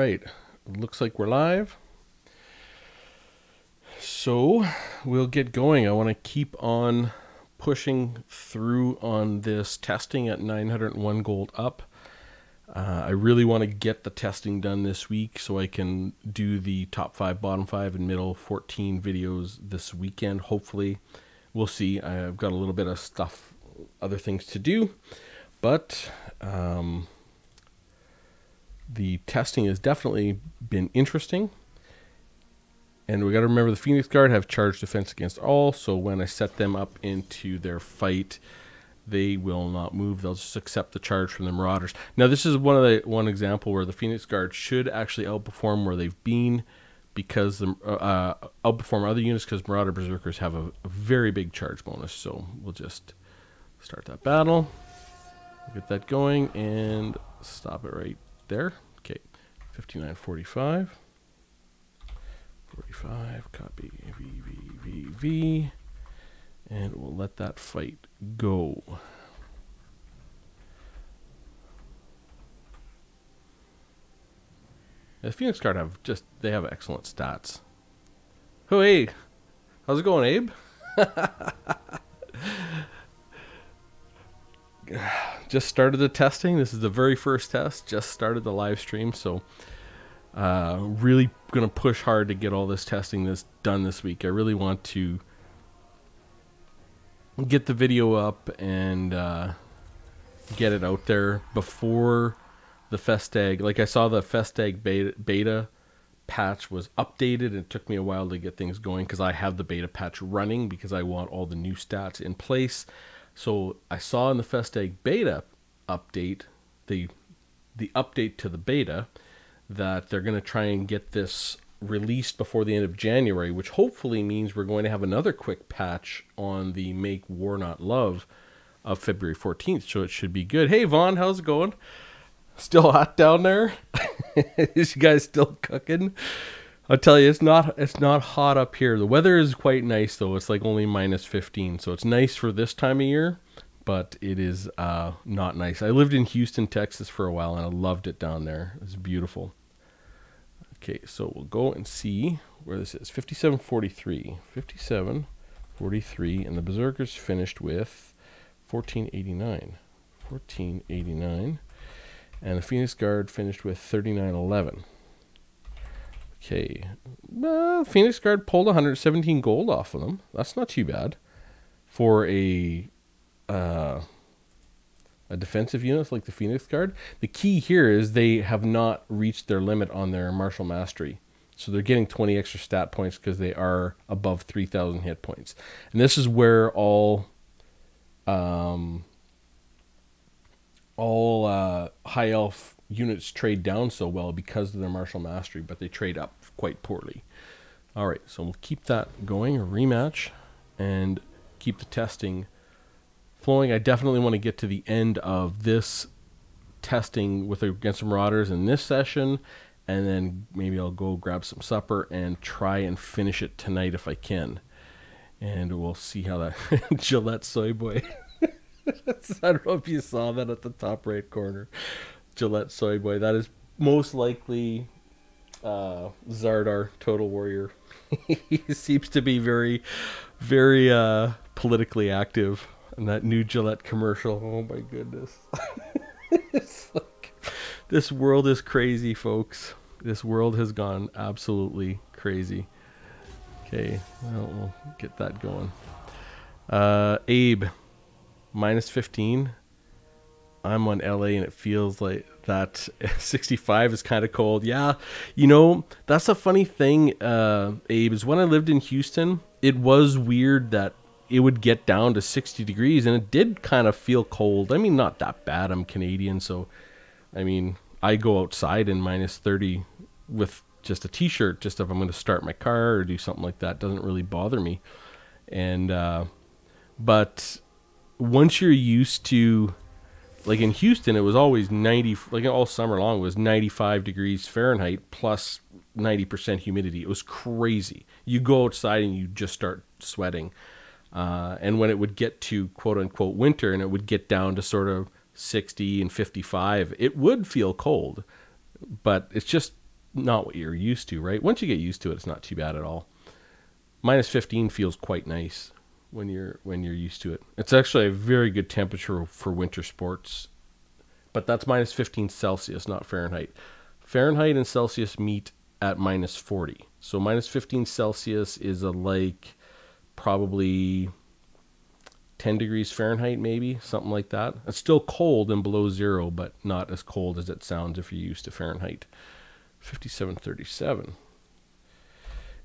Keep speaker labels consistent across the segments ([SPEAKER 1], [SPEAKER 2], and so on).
[SPEAKER 1] right. Looks like we're live. So we'll get going. I want to keep on pushing through on this testing at 901 gold up. I really want to get the testing done this week so I can do the top 5, bottom 5, and middle 14 videos this weekend. Hopefully, we'll see. I've got a little bit of stuff, other things to do, but the testing has definitely been interesting. And we got to remember the Phoenix Guard have charged defense against all, so when I set them up into their fight, they will not move. They'll just accept the charge from the Marauders. Now, this is one example where the Phoenix Guard should actually outperform where they've been, because the outperform other units, because Marauder Berserkers have a very big charge bonus. So we'll just start that battle, get that going, and stop it right there. Okay, 5945. 45, copy, V, and we'll let that fight go. The Phoenix Guard they have excellent stats. Oh, hey, how's it going, Abe? Just started the testing. This is the very first test. Just started the live stream, so really gonna push hard to get all this testing done this week. I really want to get the video up and get it out there before the Festag. Like, I saw the Festag beta patch was updated. It took me a while to get things going because I have the beta patch running because I want all the new stats in place. So I saw in the Festag beta update, the update to the beta, that they're going to try and get this released before the end of January, which hopefully means we're going to have another quick patch on the Make War Not Love of February 14th, so it should be good. Hey, Vaughn, how's it going? Still hot down there? Is you guys still cooking? I'll tell you, it's not hot up here. The weather is quite nice, though. It's like only minus 15, so it's nice for this time of year, but it is not nice. I lived in Houston, Texas for a while, and I loved it down there. It was beautiful. Okay, so we'll go and see where this is. 5743. 5743, and the Berserkers finished with 1489. 1489. And the Phoenix Guard finished with 3911. Okay. Phoenix Guard pulled 117 gold off of them. That's not too bad for a defensive unit like the Phoenix Guard. The key here is they have not reached their limit on their martial mastery. So they're getting 20 extra stat points because they are above 3,000 hit points. And this is where all high elf units trade down so well because of their martial mastery, but they trade up quite poorly. All right, so we'll keep that going, a rematch, and keep the testing flowing. I definitely want to get to the end of this testing against the Marauders in this session, and then maybe I'll go grab some supper and try and finish it tonight if I can. And we'll see how that Gillette Soy Boy. I don't know if you saw that at the top right corner. Gillette Soy Boy. That is most likely Zardar, Total Warrior. He seems to be very, very politically active. And that new Gillette commercial, oh my goodness. It's like, this world is crazy, folks. This world has gone absolutely crazy. Okay, well, we'll get that going. Abe, minus 15. I'm on LA and it feels like that 65 is kind of cold. Yeah, you know, that's a funny thing, Abe, is when I lived in Houston, it was weird that it would get down to 60 degrees, and it did kind of feel cold. I mean, not that bad. I'm Canadian, so, I mean, I go outside in minus 30 with just a t-shirt, just if I'm going to start my car or do something like that. It doesn't really bother me. And, but once you're used to, like in Houston, it was always 90, like all summer long, it was 95 degrees Fahrenheit plus 90% humidity. It was crazy. You go outside and you just start sweating. And when it would get to quote unquote winter and it would get down to sort of 60 and 55, it would feel cold, but it's just not what you're used to, right? Once you get used to it, it's not too bad at all. Minus 15 feels quite nice when you're used to it. It's actually a very good temperature for winter sports, but that's minus 15 Celsius, not Fahrenheit. Fahrenheit and Celsius meet at minus 40. So minus 15 Celsius is probably 10 degrees Fahrenheit, maybe, something like that. It's still cold and below zero, but not as cold as it sounds if you're used to Fahrenheit. 5737.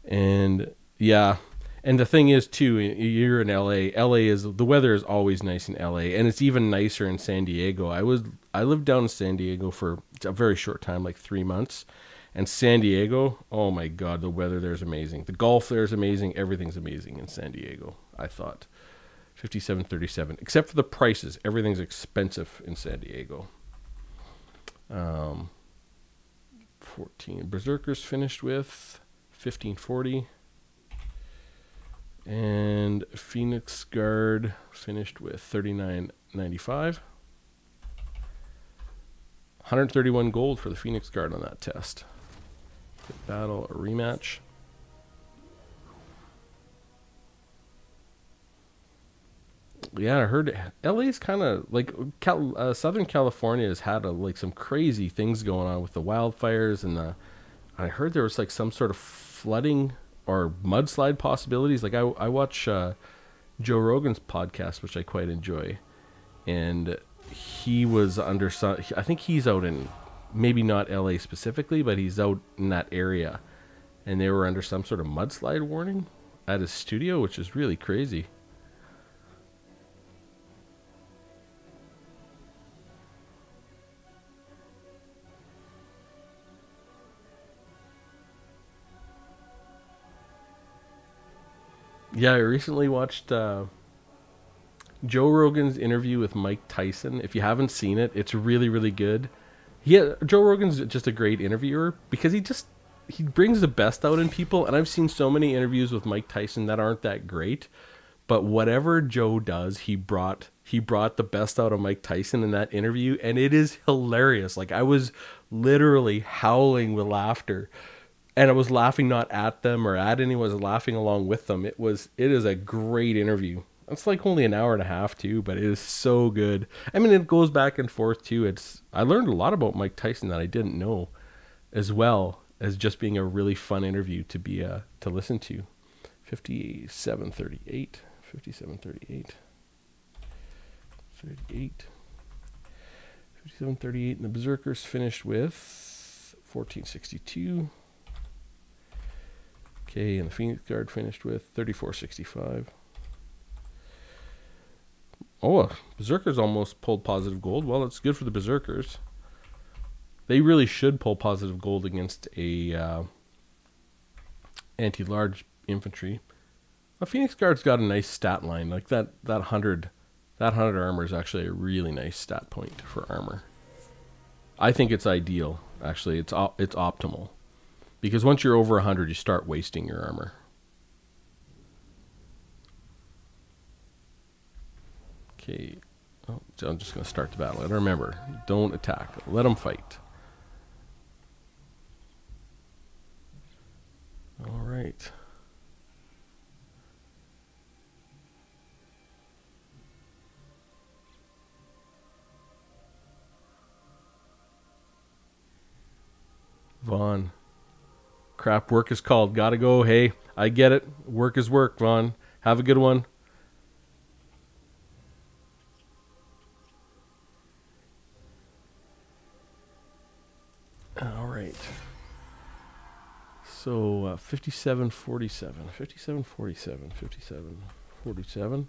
[SPEAKER 1] And yeah, and the thing is too, you're in LA. The weather is always nice in LA, and it's even nicer in San Diego. I lived down in San Diego for a very short time, like 3 months. And San Diego, oh my God, the weather there is amazing. The golf there is amazing. Everything's amazing in San Diego, I thought. 5737. Except for the prices. Everything's expensive in San Diego. 14. Berserkers finished with 1540. And Phoenix Guard finished with 39.95. 131 gold for the Phoenix Guard on that test. Good battle, a rematch. Yeah, I heard LA's kind of like Southern California has had some crazy things going on with the wildfires, and I heard there was like some sort of flooding or mudslide possibilities. Like I watch Joe Rogan's podcast, which I quite enjoy, and he was under some. I think he's out in maybe not LA specifically, but he's out in that area, and they were under some sort of mudslide warning at his studio, which is really crazy. Yeah, I recently watched Joe Rogan's interview with Mike Tyson. If you haven't seen it, it's really, really good. Joe Rogan's just a great interviewer because he brings the best out in people. And I've seen so many interviews with Mike Tyson that aren't that great, but whatever Joe does, he brought the best out of Mike Tyson in that interview, and it is hilarious. Like I was literally howling with laughter. And I was laughing not at them or at anyone, I was laughing along with them. It is a great interview. It's like only an hour and a half too, but it is so good. I mean, it goes back and forth too. I learned a lot about Mike Tyson that I didn't know, as well as just being a really fun interview to listen to. 5738, 5738, 38, 5738, and the Berserkers finished with 1462. Okay, and the Phoenix Guard finished with 3465. Oh, Berserkers almost pulled positive gold. Well, it's good for the Berserkers. They really should pull positive gold against a anti-large infantry. The Phoenix Guard's got a nice stat line. Like that 100 armor is actually a really nice stat point for armor. I think it's ideal. Actually, it's optimal. Because once you're over 100, you start wasting your armor. Okay. Oh, so I'm just going to start the battle. And remember, don't attack. Let them fight. All right. Vaughn. Crap, work is called. Gotta go. Hey, I get it. Work is work, Vaughn. Have a good one. All right. So 5747, 5747, 5747.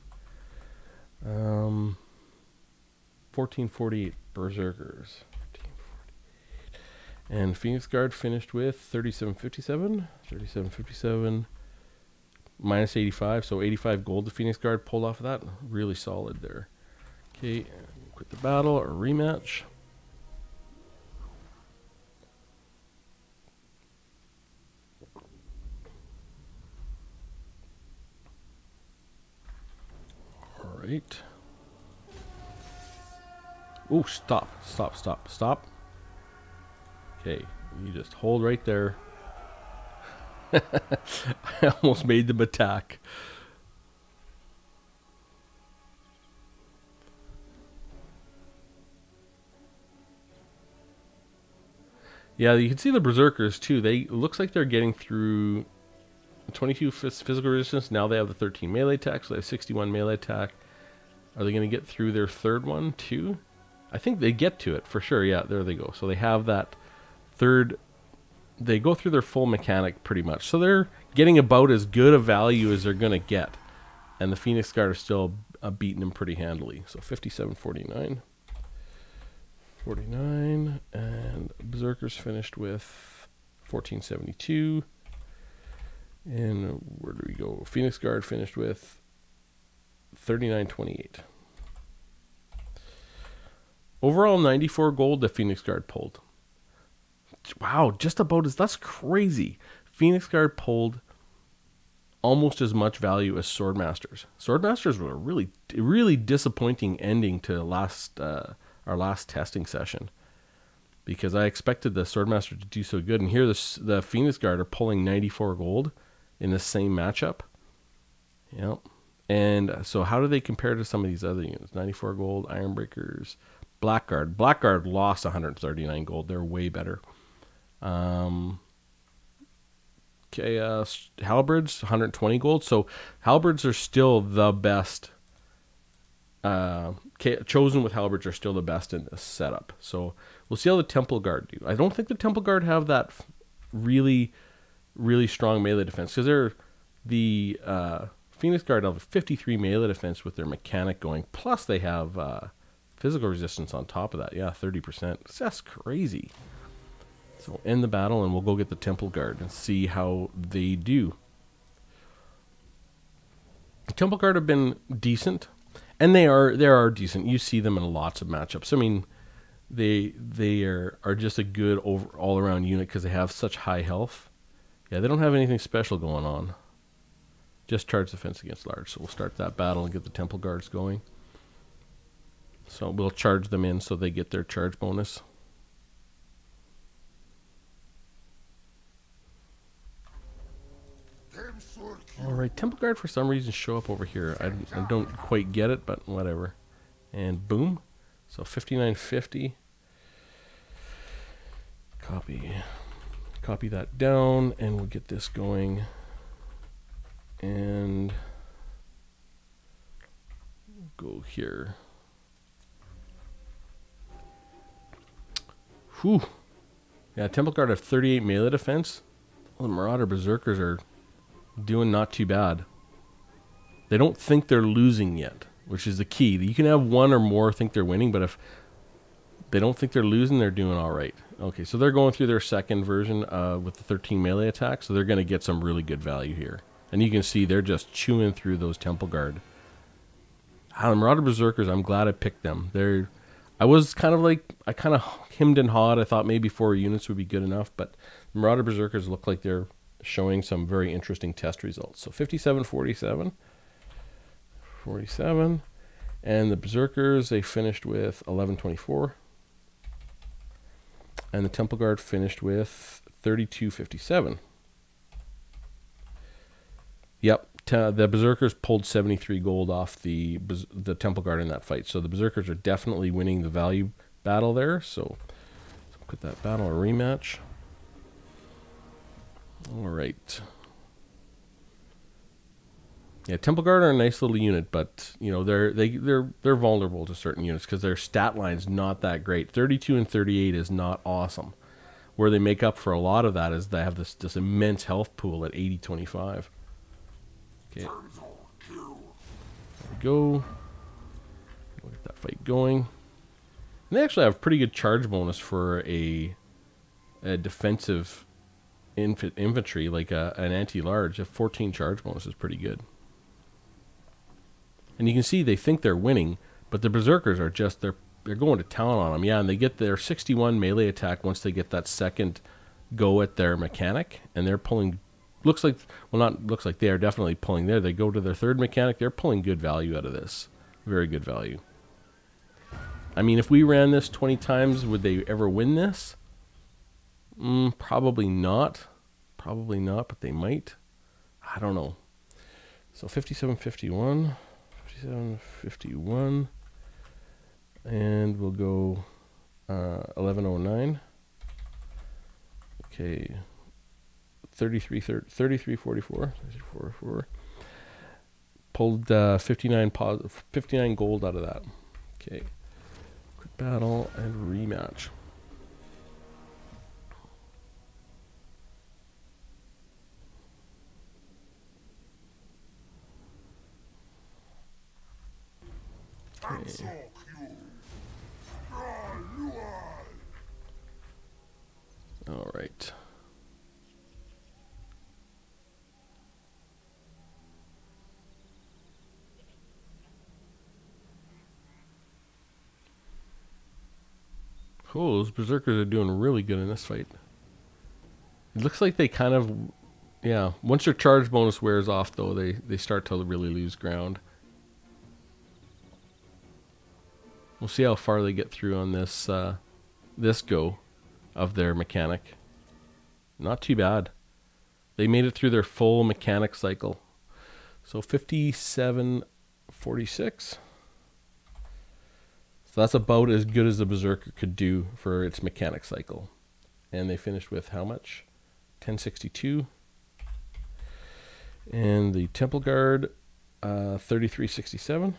[SPEAKER 1] 1448 Berserkers. And Phoenix Guard finished with 3757, 3757, minus 85, so 85 gold the Phoenix Guard pulled off of that. Really solid there. Okay, quit the battle, or rematch. All right. Oh, stop. Okay, You just hold right there. I almost made them attack. Yeah, you can see the Berserkers too. Looks like they're getting through 22 physical resistance. Now they have the 13 melee attack, so they have 61 melee attack. Are they going to get through their third one too? I think they get to it for sure. Yeah, there they go. So they have that third. They go through their full mechanic pretty much. So they're getting about as good a value as they're going to get. And the Phoenix Guard are still beating them pretty handily. So 57.49. 49, and Berserkers finished with 1472. And where do we go? Phoenix Guard finished with 39.28. Overall, 94 gold the Phoenix Guard pulled. Wow, just about as, that's crazy. Phoenix Guard pulled almost as much value as Swordmasters. Swordmasters were a really disappointing ending to our last testing session, because I expected the Swordmaster to do so good, and here the Phoenix Guard are pulling 94 gold in the same matchup. Yep. And so how do they compare to some of these other units? 94 gold, Ironbreakers, Blackguard. Blackguard lost 139 gold. They're way better. Halberds, 120 gold. So halberds are still the best. Chosen with halberds are still the best in this setup. So we'll see how the Temple Guard do. I don't think the Temple Guard have that really strong melee defense, because they're the Phoenix Guard have 53 melee defense with their mechanic going, plus they have physical resistance on top of that. Yeah, 30%. That's crazy. So end the battle, and we'll go get the Temple Guard and see how they do. The Temple Guard have been decent. And they are decent. You see them in lots of matchups. I mean, they are just a good all around unit because they have such high health. Yeah, they don't have anything special going on. Just charge defense against large. So we'll start that battle and get the Temple Guards going. So we'll charge them in so they get their charge bonus. Alright, Temple Guard for some reason show up over here. I don't quite get it, but whatever. And boom. So 59.50. Copy that down, and we'll get this going. And go here. Whew. Yeah, Temple Guard have 38 melee defense. Well, the Marauder Berserkers are doing not too bad. They don't think they're losing yet, which is the key. You can have one or more think they're winning, but if they don't think they're losing, they're doing all right. Okay, so they're going through their second version with the 13 melee attack, so they're going to get some really good value here. And you can see they're just chewing through those Temple Guard. The Marauder Berserkers, I'm glad I picked them. I was kind of hemmed and hawed. I thought maybe 4 units would be good enough, but the Marauder Berserkers look like they're showing some very interesting test results. So 57.47. 47. And the Berserkers, they finished with 11.24. And the Temple Guard finished with 32.57. Yep, the Berserkers pulled 73 gold off the Temple Guard in that fight. So the Berserkers are definitely winning the value battle there. So put that battle a rematch. All right. Yeah, Temple Guard are a nice little unit, but you know they're vulnerable to certain units because their stat line's not that great. 32 and 38 is not awesome. Where they make up for a lot of that is they have this immense health pool at 80-25. Okay. There we go. We'll get that fight going. And they actually have pretty good charge bonus for a defensive infantry, like an anti-large. A 14 charge bonus is pretty good. And you can see they think they're winning, but the Berserkers are just, they're going to town on them. Yeah, and they get their 61 melee attack once they get that second go at their mechanic, and they're pulling, they are definitely pulling there. They go to their third mechanic, they're pulling good value out of this. Very good value. I mean, if we ran this 20 times, would they ever win this? Probably not. Probably not, but they might. I don't know. So 5751. 5751. And we'll go 1109. Okay. 3344. Pulled 59 gold out of that. Okay. Quick battle and rematch. Okay. All right. Cool, those berserkers are doing really good in this fight. It looks like they kind of, yeah, once their charge bonus wears off, though, they start to really lose ground. We'll see how far they get through on this this go of their mechanic. Not too bad. They made it through their full mechanic cycle. So 5746. So that's about as good as the Berserker could do for its mechanic cycle. And they finished with how much? 1062. And the Temple Guard, 3367.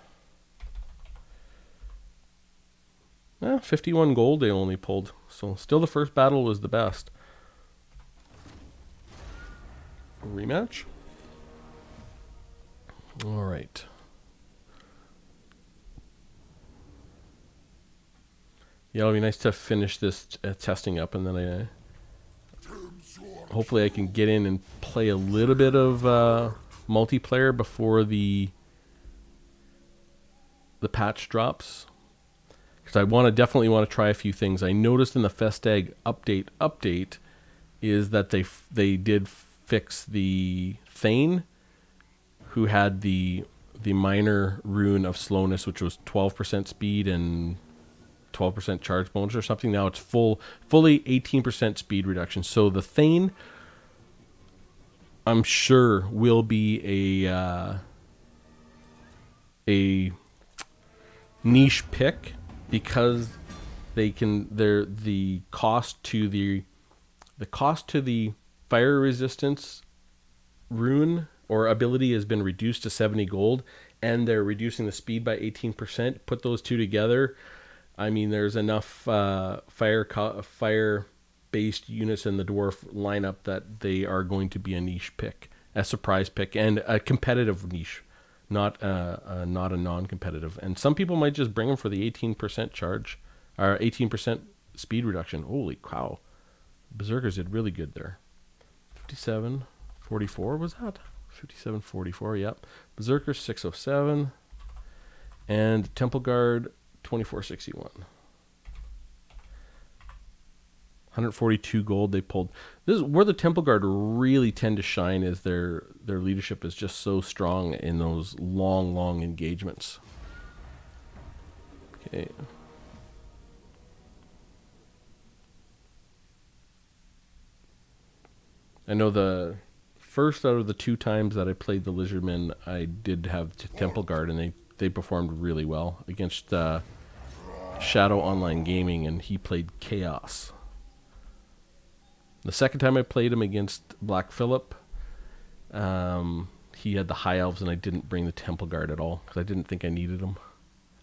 [SPEAKER 1] 51 gold they only pulled. So still the first battle was the best. Rematch? All right. Yeah, it'll be nice to finish this testing up, and then hopefully I can get in and play a little bit of multiplayer before the patch drops, because I definitely want to try a few things. I noticed in the Festag update is that they did fix the Thane, who had the minor rune of slowness, which was 12% speed and 12% charge bonus or something. Now it's fully 18% speed reduction. So the Thane, I'm sure, will be a niche pick, because the cost to the fire resistance rune or ability has been reduced to 70 gold, and they're reducing the speed by 18%. Put those two together, I mean, there's enough fire-based units in the dwarf lineup that they are going to be a niche pick, a surprise pick, and a competitive niche, not a non-competitive. And some people might just bring them for the 18% charge, or 18% speed reduction. Holy cow! Berserkers did really good there. 5744 was that? 5744, yep. Berserker 607, and Temple Guard 2461. 142 gold they pulled. This is where the Temple Guard really tend to shine, is their leadership is just so strong in those long engagements. Okay. I know the first out of the 2 times that I played the Lizardmen, I did have Temple Guard, and they performed really well against Shadow Online Gaming, and he played Chaos. The second time I played him against Black Phillip, he had the High Elves, and I didn't bring the Temple Guard at all, because I didn't think I needed them.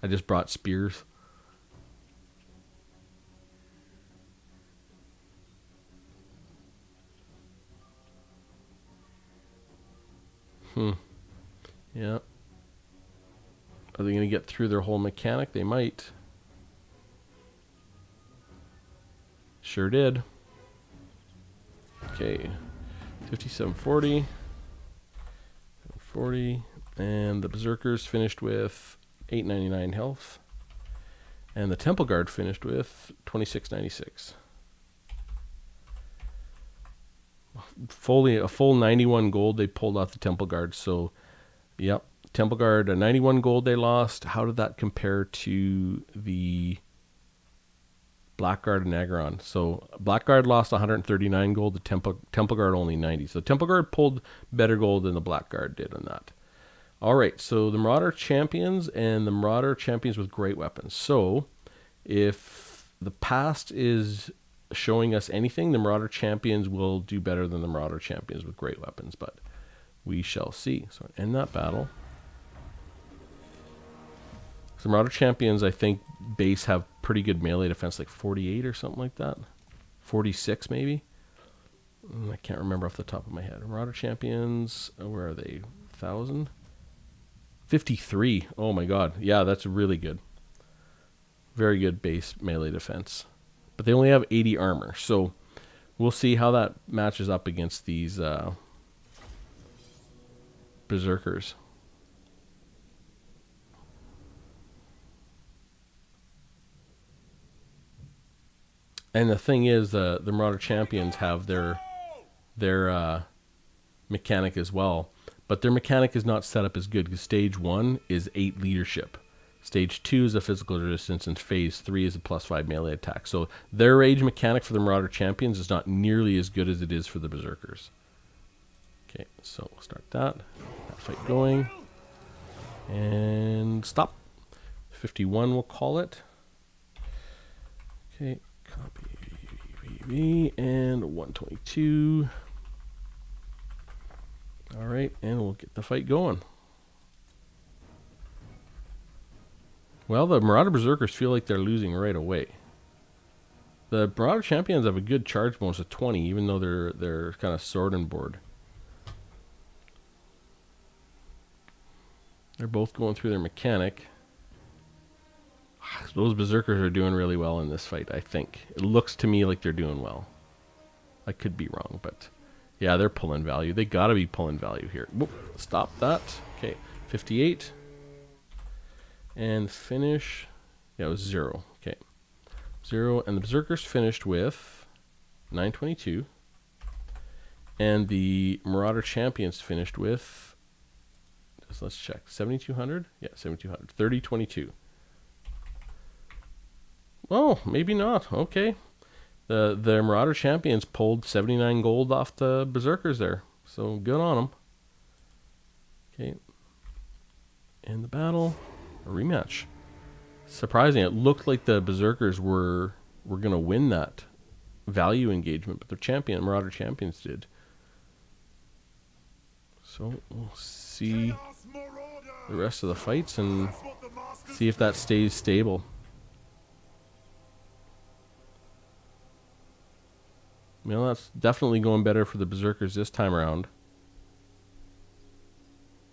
[SPEAKER 1] I just brought spears. Yeah. Are they going to get through their whole mechanic? They might. Sure did. Okay. 5740. 40. And the Berserkers finished with 899 health. And the Temple Guard finished with 2696. A full 91 gold they pulled off the Temple Guard. So, yep, Temple Guard, a 91 gold they lost. How did that compare to the Blackguard and Aggron. So Blackguard lost 139 gold, the Temple Guard only 90. So Temple Guard pulled better gold than the Blackguard did on that. All right, so the Marauder Champions and the Marauder Champions with great weapons. So if the past is showing us anything, the Marauder Champions will do better than the Marauder Champions with great weapons, but we shall see. So end that battle. So Marauder Champions, I think, base have pretty good melee defense, like 48 or something like that. 46 maybe. I can't remember off the top of my head. Marauder Champions, where are they? 1,000? 53. Oh my god. Yeah, that's really good. Very good base melee defense. But they only have 80 armor. So we'll see how that matches up against these Berserkers. And the thing is, the Marauder Champions have their mechanic as well. But their mechanic is not set up as good because stage 1 is 8 leadership. Stage 2 is a physical resistance, and phase 3 is a +5 melee attack. So their rage mechanic for the Marauder Champions is not nearly as good as it is for the Berserkers. Okay, so we'll start that fight going. And stop. 51 we'll call it. Okay, copy VV and 122. All right, and we'll get the fight going. Well, the Marauder Berserkers feel like they're losing right away. The Marauder Champions have a good charge bonus of 20, even though they're kind of sword and board. They're both going through their mechanic. Those Berserkers are doing really well in this fight, I think. It looks to me like they're doing well. I could be wrong, but yeah, they're pulling value. They gotta be pulling value here. Whoop, stop that. Okay, 58. And finish. Yeah, it was 0. Okay. 0. And the Berserkers finished with 922. And the Marauder Champions finished with, let's check, 7,200? Yeah, 7,200. 3022. Oh, maybe not. Okay. The Marauder Champions pulled 79 gold off the Berserkers there. So good on them. Okay. And the battle. A rematch. Surprising. It looked like the Berserkers were going to win that value engagement, but the Marauder Champions did. So we'll see the rest of the fights and see if that stays stable. Well, that's definitely going better for the Berserkers this time around.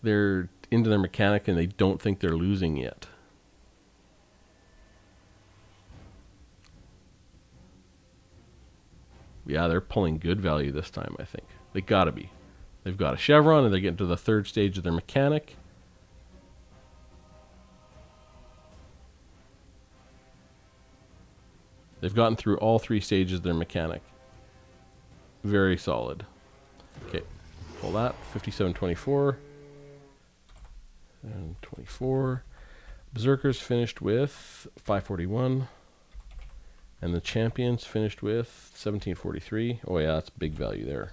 [SPEAKER 1] They're into their mechanic and they don't think they're losing yet. Yeah, they're pulling good value this time, I think. They gotta be. They've got a chevron and they're getting to the 3rd stage of their mechanic. They've gotten through all 3 stages of their mechanic. Very solid. Okay, pull that. 5724. And 24. Berserkers finished with 541. And the Champions finished with 1743. Oh yeah, that's big value there.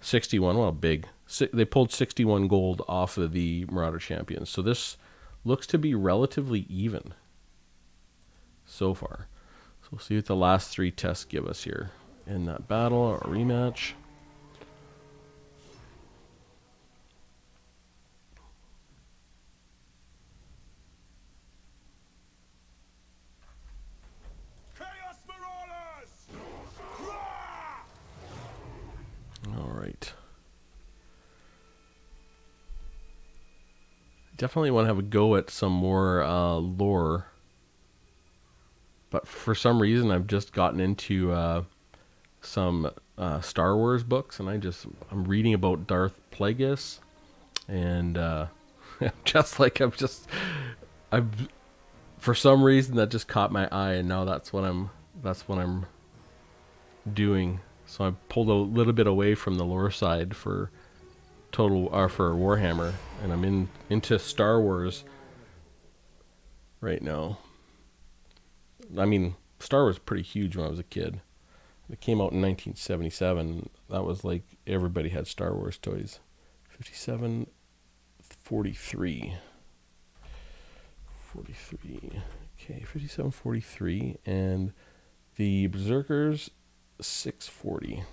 [SPEAKER 1] 61, well, big. They pulled 61 gold off of the Marauder Champions. So this looks to be relatively even so far. So we'll see what the last 3 tests give us here. In that battle or rematch. All right. Definitely want to have a go at some more lore. But for some reason, I've just gotten into some Star Wars books, and I'm reading about Darth Plagueis, and I've for some reason that just caught my eye, and now that's what I'm doing. So I pulled a little bit away from the lore side for for Warhammer, and I'm into Star Wars right now. I mean, Star Wars was pretty huge when I was a kid. It came out in 1977. That was like everybody had Star Wars toys. 5743. 43. Okay, 5743. And the Berserkers, 640.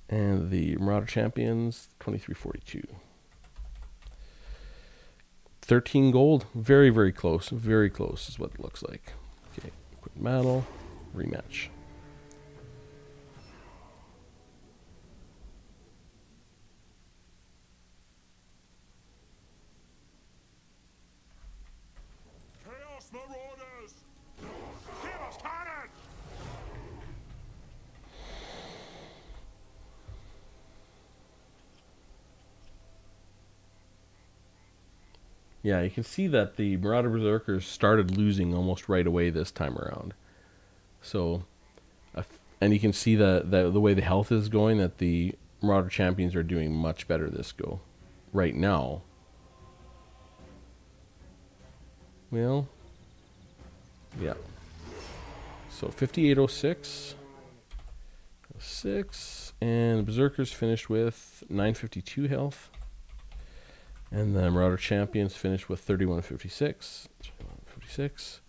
[SPEAKER 1] And the Marauder Champions, 2342. 13 gold. Very, very close. Very close is what it looks like. Okay, quick battle. Rematch.
[SPEAKER 2] Chaos Marauders! Chaos Cannon!
[SPEAKER 1] Yeah, you can see that the Marauder Berserkers started losing almost right away this time around. So, and you can see the way the health is going, that the Marauder Champions are doing much better this go. Right now. Well, yeah. So 5806. 6. And the Berserkers finished with 952 health. And the Marauder Champions finished with 3156. 56.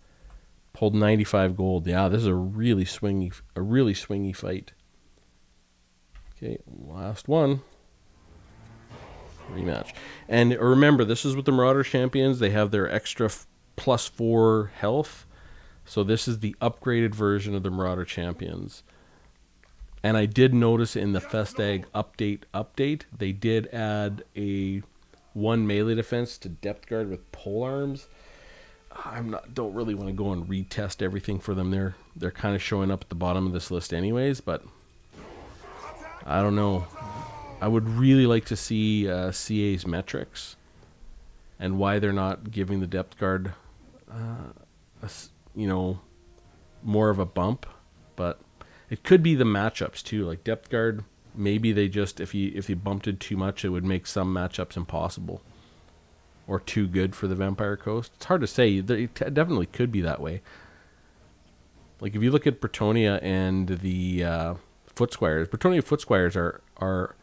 [SPEAKER 1] Pulled 95 gold. Yeah, this is a really swingy fight. Okay, last one. Rematch. And remember, this is with the Marauder Champions. They have their extra +4 health. So this is the upgraded version of the Marauder Champions. And I did notice in the Festag update, they did add a 1 melee defense to Depth Guard with pole arms. Don't really want to go and retest everything for them. They're kind of showing up at the bottom of this list anyways, but I don't know. I would really like to see CA's metrics and why they're not giving the Depth Guard, more of a bump. But it could be the matchups too. Like Depth Guard, maybe they just if you bumped it too much, it would make some matchups impossible or too good for the Vampire Coast. It's hard to say. It definitely could be that way. Like if you look at Bretonnia and the Footsquires, Bretonnia Footsquires are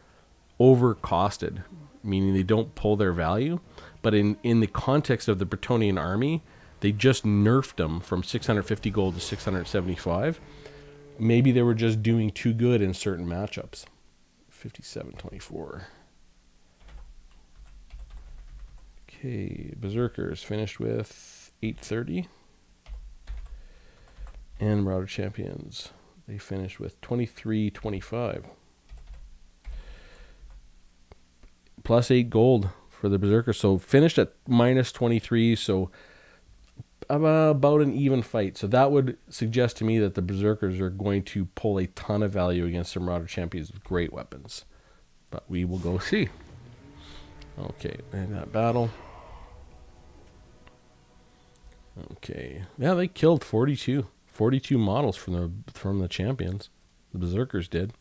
[SPEAKER 1] overcosted, meaning they don't pull their value. But in the context of the Bretonian army, they just nerfed them from 650 gold to 675. Maybe they were just doing too good in certain matchups. 5724. Okay, Berserkers finished with 830. And Marauder Champions, they finished with 2325. +8 gold for the Berserkers. So finished at -23, so about an even fight. So that would suggest to me that the Berserkers are going to pull a ton of value against the Marauder Champions with great weapons. But we will go see. Okay, and that battle. Okay. Yeah, they killed 42 models from the champions. The Berserkers did.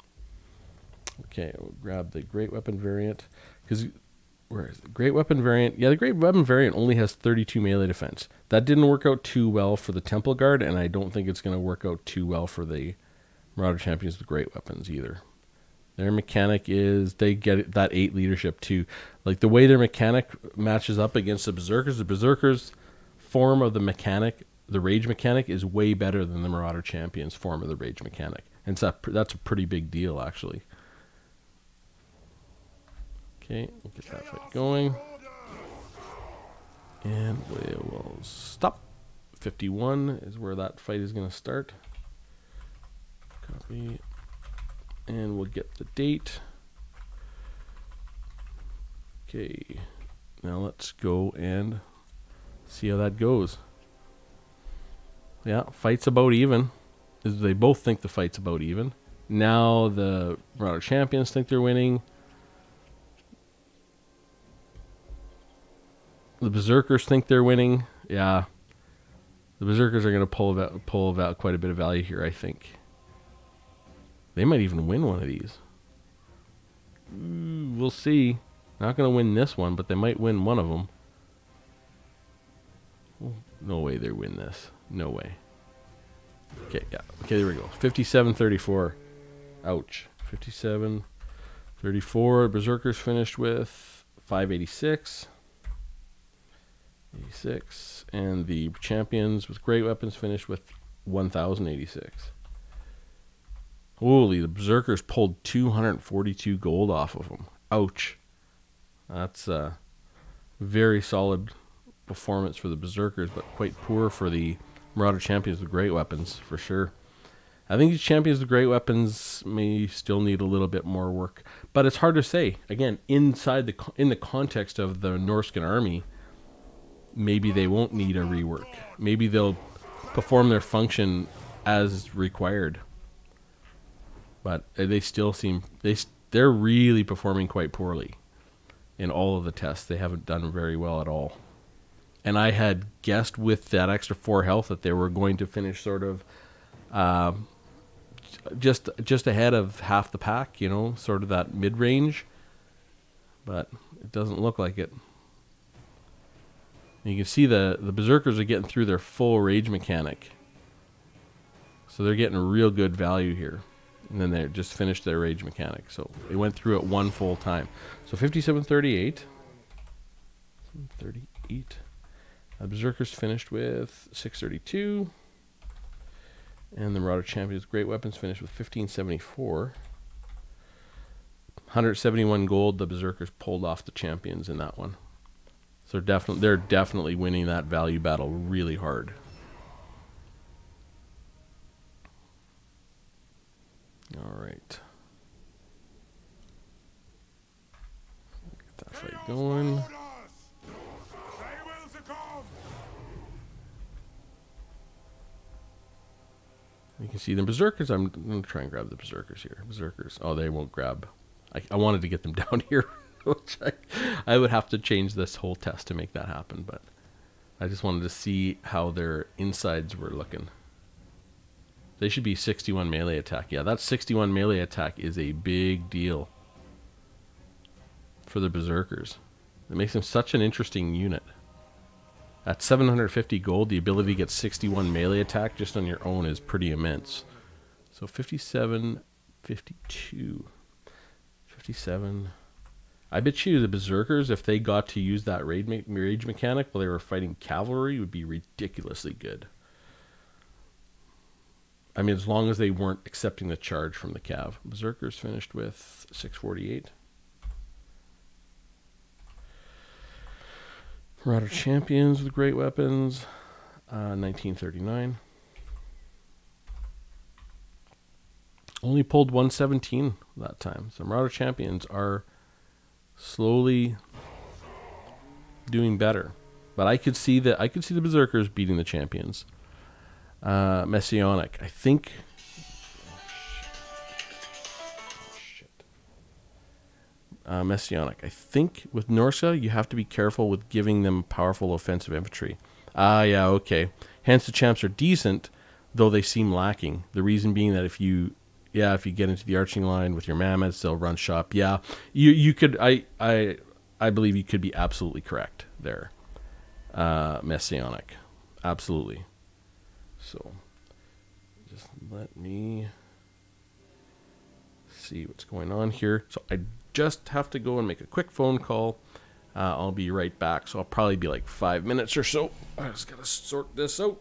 [SPEAKER 1] Okay, we'll grab the Great Weapon variant. Because, where is it? Great Weapon variant. Yeah, the Great Weapon variant only has 32 melee defense. That didn't work out too well for the Temple Guard, and I don't think it's going to work out too well for the Marauder Champions with Great Weapons either. Their mechanic is they get that 8 leadership too. Like the way their mechanic matches up against the Berserkers' form of the mechanic, the Rage mechanic, is way better than the Marauder Champions' form of the Rage mechanic. And so that's a pretty big deal, actually. Okay, we'll get that fight going. And we will stop. 51 is where that fight is going to start. Copy. And we'll get the date. Okay. Now let's go and see how that goes. Yeah, fight's about even. They both think the fight's about even. Now the Marauder Champions think they're winning. The Berserkers think they're winning. Yeah. The Berserkers are going to pull out quite a bit of value here, I think. They might even win one of these. We'll see. Not going to win this one, but they might win one of them. No way they win this. No way. Okay, yeah. Okay, there we go. 57-34. Ouch. 57-34. Berserkers finished with 586. 86. And the champions with great weapons finished with 1086. Holy, the Berserkers pulled 242 gold off of them. Ouch. That's a very solid performance for the Berserkers, but quite poor for the Marauder champions with great weapons, for sure. I think these champions with great weapons may still need a little bit more work, but it's hard to say. Again, in the context of the Norscan army, maybe they won't need a rework. Maybe they'll perform their function as required. But they still seem they're really performing quite poorly in all of the tests. They haven't done very well at all. And I had guessed with that extra 4 health that they were going to finish sort of just ahead of half the pack, you know, sort of that mid-range. But it doesn't look like it. And you can see the Berserkers are getting through their full rage mechanic. So they're getting a real good value here. And then they just finished their rage mechanic. So they went through it one full time. So 57-38. 38. Berserkers finished with 632. And the Marauder Champions Great Weapons finished with 1574. 171 gold the Berserkers pulled off the champions in that one. So they're definitely winning that value battle really hard. All right. Get that fight going. You can see the Berserkers. I'm going to try and grab the Berserkers here. Berserkers. Oh, they won't grab. I wanted to get them down here, which I would have to change this whole test to make that happen. But I just wanted to see how their insides were looking. They should be 61 melee attack. Yeah, that 61 melee attack is a big deal for the Berserkers. It makes them such an interesting unit. At 750 gold, the ability to get 61 melee attack just on your own is pretty immense. So 57, 52, 57. I bet you the Berserkers, if they got to use that rage mechanic while they were fighting cavalry, would be ridiculously good. I mean, as long as they weren't accepting the charge from the Cav. Berserkers finished with 648. Marauder Champions with great weapons, 1939. Only pulled 117 that time. So Marauder Champions are slowly doing better. But I could see the Berserkers beating the champions. Messianic, I think. Messianic. I think with Norska, you have to be careful with giving them powerful offensive infantry. Yeah, okay. Hence the champs are decent, though they seem lacking. The reason being that if you get into the arching line with your mammoths, they'll run shop. Yeah, you could. I believe you could be absolutely correct there. Messianic, absolutely. So, just let me see what's going on here. So I just have to go and make a quick phone call. I'll be right back. So I'll probably be like 5 minutes or so. I just gotta sort this out.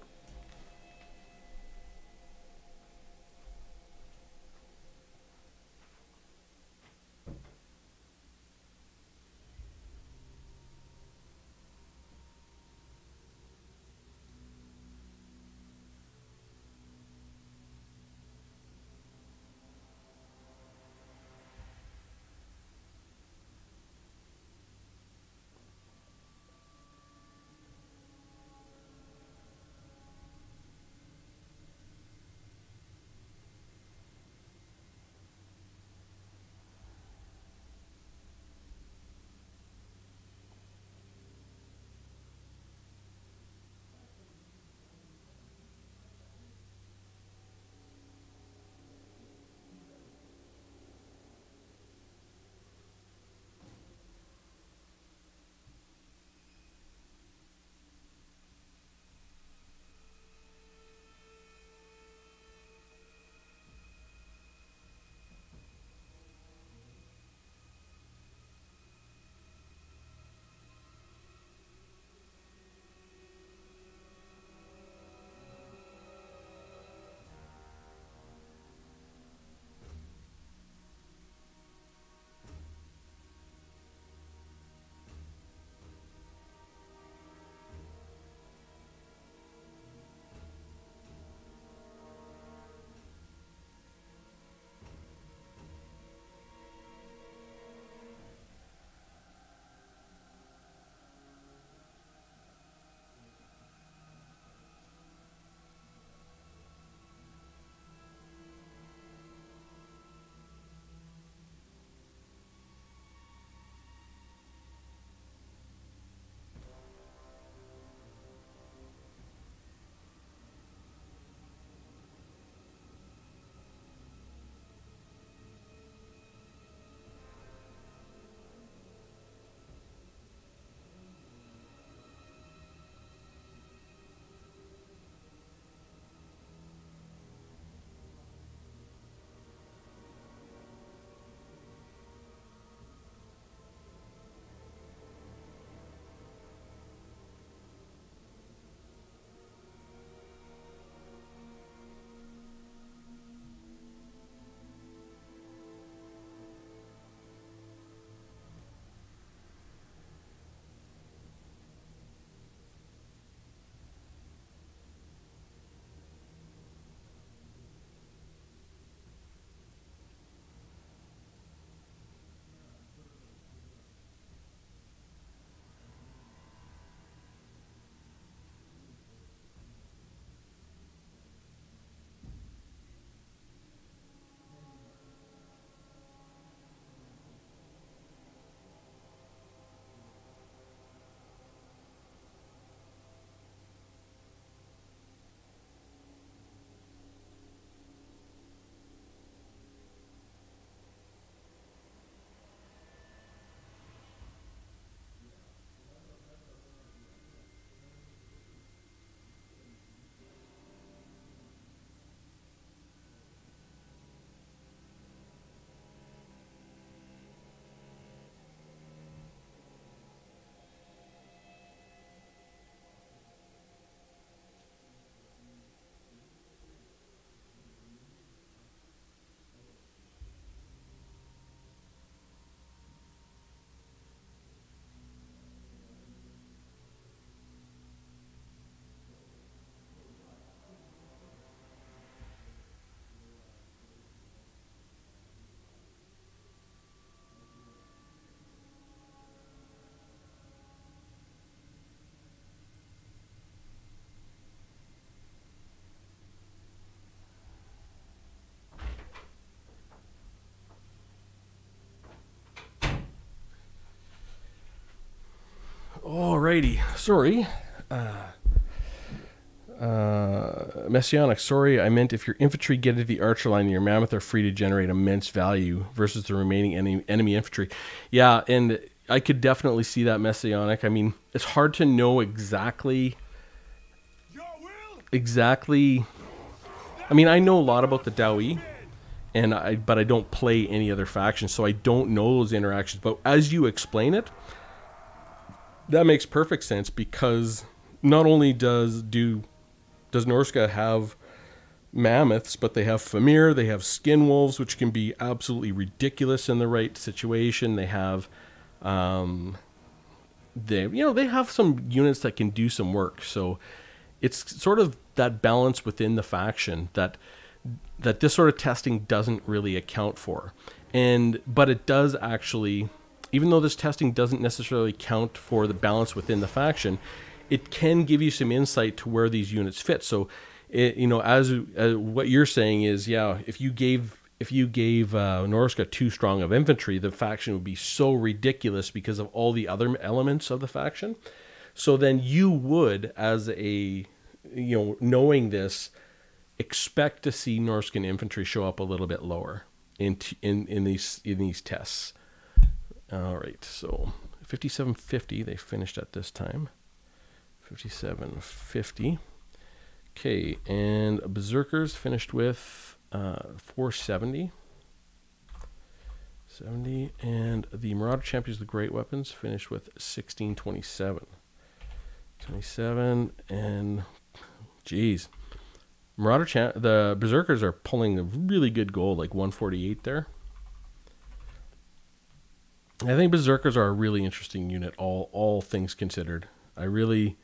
[SPEAKER 1] Alrighty. Sorry. Messianic, sorry, I meant if your infantry get to the archer line, your mammoth are free to generate immense value versus the remaining enemy infantry. Yeah, and I could definitely see that, Messianic. I mean, it's hard to know exactly. I mean, I know a lot about the Dawi, but I don't play any other factions, so I don't know those interactions. But as you explain it, that makes perfect sense, because not only does Norsca have mammoths, but they have Famir, they have skin wolves, which can be absolutely ridiculous in the right situation. They have, they have some units that can do some work. So it's sort of that balance within the faction that this sort of testing doesn't really account for. But it does actually, even though this testing doesn't necessarily count for the balance within the faction, it can give you some insight to where these units fit. So, as what you're saying is, yeah, if you gave Norsca too strong of infantry, the faction would be so ridiculous because of all the other elements of the faction. So then you would, as a, knowing this, expect to see Norscan infantry show up a little bit lower in these tests. All right, so 5750 they finished at this time. 5750. Okay, and Berserkers finished with 470. 70, and the Marauder Champions of the Great Weapons finished with 1627. 27, and geez, the Berserkers are pulling a really good goal, like 148 there. I think Berserkers are a really interesting unit, all things considered. I really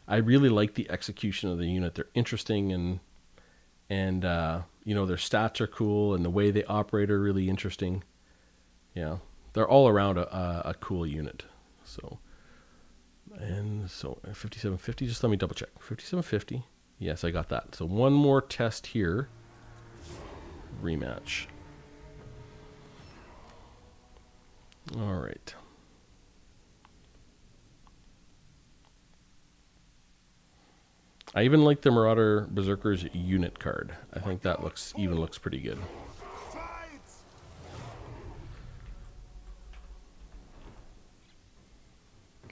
[SPEAKER 1] like the execution of the unit. They're interesting, and their stats are cool, and the way they operate are really interesting. Yeah, they're all around a cool unit. So 5750. Just let me double check. 5750. Yes, I got that. So one more test here. Rematch. All right. I even like the Marauder Berserkers unit card. I think that looks pretty good.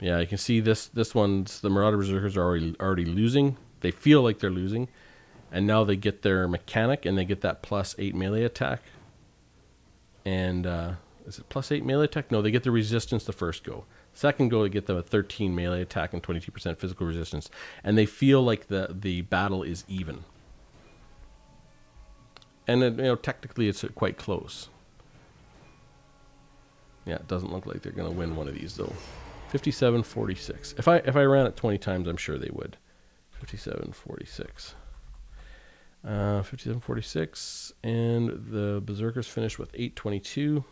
[SPEAKER 1] Yeah, you can see this one's, the Marauder Berserkers are already losing. They feel like they're losing, and now they get their mechanic and they get that +8 melee attack. And is it +8 melee attack? No, they get the resistance the first go. Second go, they get the 13 melee attack and 22% physical resistance, and they feel like the battle is even. And technically it's quite close. Yeah, it doesn't look like they're going to win one of these though. 5746. If I ran it 20 times, I'm sure they would. 5746. 5746, and the Berserkers finished with 822.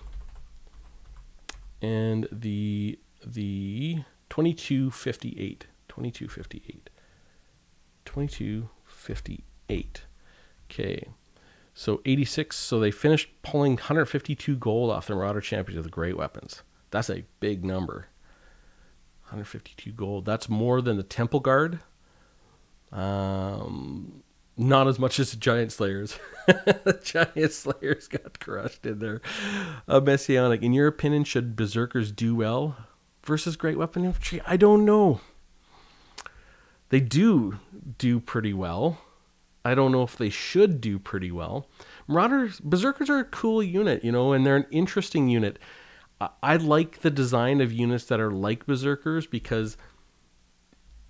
[SPEAKER 1] And the 2258. 2258. 2258. Okay. So 86. So they finished pulling 152 gold off the Marauder Champions of the Great Weapons. That's a big number. 152 gold. That's more than the Temple Guard. Not as much as the Giant Slayers. The Giant Slayers got crushed in there. Messianic, in your opinion, should Berserkers do well versus Great Weapon Infantry? I don't know. They do pretty well. I don't know if they should do pretty well. Berserkers are a cool unit, and they're an interesting unit. I like the design of units that are like Berserkers because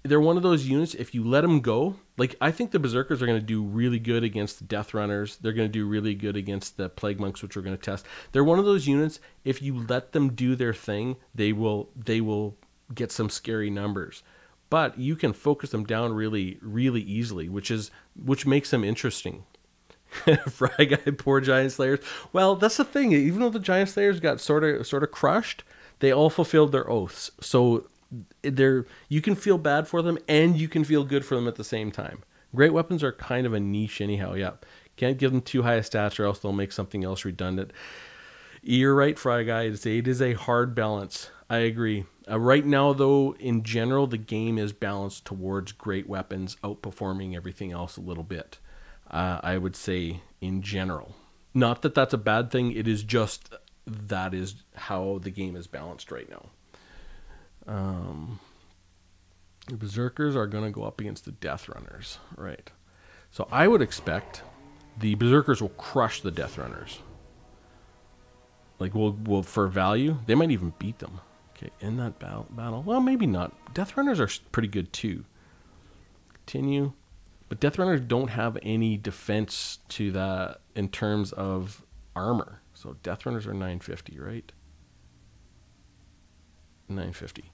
[SPEAKER 1] they're one of those units, if you let them go, like I think the Berserkers are going to do really good against the Death Runners. They're going to do really good against the Plague Monks, which we're going to test. They're one of those units, if you let them do their thing, they will get some scary numbers. But you can focus them down really, really easily, which makes them interesting. Fry Guy, poor Giant Slayers. Well, that's the thing. Even though the Giant Slayers got sort of crushed, they all fulfilled their oaths. So you can feel bad for them and you can feel good for them at the same time. Great Weapons are kind of a niche anyhow. Yeah, can't give them too high a stats or else they'll make something else redundant. You're right, Fry Guy. It is a hard balance. I agree. Right now, though, in general, the game is balanced towards great weapons outperforming everything else a little bit. I would say in general. Not that that's a bad thing. It is just that is how the game is balanced right now. The Berserkers are going to go up against the Death Runners. Right. So I would expect the Berserkers will crush the Death Runners. Like, will for value, they might even beat them. Okay, in that battle. Well, maybe not. Death Runners are pretty good too. Continue. But Death Runners don't have any defense to that in terms of armor. So Death Runners are 950, right? 950.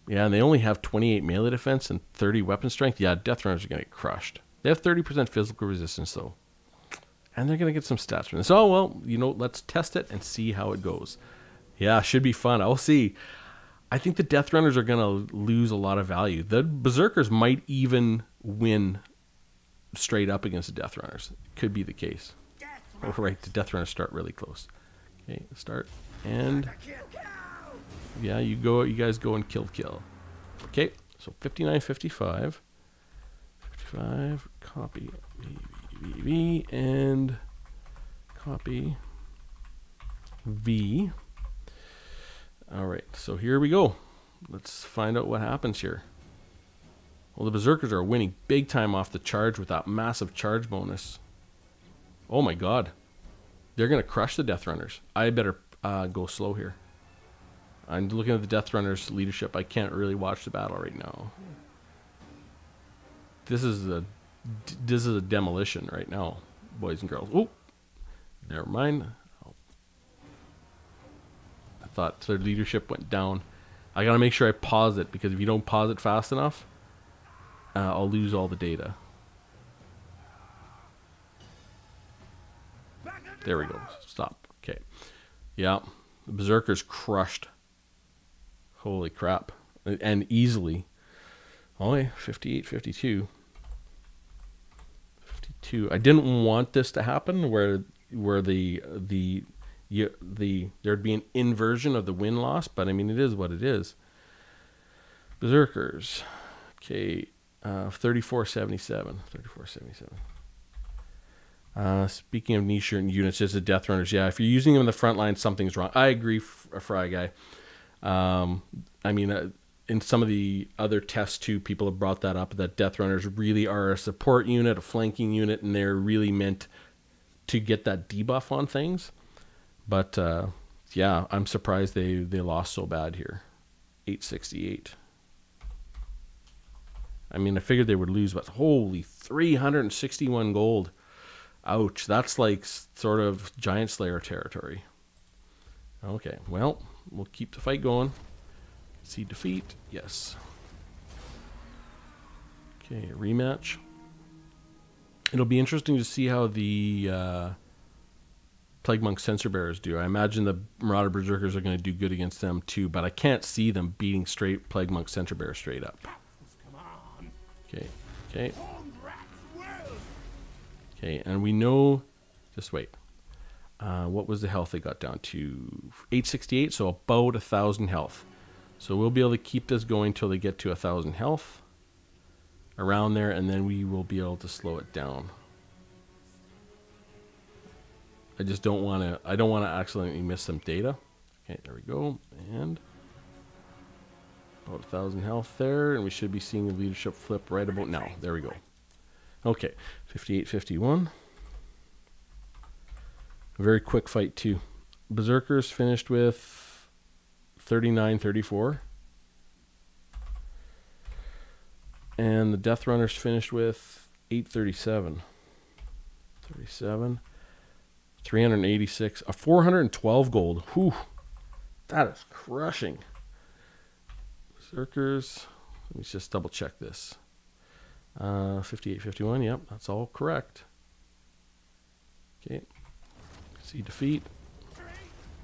[SPEAKER 1] Yeah, and they only have 28 melee defense and 30 weapon strength. Yeah, Death Runners are going to get crushed. They have 30% physical resistance, though. And they're going to get some stats from this. Oh, well, let's test it and see how it goes. Yeah, should be fun. I'll see. I think the Death Runners are going to lose a lot of value. The Berserkers might even win straight up against the Death Runners. Could be the case. Oh, right, the Death Runners start really close. Okay, start. And yeah, you guys go and kill. Okay, so 59.55. 55, copy V, and copy V. All right, so here we go. Let's find out what happens here. Well, the Berserkers are winning big time off the charge with that massive charge bonus. Oh my god. They're going to crush the Death Runners. I better go slow here. I'm looking at the Death Runners leadership. I can't really watch the battle right now. This is a demolition right now, boys and girls. Oh, never mind. I thought their leadership went down. I got to make sure I pause it, because if you don't pause it fast enough, I'll lose all the data. There we go. Stop. Okay. Yeah. The Berserkers crushed. Holy crap. And easily. Oh, yeah. 58, 52. 52. I didn't want this to happen where there'd be an inversion of the win-loss, but I mean, it is what it is. Berserkers. Okay. 34.77. 34.77. Speaking of niche units, just the Death Runners. Yeah, if you're using them in the front line, something's wrong. I agree, Fry Guy. I mean, in some of the other tests too, people have brought that up, that Death Runners really are a support unit, a flanking unit, and they're really meant to get that debuff on things. But yeah, I'm surprised they lost so bad here. 868. I mean, I figured they would lose, but holy, 361 gold. Ouch, that's like sort of Giant Slayer territory. Okay, well, we'll keep the fight going. See defeat, yes. Okay, rematch. It'll be interesting to see how the Plague Monk Censer Bearers do. I imagine the Marauder Berserkers are going to do good against them too, but I can't see them beating straight Plague Monk Censer Bearers straight up. Okay, okay. Okay, and we know, just wait. What was the health they got down to? 868, so about 1,000 health. So we'll be able to keep this going till they get to 1,000 health. Around there, and then we will be able to slow it down. I just don't want to, I don't want to accidentally miss some data. Okay, there we go. And about 1,000 health there, and we should be seeing the leadership flip right about now. There we go. Okay, 58-51. Very quick fight too. Berserkers finished with 39-34. And the Death Runners finished with 837. 37. 386. 412 gold. Whew. That is crushing. Berserkers. Let me just double check this. 58-51. Yep, that's all correct. Okay. See defeat.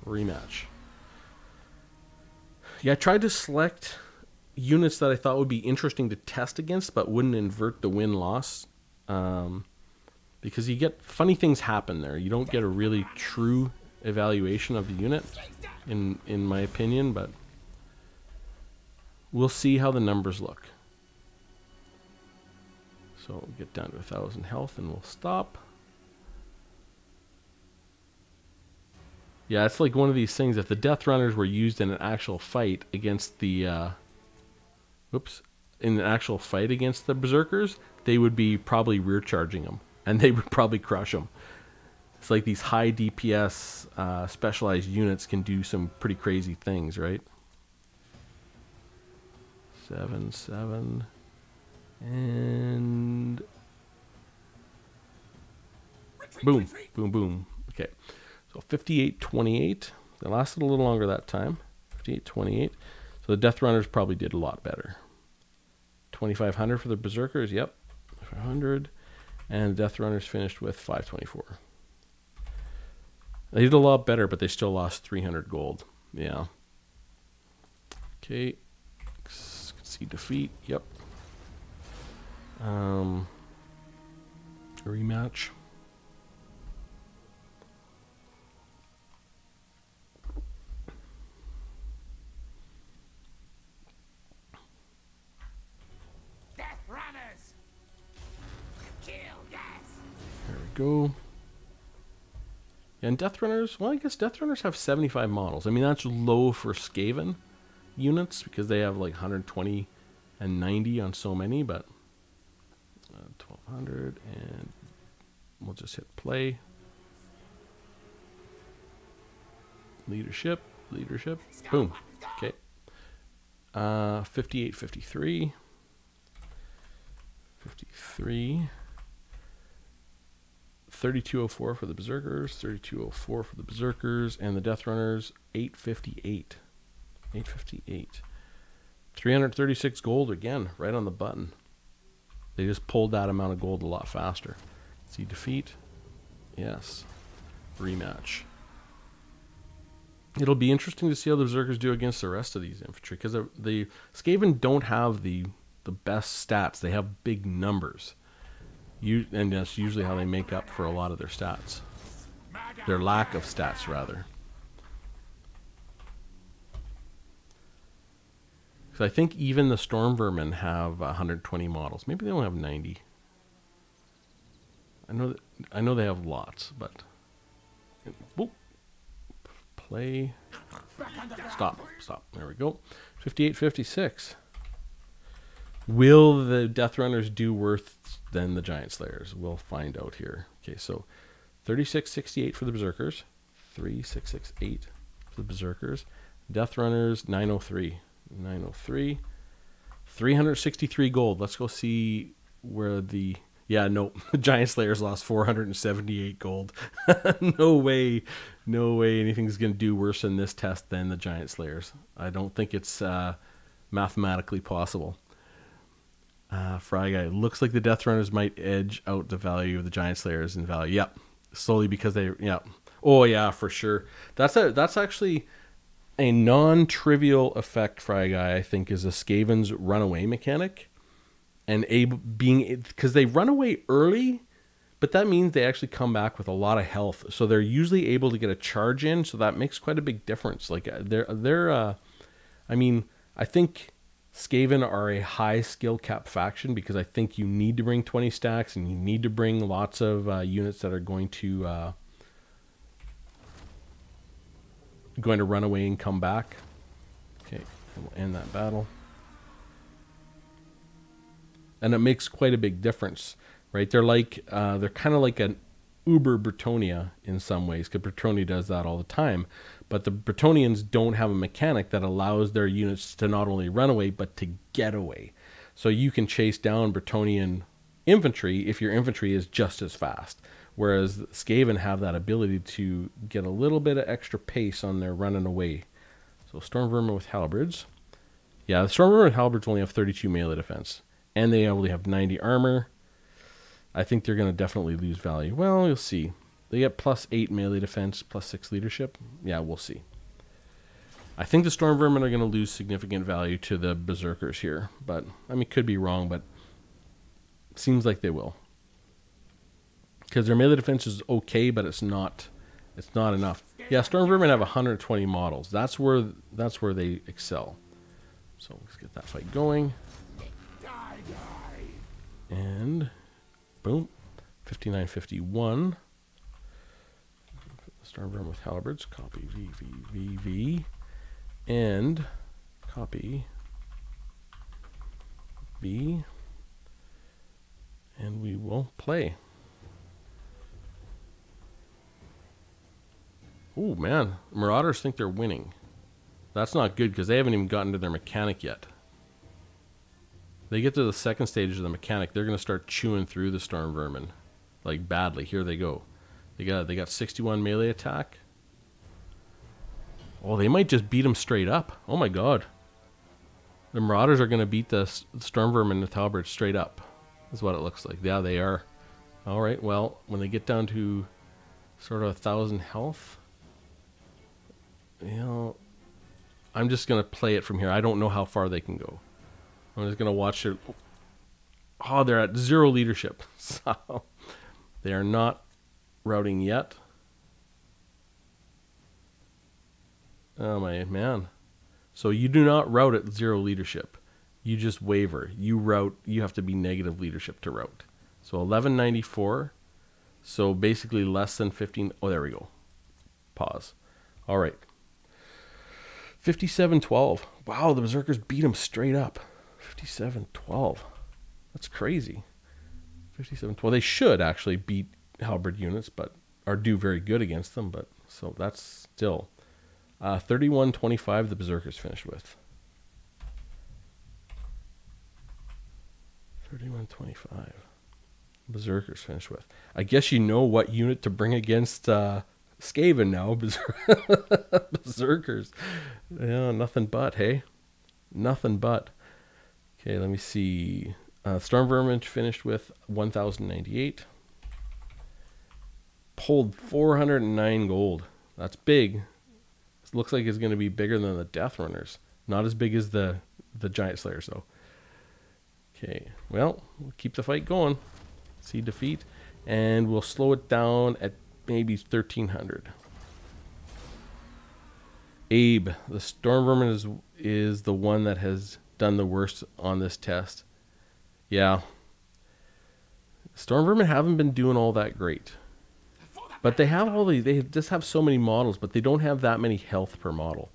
[SPEAKER 1] Rematch. Yeah, I tried to select units that I thought would be interesting to test against, but wouldn't invert the win-loss. Because you get funny things happen there. You don't get a really true evaluation of the unit. in my opinion, but we'll see how the numbers look. So we'll get down to 1,000 health and we'll stop. Yeah, it's like one of these things. If the Death Runners were used in an actual fight against the, in an actual fight against the Berserkers, they would be probably rear charging them, and they would probably crush them. It's like these high DPS specialized units can do some pretty crazy things, right? 7, 7, and boom, boom, boom. Okay, so 58-28. They lasted a little longer that time. 58-28. So the Death Runners probably did a lot better. 2,500 for the Berserkers. Yep, 500, and the Death Runners finished with 524. They did a lot better, but they still lost 300 gold. Yeah. Okay. See defeat. Yep. Rematch.
[SPEAKER 2] Death Runners! Kill, yes!
[SPEAKER 1] There we go. Yeah, and Death Runners, well, I guess Death Runners have 75 models. I mean, that's low for Skaven units because they have like 120 and 90 on so many, but 1,200, and we'll just hit play. Leadership, boom. Okay. 58-53. 53. 3204 for the Berserkers, 3204 for the Berserkers, and the Death Runners 858. 858. 336 gold again, right on the button. They just pulled that amount of gold a lot faster. See defeat? Yes. Rematch. It'll be interesting to see how the Berserkers do against the rest of these infantry, because the Skaven don't have the best stats. They have big numbers. And that's usually how they make up for a lot of their stats. Their lack of stats, rather. Because I think even the Storm Vermin have 120 models. Maybe they only have 90. I know they have lots, but... Whoop. Play. Stop. There we go. 58-56. Will the Death Runners do worse than the Giant Slayers? We'll find out here. Okay, so 3668 for the Berserkers. 3668 for the Berserkers. Death Runners 903. 903. 363 gold. Let's go see where the... Yeah, no. The Giant Slayers lost 478 gold. No way anything's going to do worse in this test than the Giant Slayers. I don't think it's mathematically possible. Fry Guy. Looks like the Death Runners might edge out the value of the Giant Slayers in value. Yep. Slowly because they... Yeah. Oh, yeah, for sure. That's actually a non-trivial effect, Fry Guy, I think, is a Skaven's runaway mechanic. And because they run away early, but that means they actually come back with a lot of health. So they're usually able to get a charge in, so that makes quite a big difference. Like I mean, I think Skaven are a high skill cap faction because I think you need to bring 20 stacks and you need to bring lots of units that are going to run away and come back. Okay, we'll end that battle. And it makes quite a big difference, right? They're kind of like an Uber Bretonnia in some ways, because Bretonnia does that all the time. But the Bretonians don't have a mechanic that allows their units to not only run away, but to get away. So you can chase down Bretonian infantry if your infantry is just as fast. Whereas Skaven have that ability to get a little bit of extra pace on their running away. So Storm Vermin with Halberds. Yeah, the Storm Vermin with Halberds only have 32 melee defense. And they only have 90 armor. I think they're going to definitely lose value. Well, you'll see. They get +8 melee defense, +6 leadership. Yeah, we'll see. I think the Storm Vermin are going to lose significant value to the Berserkers here. But, I mean, could be wrong, but seems like they will. Because their melee defense is okay, but it's not It's not enough. Yeah, Storm Vermin have 120 models. That's where they excel. So let's get that fight going. And boom, 5951. Storm Vermin with halberds. Copy V, and copy V, and we will play. Oh man, Marauders think they're winning. That's not good because they haven't even gotten to their mechanic yet. They get to the second stage of the mechanic, they're going to start chewing through the Storm Vermin, like badly. Here they go. They got 61 melee attack. Oh, they might just beat them straight up. Oh my god. The Marauders are going to beat the Storm Vermin with halberds straight up. Is what it looks like. Yeah, they are. Alright, well, when they get down to sort of 1,000 health, you know, I'm just going to play it from here. I don't know how far they can go. I'm just going to watch it. Oh, they're at 0 leadership. So they are not routing yet. Oh my man. So you do not route at 0 leadership. You just waver. You route, you have to be negative leadership to route. So 1194. So basically less than 15. Oh, there we go. Pause. All right. 5712. Wow, the Berserkers beat them straight up. 5712. That's crazy. 5712. They should actually beat halberd units, but or do very good against them. But so that's still 3125. The Berserkers finished with 3125. Berserkers finished with. I guess you know what unit to bring against Skaven now. Berserkers. Yeah, nothing but, hey? Nothing but. Okay, let me see. Storm Vermin finished with 1098. Pulled 409 gold. That's big. It looks like it's going to be bigger than the Death Runners. Not as big as the Giant Slayers, though. Okay, well, we'll keep the fight going. See defeat. And we'll slow it down at maybe 1300. Abe, the Storm Vermin is the one that has done the worst on this test. Yeah. Storm Vermin haven't been doing all that great. But they have they just have so many models, but they don't have that many health per model.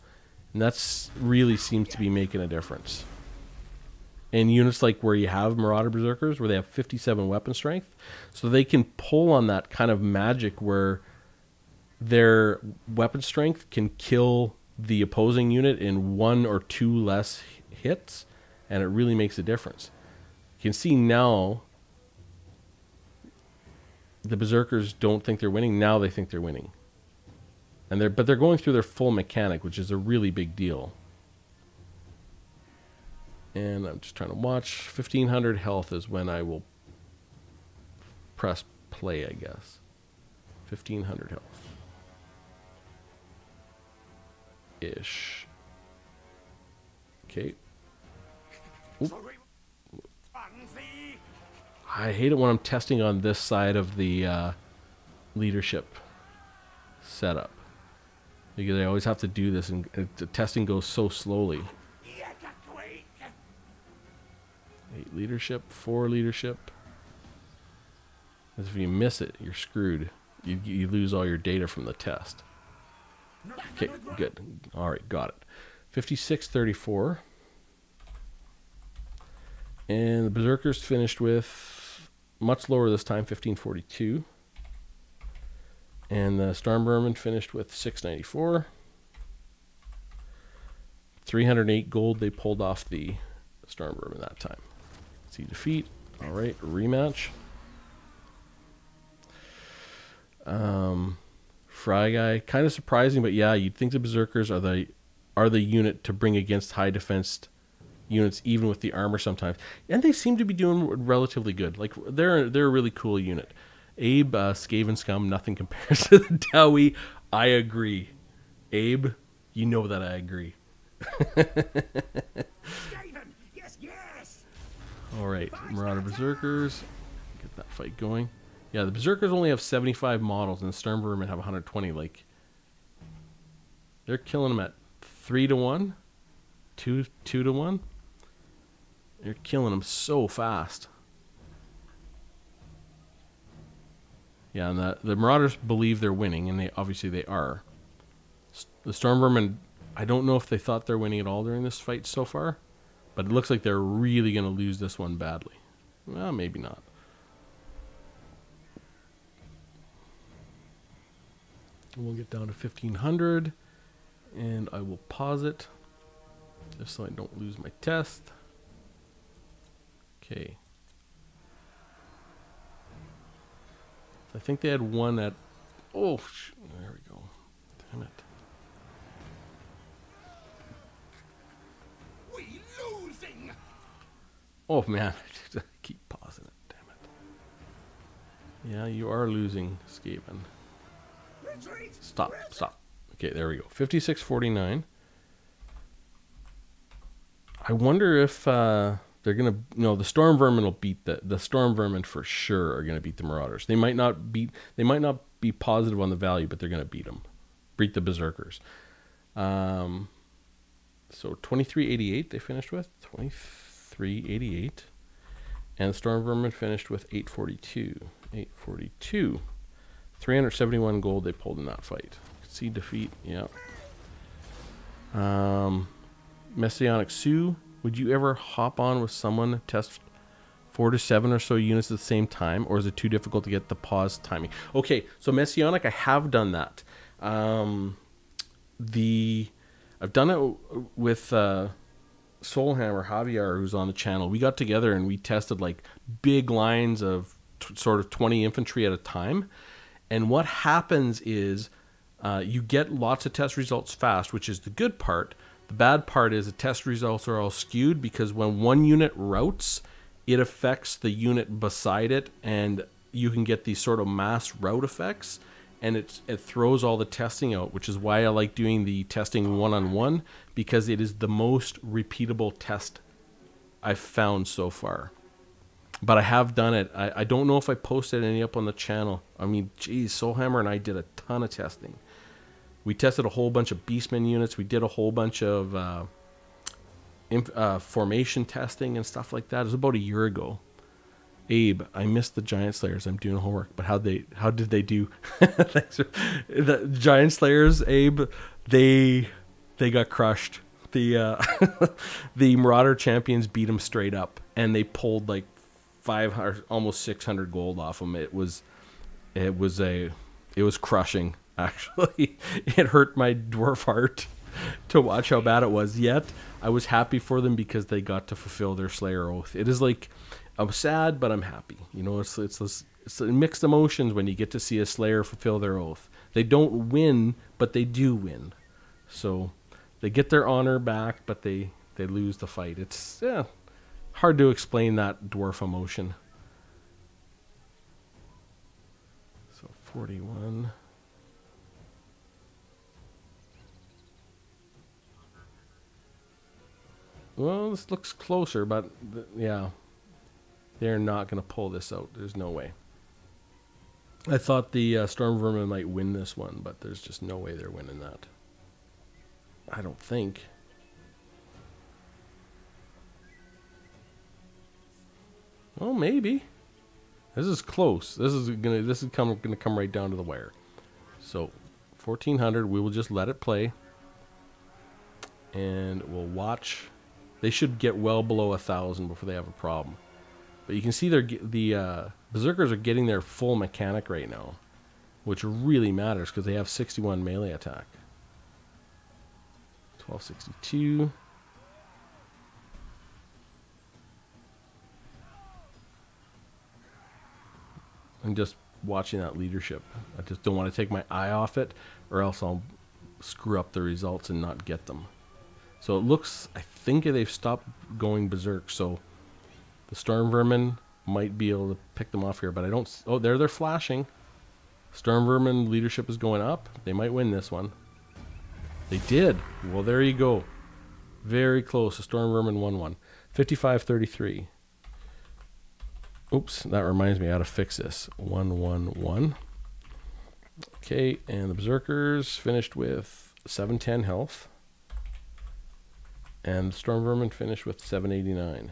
[SPEAKER 1] And that's really seems to be making a difference. And units like where you have Marauder Berserkers, where they have 57 weapon strength, so they can pull on that kind of magic where their weapon strength can kill the opposing unit in 1 or 2 less hits, and it really makes a difference. You can see now the Berserkers don't think they're winning. Now they think they're winning. But they're going through their full mechanic, which is a really big deal. And I'm just trying to watch. 1500 health is when I will press play, I guess. 1500 health. Ish. Okay. Oop. I hate it when I'm testing on this side of the leadership setup. Because I always have to do this, and the testing goes so slowly. 8 leadership, 4 leadership. Because if you miss it, you're screwed. You lose all your data from the test. Okay, good. All right, got it. 5634. And the Berserkers finished with much lower this time, 1542. And the Storm Vermin finished with 694. 308 gold they pulled off the Storm Vermin that time. See defeat. All right, rematch. Fry Guy, kind of surprising, but yeah, you'd think the Berserkers are the unit to bring against high defense units, even with the armor sometimes, and they seem to be doing relatively good. Like they're a really cool unit. Abe, Skaven Scum, nothing compares to the Dowie. I agree. Abe, you know that I agree.
[SPEAKER 2] Yes, yes.
[SPEAKER 1] All right, Marauder Berserkers, get that fight going. Yeah, the Berserkers only have 75 models, and the Storm Vermin have 120. Like, they're killing them at 3 to 1, 2 to 1. They're killing them so fast. Yeah, and the Marauders believe they're winning, and obviously they are. The Storm Vermin, I don't know if they thought they're winning at all during this fight so far, but it looks like they're really going to lose this one badly. Well, maybe not. We'll get down to 1500, and I will pause it just so I don't lose my test. Okay. I think they had one at... Oh, there we go. Damn it.
[SPEAKER 2] We losing.
[SPEAKER 1] Oh, man. I keep pausing it. Damn it. Yeah, you are losing, Skaven.
[SPEAKER 2] Retreat.
[SPEAKER 1] Stop. Okay, there we go. 5649. I wonder if they're gonna. No, the Storm Vermin will beat the Storm Vermin for sure are gonna beat the Marauders. They might not be positive on the value, but they're gonna beat them. Beat the Berserkers. So 2388 they finished with 2388, and the Storm Vermin finished with 842. 842. 371 gold they pulled in that fight. See defeat, yeah. Messianic Sioux, would you ever hop on with someone, test 4 to 7 or so units at the same time, or is it too difficult to get the pause timing? Okay, so Messianic, I have done that. I've done it with Soulhammer Javier, who's on the channel. We got together and we tested like big lines of sort of 20 infantry at a time. And what happens is you get lots of test results fast, which is the good part. The bad part is the test results are all skewed because when one unit routes, it affects the unit beside it, and you can get these sort of mass route effects, and it throws all the testing out, which is why I like doing the testing one-on-one, because it is the most repeatable test I've found so far. But I have done it. I don't know if I posted any up on the channel. I mean, geez, Soulhammer and I did a ton of testing. We tested a whole bunch of Beastmen units. We did a whole bunch of formation testing and stuff like that. It was about a year ago. Abe, I missed the Giant Slayers. I'm doing homework, but how did they do? Thanks the Giant Slayers, Abe, they got crushed. The the Marauder champions beat them straight up, and they pulled like 500, almost 600 gold off them. It was crushing. Actually, it hurt my dwarf heart to watch how bad it was. Yet I was happy for them because they got to fulfill their Slayer oath. It is like, I'm sad, but I'm happy. You know, it's mixed emotions when you get to see a Slayer fulfill their oath. They don't win, but they do win. So they get their honor back, but they lose the fight. It's hard to explain that dwarf emotion. So 41. Well, this looks closer, but yeah, they're not going to pull this out. There's no way. I thought the Storm Vermin might win this one, but there's just no way they're winning that. I don't think. Well, maybe. This is close. This is gonna come right down to the wire. So 1400. We will just let it play, and we'll watch. They should get well below 1,000 before they have a problem. But you can see the Berserkers are getting their full mechanic right now, which really matters because they have 61 melee attack. 1262. I'm just watching that leadership. I just don't want to take my eye off it, or else I'll screw up the results and not get them. So it looks, I think they've stopped going berserk, so the Storm Vermin might be able to pick them off here, but I don't... Oh, they're flashing. Storm Vermin leadership is going up. They might win this one. They did. Well, there you go. Very close. The Storm Vermin won one. 55-33. Oops, that reminds me how to fix this. 111. Okay, and the Berserkers finished with 710 health. And the Storm Vermin finished with 789.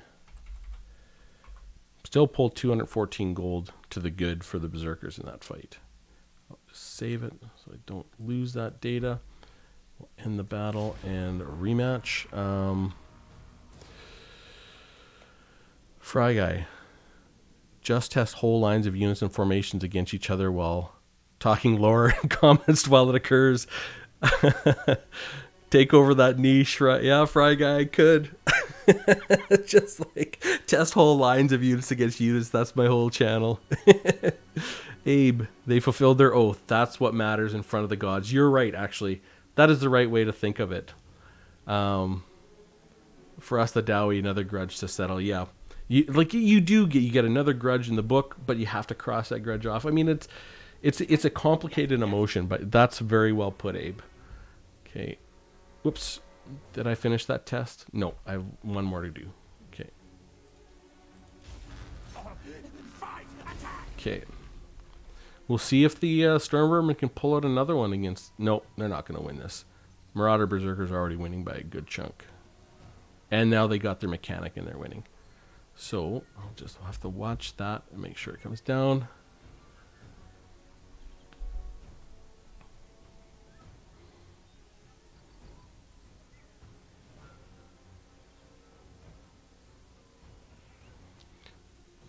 [SPEAKER 1] Still pulled 214 gold to the good for the Berserkers in that fight. I'll just save it so I don't lose that data. We'll end the battle and rematch. Fry Guy. Just test whole lines of units and formations against each other while talking lore and comments while it occurs. Take over that niche, right? Yeah, Fry Guy could. Just like test whole lines of units against units. That's my whole channel. Abe, they fulfilled their oath. That's what matters in front of the gods. You're right, actually. That is the right way to think of it. For us, the Dowie, another grudge to settle. Yeah, you get another grudge in the book, but you have to cross that grudge off. I mean, it's a complicated emotion, but that's very well put, Abe. Okay. Whoops. Did I finish that test? No, I have one more to do. Okay. Okay. We'll see if the Storm Vermin can pull out another one against... Nope, they're not going to win this. Marauder Berserkers are already winning by a good chunk. And now they got their mechanic and they're winning. So, I'll just have to watch that and make sure it comes down.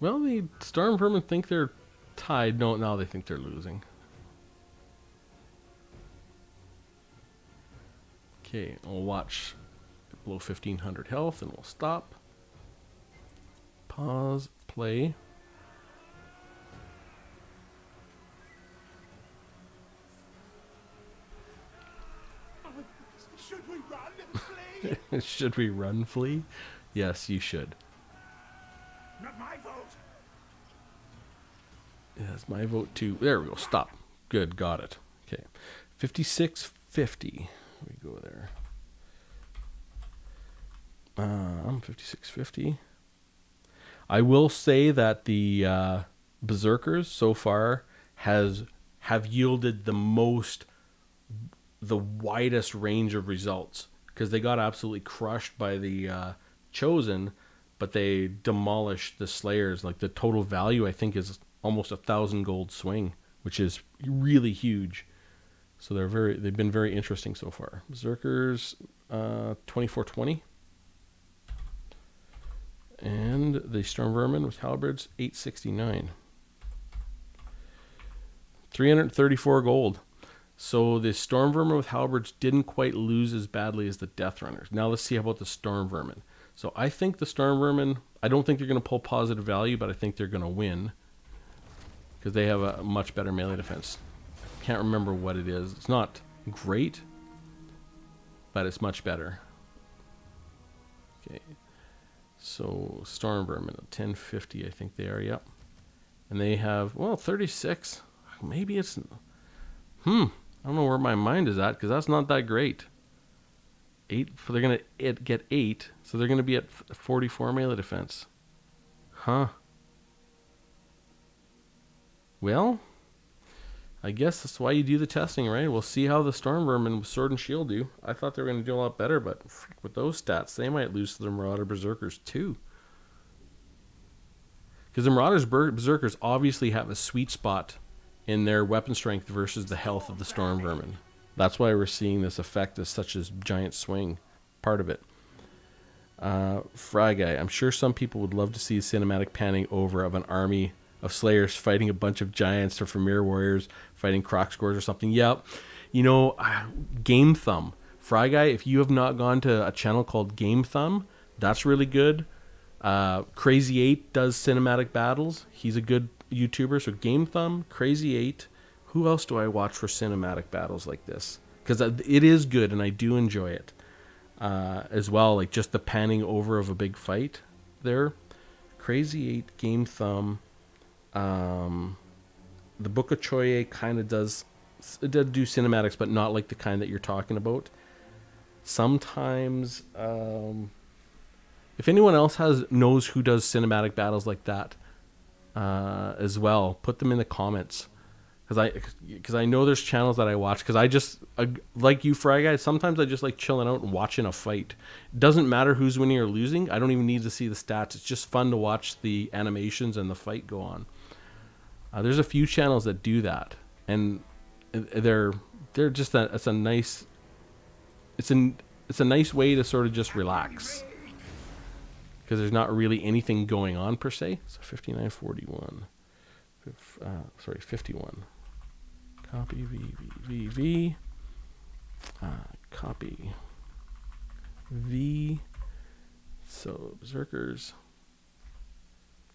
[SPEAKER 1] Well, the Storm Vermin think they're tied. No, now they think they're losing. Okay, we'll watch below 1500 health and we'll stop. Pause, play.
[SPEAKER 2] Should we run, flee?
[SPEAKER 1] Should we run, flee? Yes, you should.
[SPEAKER 2] Not my vote.
[SPEAKER 1] Yes, my vote too. There we go. Stop. Good. Got it. Okay. 5650. We go there. 5650. I will say that the Berserkers so far have yielded the widest range of results, because they got absolutely crushed by the Chosen, but they demolished the Slayers. Like, the total value, I think, is almost 1,000 gold swing, which is really huge. So they've been very interesting so far. Berserkers 2420. And the Storm Vermin with Halberds 869. 334 gold. So the Storm Vermin with Halberds didn't quite lose as badly as the Death Runners. Now let's see about the Storm Vermin. So I think the Storm Vermin, I don't think they're going to pull positive value, but I think they're going to win, because they have a much better melee defense. Can't remember what it is. It's not great, but it's much better. Okay. So Storm Vermin, 1050, I think they are, yep. And they have, well, 36. Maybe it's, I don't know where my mind is at, because that's not that great. 8, so they're going to get 8, so they're going to be at 44 melee defense. Huh. Well, I guess that's why you do the testing, right? We'll see how the Storm Vermin with Sword and Shield do. I thought they were going to do a lot better, but with those stats, they might lose to the Marauder Berserkers too. Because the Marauders Berserkers obviously have a sweet spot in their weapon strength versus the health of the Storm Vermin. That's why we're seeing this effect as such as giant swing, part of it. Fry Guy, I'm sure some people would love to see a cinematic panning over of an army of Slayers fighting a bunch of giants, or Familiar Warriors fighting Crocscores or something. Yep. You know, Game Thumb. Fry Guy, if you have not gone to a channel called Game Thumb, that's really good. Crazy 8 does cinematic battles. He's a good YouTuber. So Game Thumb, Crazy 8. Who else do I watch for cinematic battles like this? Because it is good, and I do enjoy it. As well, like just the panning over of a big fight there. Crazy 8, Game Thumb. The Book of Choye kind of does do cinematics, but not like the kind that you're talking about. Sometimes, if anyone else knows who does cinematic battles like that, as well. Put them in the comments. Because I know there's channels that I watch, because I just, like you, Fry Guy, sometimes I just like chilling out and watching a fight. It doesn't matter who's winning or losing. I don't even need to see the stats. It's just fun to watch the animations and the fight go on. There's a few channels that do that, and they're just it's a nice way to sort of just relax, because there's not really anything going on per se. So 5941, 51. Copy V, copy V. So Berserkers.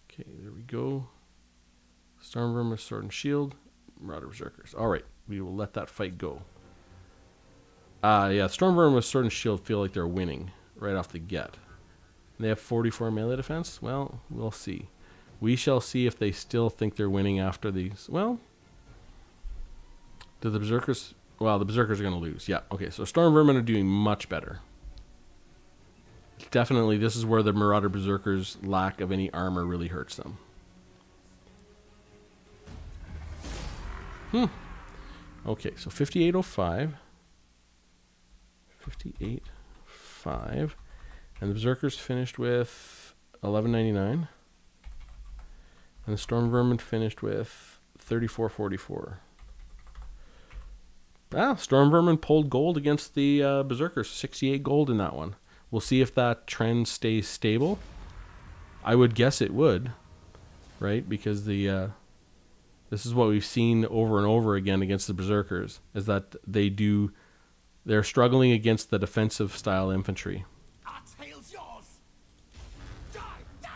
[SPEAKER 1] Okay, there we go. Stormvermin, Sword and Shield, Marauder Berserkers. All right, we will let that fight go. Yeah, Stormvermin with Sword and Shield feel like they're winning right off the get. They have 44 melee defense. Well, we'll see. We shall see if they still think they're winning after these. Well. Do the Berserkers... Well, the Berserkers are going to lose. Yeah, okay, so Stormvermin are doing much better. Definitely, this is where the Marauder Berserkers' lack of any armor really hurts them. Okay, so 5805. 58.5. And the Berserkers finished with 11.99. And the Stormvermin finished with 34.44. Stormvermin pulled gold against the Berserkers. 68 gold in that one. We'll see if that trend stays stable. I would guess it would, right? Because the this is what we've seen over and over again against the Berserkers, is that they're struggling against the defensive style infantry.
[SPEAKER 2] Our tail's yours. Die, die.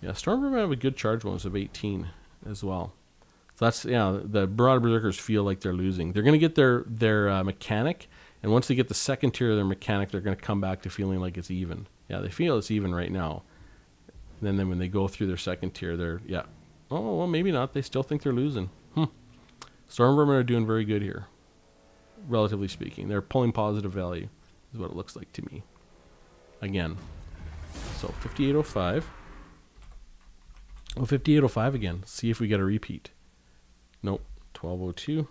[SPEAKER 1] Yeah, Stormvermin have a good charge bonus of 18 as well. So that's, yeah, the Marauder Berserkers feel like they're losing. They're going to get their mechanic, and once they get the second tier of their mechanic, they're going to come back to feeling like it's even. Yeah, they feel it's even right now. And then when they go through their second tier, they're, yeah. Oh, well, maybe not. They still think they're losing. Stormvermin are doing very good here, relatively speaking. They're pulling positive value, is what it looks like to me. Again. So, 5805. Oh, 5805 again. See if we get a repeat. Nope, 1202.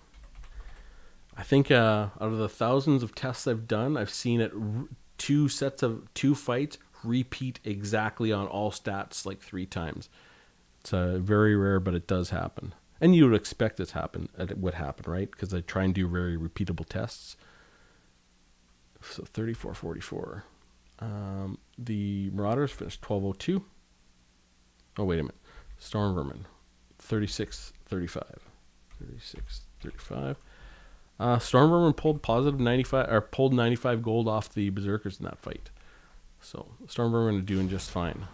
[SPEAKER 1] I think out of the thousands of tests I've done, I've seen it two fights repeat exactly on all stats like 3 times. It's very rare, but it does happen. And you would expect it would happen, right? Because I try and do very repeatable tests. So 3444. The Marauders finished 1202. Oh, wait a minute. Stormvermin, 3635. 3635. Stormvermin pulled positive 95, or pulled 95 gold off the Berserkers in that fight. So Stormvermin are doing just fine.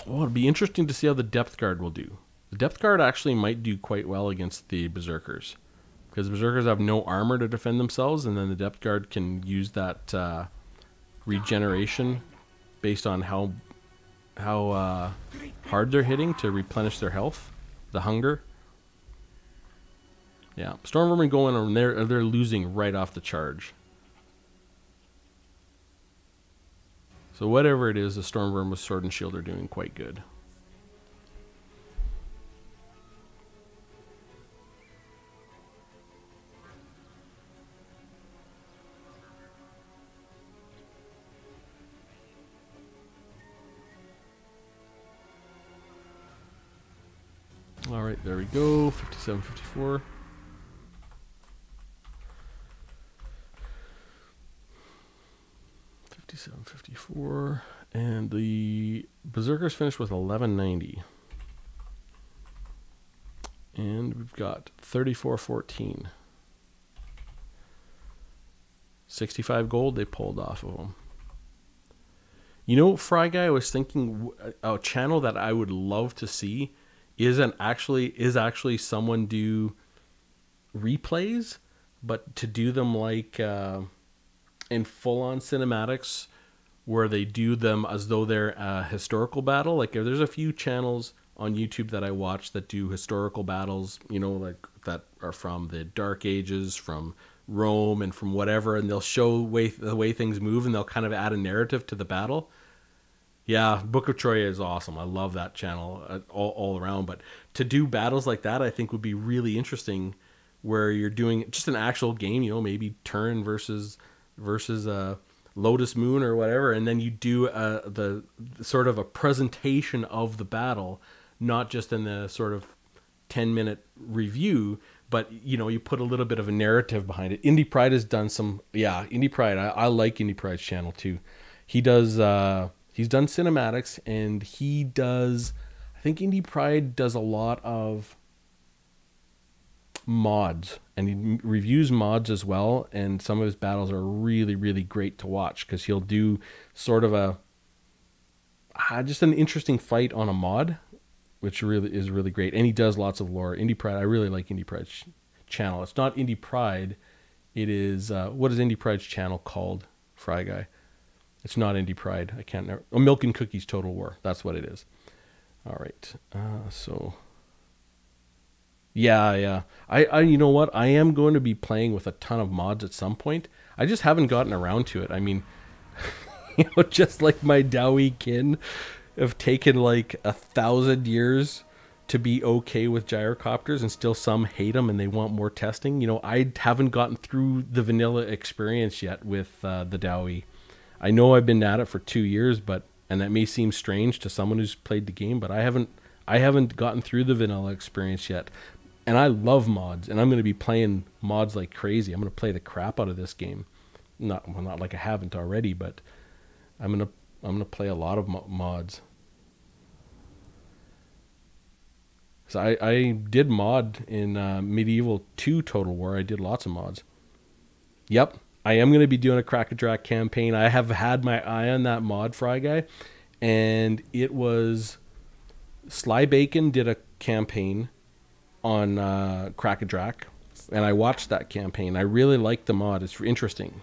[SPEAKER 1] Oh, it'll be interesting to see how the Depth Guard will do. The Depth Guard actually might do quite well against the Berserkers, because the Berserkers have no armor to defend themselves, and then the Depth Guard can use that regeneration based on how hard they're hitting to replenish their health, the hunger. Yeah, Stormvermin going on, they're losing right off the charge. So whatever it is, the Stormvermin with Sword and Shield are doing quite good. All right, there we go. 57.54. $57.54, and the Berserkers finished with 11.90, and we've got 34.14. 65 gold they pulled off of them. You know, Fry Guy, I was thinking a channel that I would love to see is actually someone do replays, but to do them like in full-on cinematics, where they do them as though they're a historical battle. Like, there's a few channels on YouTube that I watch that do historical battles, you know, like that are from the Dark Ages, from Rome, and from whatever, and they'll show the way things move, and they'll kind of add a narrative to the battle. Yeah, Book of Troya is awesome. I love that channel all around. But to do battles like that, I think would be really interesting, where you're doing just an actual game. You know, maybe Turn versus Lotus Moon or whatever, and then you do the sort of a presentation of the battle, not just in the sort of 10-minute review, but you know, you put a little bit of a narrative behind it. Indie Pride has done some, yeah, Indie Pride. I like Indie Pride's channel too. He does. He's done cinematics, and he does. I think Indie Pride does a lot of mods, and he reviews mods as well. And some of his battles are really, really great to watch, because he'll do sort of a just an interesting fight on a mod, which really is really great. And he does lots of lore. Indie Pride. I really like Indie Pride's channel. It's not Indie Pride. It is what is Indie Pride's channel called? Fry Guy. It's not Indie Pride. I can't never. Oh, Milk and Cookies Total War. That's what it is. All right. So. Yeah. I you know what? I am going to be playing with a ton of mods at some point. I just haven't gotten around to it. I mean, you know, just like my Dowie kin have taken like 1,000 years to be okay with gyrocopters, and still some hate them and they want more testing. You know, I haven't gotten through the vanilla experience yet with the Dowie. I know I've been at it for 2 years, and that may seem strange to someone who's played the game, but I haven't gotten through the vanilla experience yet. And I love mods, and I'm going to be playing mods like crazy. I'm going to play the crap out of this game. Not like I haven't already, but I'm going to play a lot of mods. So I did mod in Medieval 2 Total War. I did lots of mods. Yep. I am going to be doing a Crack-a-Drac campaign. I have had my eye on that mod, Fry Guy, and it was Sly Bacon did a campaign on Crack-a-Drac, and I watched that campaign. I really like the mod. It's interesting.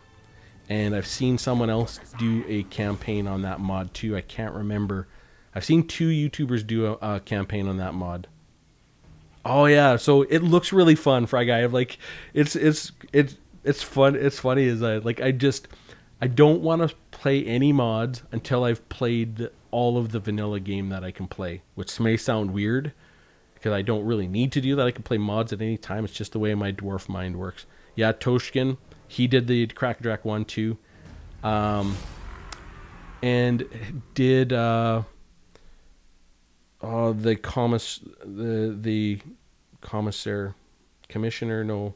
[SPEAKER 1] And I've seen someone else do a campaign on that mod too. I can't remember. I've seen 2 YouTubers do a campaign on that mod. Oh yeah, so it looks really fun, Fry Guy. Like it's fun. It's funny as I don't want to play any mods until I've played all of the vanilla game that I can play, which may sound weird because I don't really need to do that. I can play mods at any time. It's just the way my dwarf mind works. Yeah, Toshkin, he did the Crack-a-Drac 1 too. And did the commissioner, no.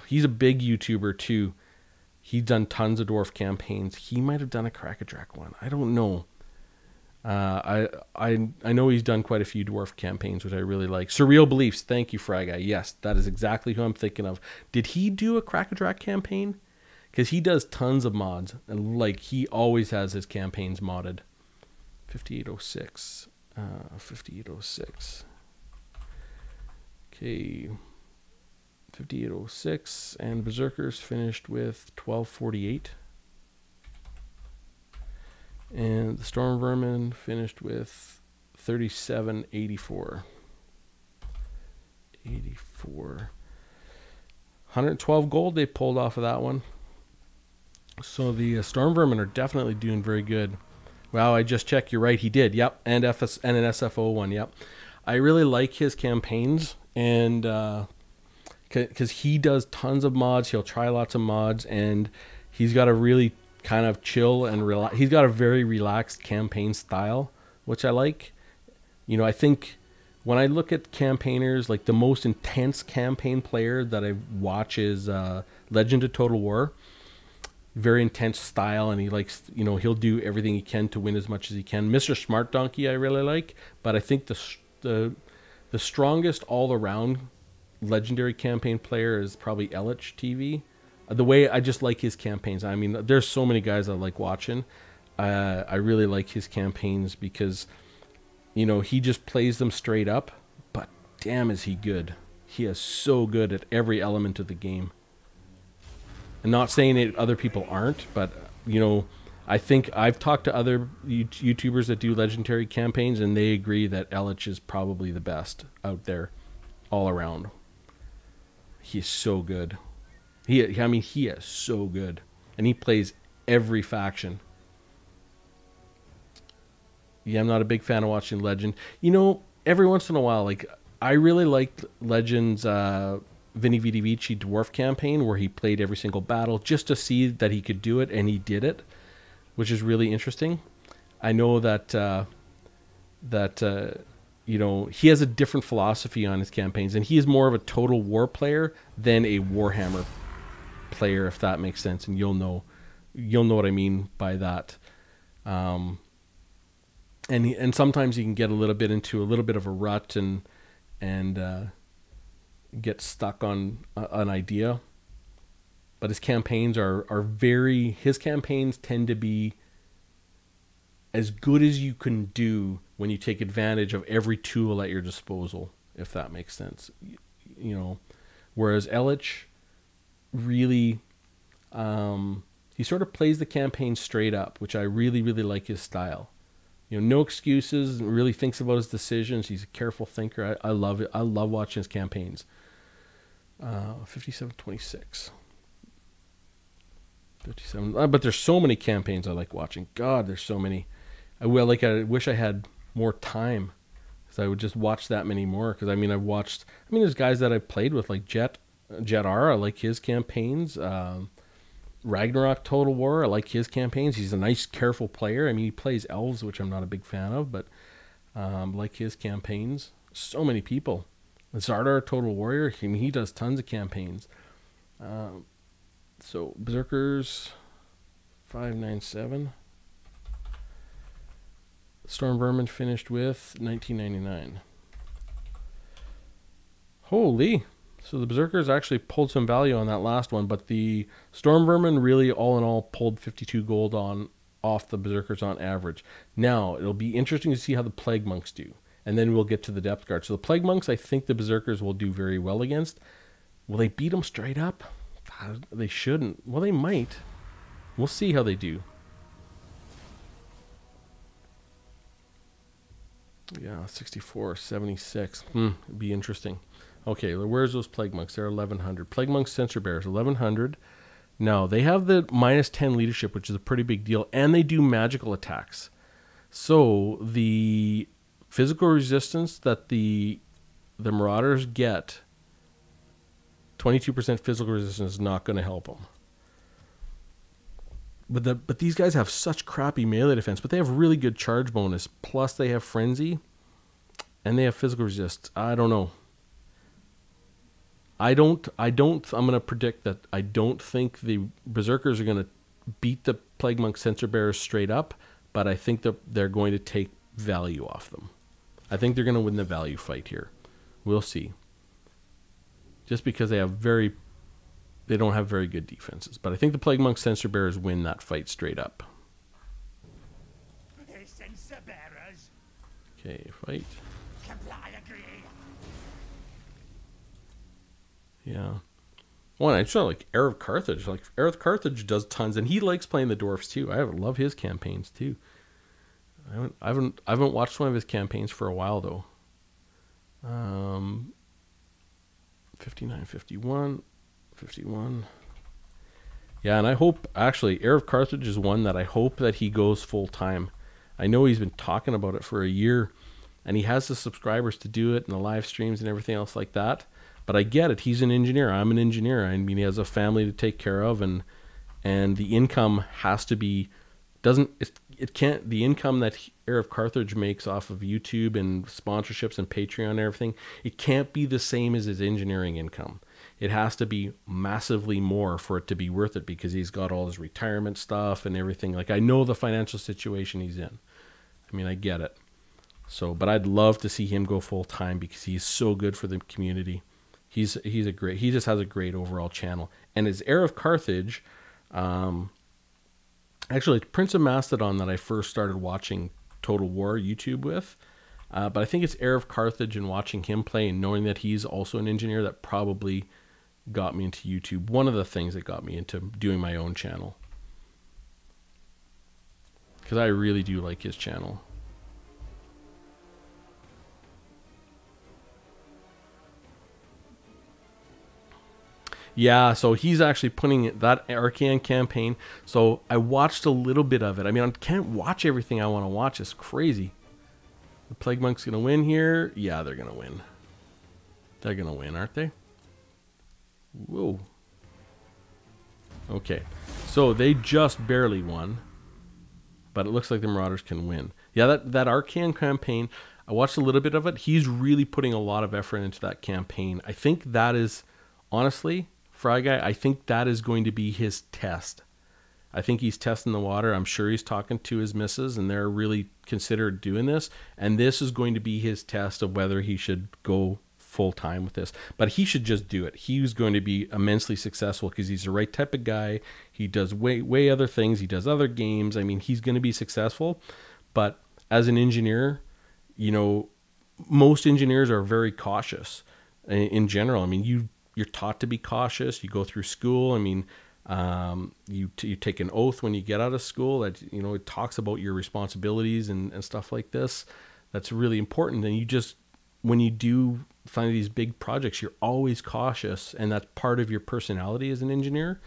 [SPEAKER 1] He's a big YouTuber too. He's done tons of dwarf campaigns. He might have done a Crack-a-Drac one. I don't know. I know he's done quite a few dwarf campaigns, which I really like. Surreal Beliefs. Thank you, Fry Guy. Yes, that is exactly who I'm thinking of. Did he do a Crack-a-Drac campaign? Because he does tons of mods, and like he always has his campaigns modded. 5806. 5806. Okay. 5806, and Berserkers finished with 1248. And the Storm Vermin finished with 3784. 112 gold they pulled off of that one. So the Storm Vermin are definitely doing very good. Wow, I just checked. You're right. He did. Yep. And an SFO one. Yep. I really like his campaigns, and because he does tons of mods. He'll try lots of mods, and he's got a really kind of chill and relax. He's got a very relaxed campaign style, which I like. You know, I think when I look at campaigners, like the most intense campaign player that I watch is Legend of Total War. Very intense style, and he likes, you know, he'll do everything he can to win as much as he can. Mr. Smart Donkey I really like, but I think the strongest all around legendary campaign player is probably Elich TV. The way I just like his campaigns. I mean, there's so many guys I like watching. I really like his campaigns because, you know, he just plays them straight up, but damn is he good. He is so good at every element of the game. And not saying that other people aren't, but, you know, I think I've talked to other YouTubers that do legendary campaigns, and they agree that Elich is probably the best out there all around. He's so good. He is so good. And he plays every faction. Yeah, I'm not a big fan of watching Legend. You know, every once in a while, like I really liked Legend's Vini Vidi Vici Dwarf campaign, where he played every single battle just to see that he could do it, and he did it, which is really interesting. I know that you know, he has a different philosophy on his campaigns, and he is more of a Total War player than a Warhammer player, if that makes sense. And you'll know what I mean by that. And sometimes you can get a little bit into a little bit of a rut and get stuck on an idea. But his campaigns his campaigns tend to be as good as you can do when you take advantage of every tool at your disposal, if that makes sense. You know, whereas Elich really, he sort of plays the campaign straight up, which I really, really like his style. You know, no excuses, really thinks about his decisions. He's a careful thinker. I love it. I love watching his campaigns. 5726. 57. But there's so many campaigns I like watching. God, there's so many. I wish I had more time, because I would just watch that many more. Because I mean, there's guys that I've played with, like Jet R. I like his campaigns. Ragnarok Total War, I like his campaigns. He's a nice, careful player. I mean, he plays elves, which I'm not a big fan of, but like his campaigns. So many people. Zardar Total Warrior, I mean, he does tons of campaigns. So Berserkers 597. Storm Vermin finished with 1999. Holy! So the Berserkers actually pulled some value on that last one, but the Storm Vermin really, all in all, pulled 52 gold off the Berserkers on average. Now, it'll be interesting to see how the Plague Monks do, and then we'll get to the Depth Guard. So the Plague Monks, I think the Berserkers will do very well against. Will they beat them straight up? They shouldn't. Well, they might. We'll see how they do. Yeah, 64, 76. It'd be interesting. Okay, where's those Plague Monks? They're 1100. Plague Monks Censer Bearers, 1100. Now, they have the minus 10 leadership, which is a pretty big deal, and they do magical attacks. So, the physical resistance that the Marauders get, 22% physical resistance, is not going to help them. But these guys have such crappy melee defense, but they have really good charge bonus. Plus, they have Frenzy, and they have physical resist. I don't know. I'm going to predict that I don't think the Berserkers are going to beat the Plague Monk Censer Bearers straight up, but I think that they're going to take value off them. I think they're going to win the value fight here. We'll see. Just because they don't have very good defenses. But I think the Plague Monk Censer Bearers win that fight straight up.
[SPEAKER 2] Censer Bearers.
[SPEAKER 1] Okay, fight.
[SPEAKER 2] Comply, agree.
[SPEAKER 1] Yeah. One, I sort of like Heir of Carthage. Like Heir of Carthage does tons, and he likes playing the dwarfs too. I love his campaigns too. I haven't watched one of his campaigns for a while though. 59, 51, 51. Yeah, and I hope actually Heir of Carthage is one that I hope that he goes full time. I know he's been talking about it for a year, and he has the subscribers to do it and the live streams and everything else like that. But I get it. He's an engineer. I'm an engineer. I mean, he has a family to take care of, and the income has to be it can't, the income that Heir of Carthage makes off of YouTube and sponsorships and Patreon and everything, it can't be the same as his engineering income. It has to be massively more for it to be worth it, because he's got all his retirement stuff and everything. Like, I know the financial situation he's in. I mean, I get it. So, but I'd love to see him go full time, because he's so good for the community. He just has a great overall channel. And his Heir of Carthage, actually, Prince of Mastodon that I first started watching Total War YouTube with, but I think it's Heir of Carthage, and watching him play and knowing that he's also an engineer, that probably got me into YouTube. One of the things that got me into doing my own channel, because I really do like his channel. Yeah, so he's actually putting that Arcane campaign. So I watched a little bit of it. I mean, I can't watch everything I want to watch. It's crazy. The Plague Monk's going to win here. Yeah, they're going to win. They're going to win, aren't they? Whoa. Okay. So they just barely won. But it looks like the Marauders can win. Yeah, that Arcane campaign, I watched a little bit of it. He's really putting a lot of effort into that campaign. I think that is, honestly, Fry Guy, I think that is going to be his test. I think he's testing the water. I'm sure he's talking to his missus, and they're really considered doing this. And this is going to be his test of whether he should go full time with this. But he should just do it. He's going to be immensely successful because he's the right type of guy. He does way other things. He does other games. I mean, he's going to be successful. But as an engineer, you know, most engineers are very cautious in general. I mean, you're taught to be cautious. You go through school. I mean, you take an oath when you get out of school that, you know, it talks about your responsibilities and stuff like this. That's really important. And you just, when you do find these big projects, you're always cautious, and that's part of your personality as an engineer.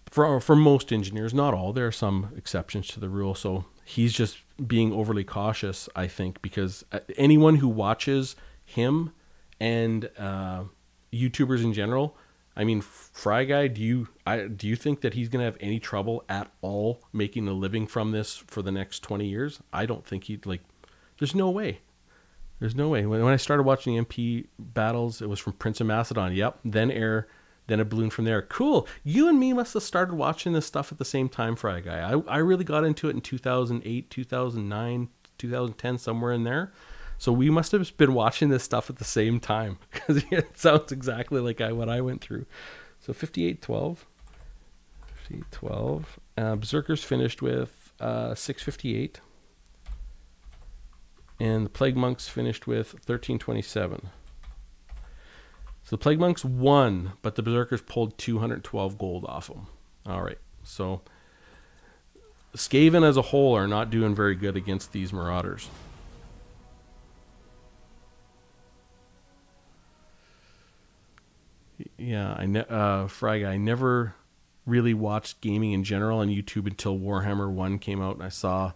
[SPEAKER 1] For most engineers, not all, there are some exceptions to the rule. So he's just being overly cautious, I think, because anyone who watches him and YouTubers in general, I mean, Fry Guy, do you think that he's going to have any trouble at all making a living from this for the next 20 years? I don't think there's no way. There's no way. When I started watching MP battles, it was from Prince of Macedon. Yep. Then Air, then a balloon from there. Cool. You and me must have started watching this stuff at the same time, Fry Guy. I really got into it in 2008, 2009, 2010, somewhere in there. So we must have been watching this stuff at the same time, because it sounds exactly like what I went through. So 58-12. 58-12. Berserkers finished with 658. And the Plague Monks finished with 1327. So the Plague Monks won, but the Berserkers pulled 212 gold off them. All right. So Skaven as a whole are not doing very good against these Marauders. Yeah, Fry Guy, I never really watched gaming in general on YouTube until Warhammer 1 came out, and I saw,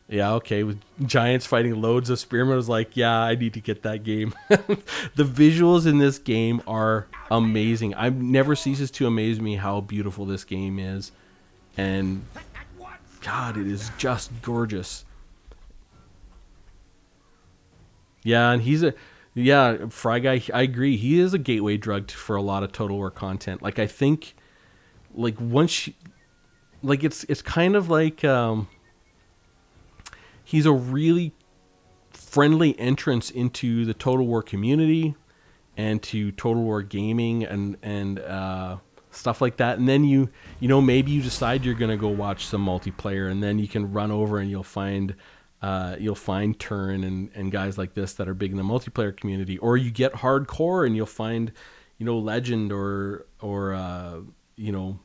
[SPEAKER 1] yeah, okay, with giants fighting loads of spearmen, I was like, yeah, I need to get that game. The visuals in this game are amazing. It never ceases to amaze me how beautiful this game is. And God, it is just gorgeous. Yeah, and Fry Guy, I agree. He is a gateway drug for a lot of Total War content. Like, I think, like, it's kind of like, he's a really friendly entrance into the Total War community and to Total War gaming and stuff like that. And then you know, maybe you decide you're going to go watch some multiplayer, and then you can run over and you'll find Turin and guys like this that are big in the multiplayer community, or you get hardcore and you'll find, you know, Legend or you know,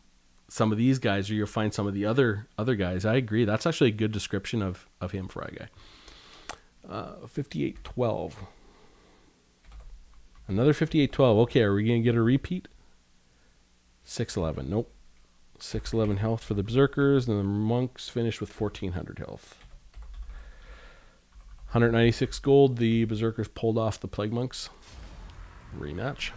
[SPEAKER 1] some of these guys, or you'll find some of the other guys. I agree. That's actually a good description of him, Fry Guy. 58-12. Another 58-12. Okay, are we going to get a repeat? 611. Nope. 611 health for the Berserkers, and the Monks finished with 1400 health. 196 gold. The Berserkers pulled off the Plague Monks. Rematch.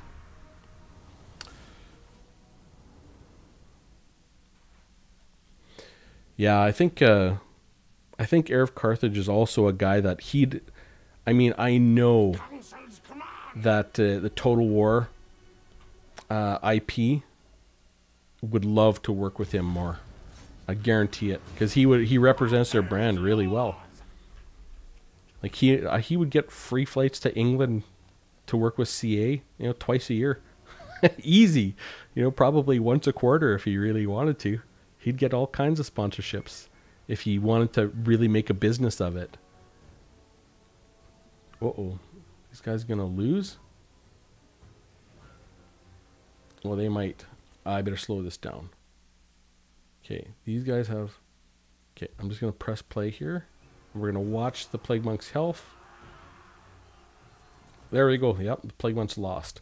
[SPEAKER 1] Yeah, I think Erev Carthage is also a guy that I know that the Total War IP would love to work with him more. I guarantee it, because he represents their brand really well. Like he would get free flights to England to work with CA, you know, twice a year. Easy. You know, probably once a quarter if he really wanted to. He'd get all kinds of sponsorships if he wanted to really make a business of it. Uh-oh. These guys going to lose? Well, they might. I better slow this down. Okay, these guys have... Okay, I'm just going to press play here. We're going to watch the Plague Monk's health. There we go. Yep, the Plague Monk's lost.